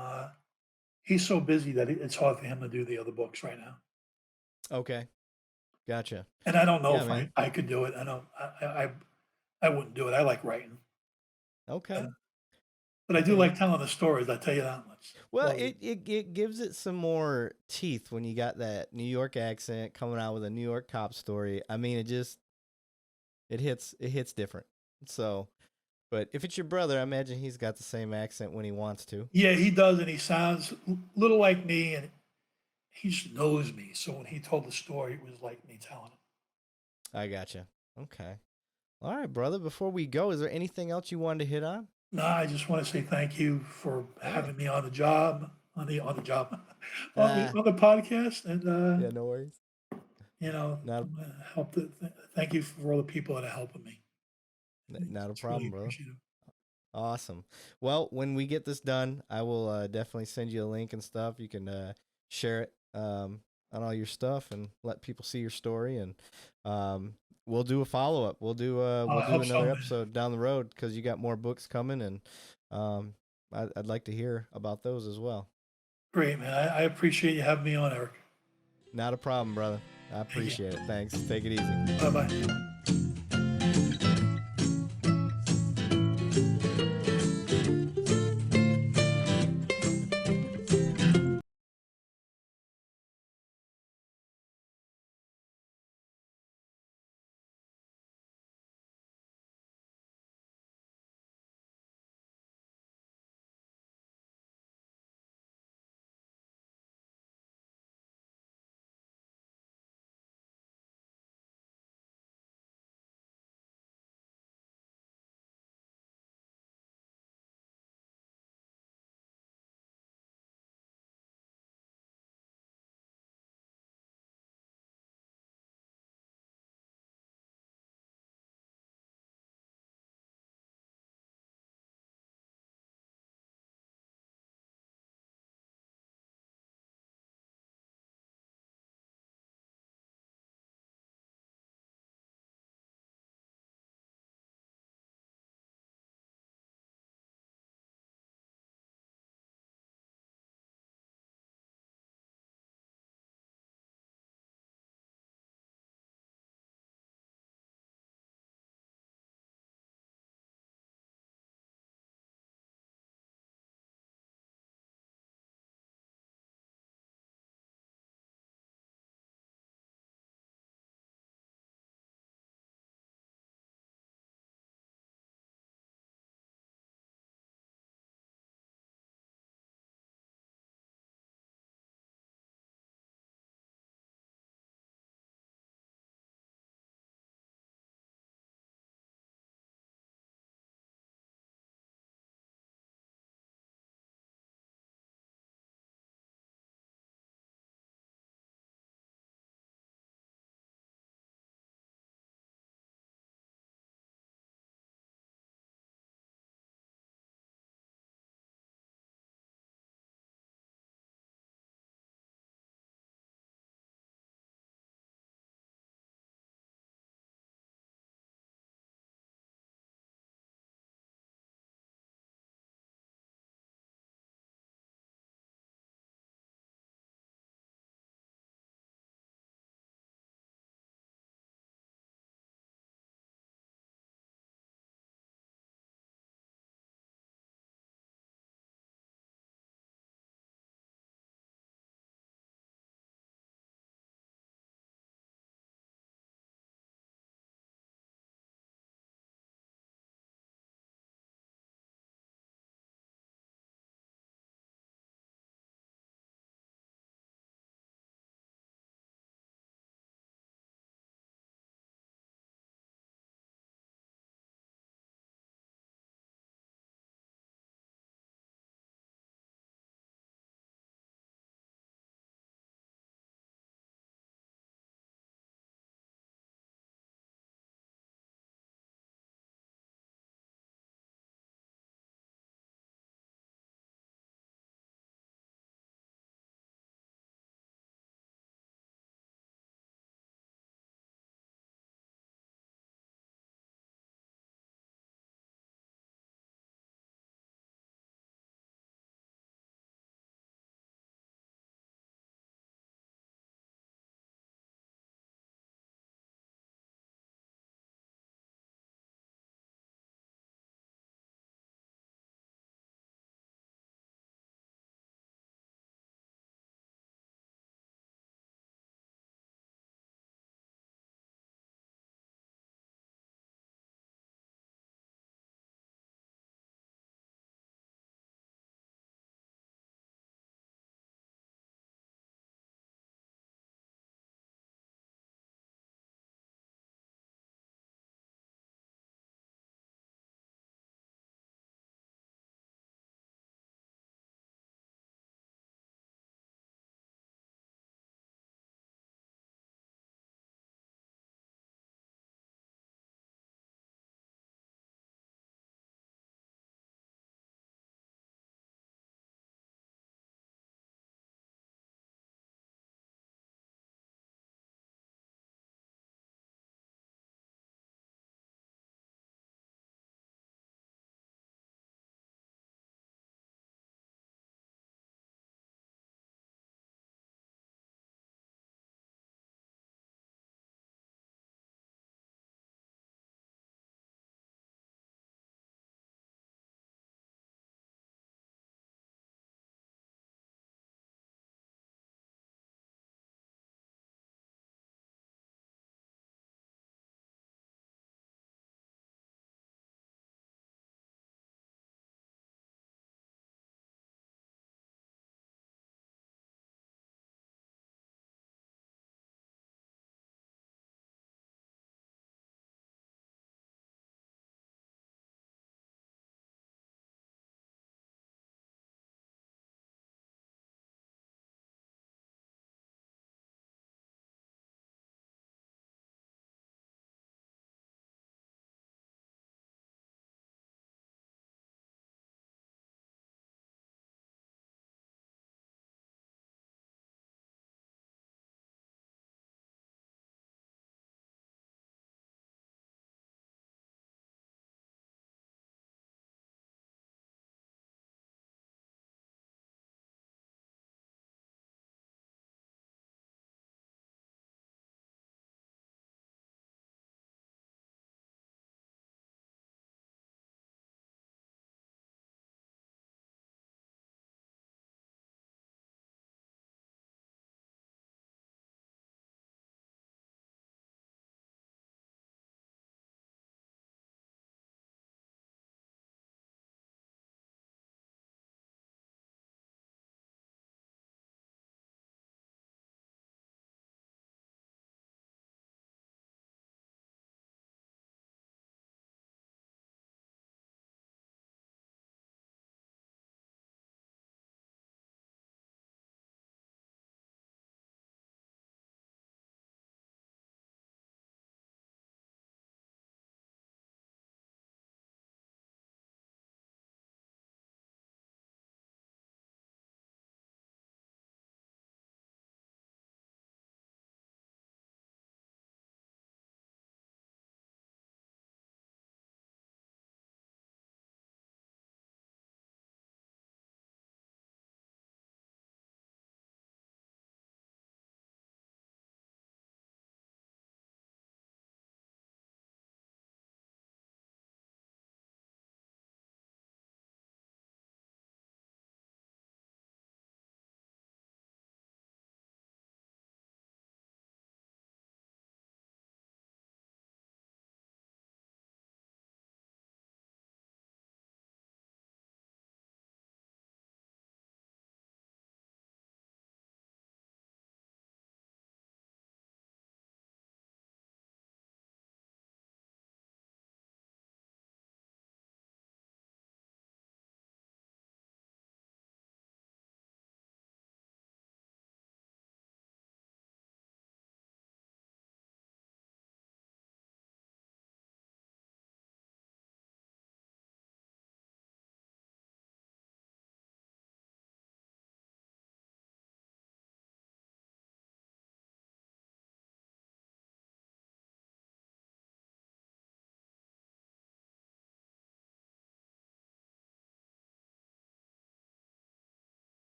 he's so busy that it's hard for him to do the other books right now. Okay, gotcha. And I don't know Yeah, if man. I could do it. I don't. I wouldn't do it. I like writing, but, Okay, but I do okay. like telling the stories. I tell you that much. Well, Love it. it gives it some more teeth when you got that New York accent coming out with a New York cop story. I mean, it hits different. So, but if it's your brother, I imagine he's got the same accent when he wants to. Yeah, he does, and he sounds a little like me, and he just knows me. So when he told the story, it was like me telling it. I gotcha. Okay. All right, brother. Before we go, is there anything else you wanted to hit on? No, I just want to say thank you for Yeah. having me on the job, on the job, Ah, on the podcast, and yeah, no worries. you know, Not help. Thank you for all the people that are helping me. not a It's really problem, brother. appreciative. Awesome. Well, when we get this done, I will definitely send you a link and stuff. You can share it on all your stuff and let people see your story. And we'll do a follow up. We'll I do hope so, another man. episode down the road because you got more books coming, and um, I'd like to hear about those as well. Great, man. I appreciate you having me on, Eric. Not a problem, brother. I Thank you. appreciate it. Thanks. Take it easy. Bye bye.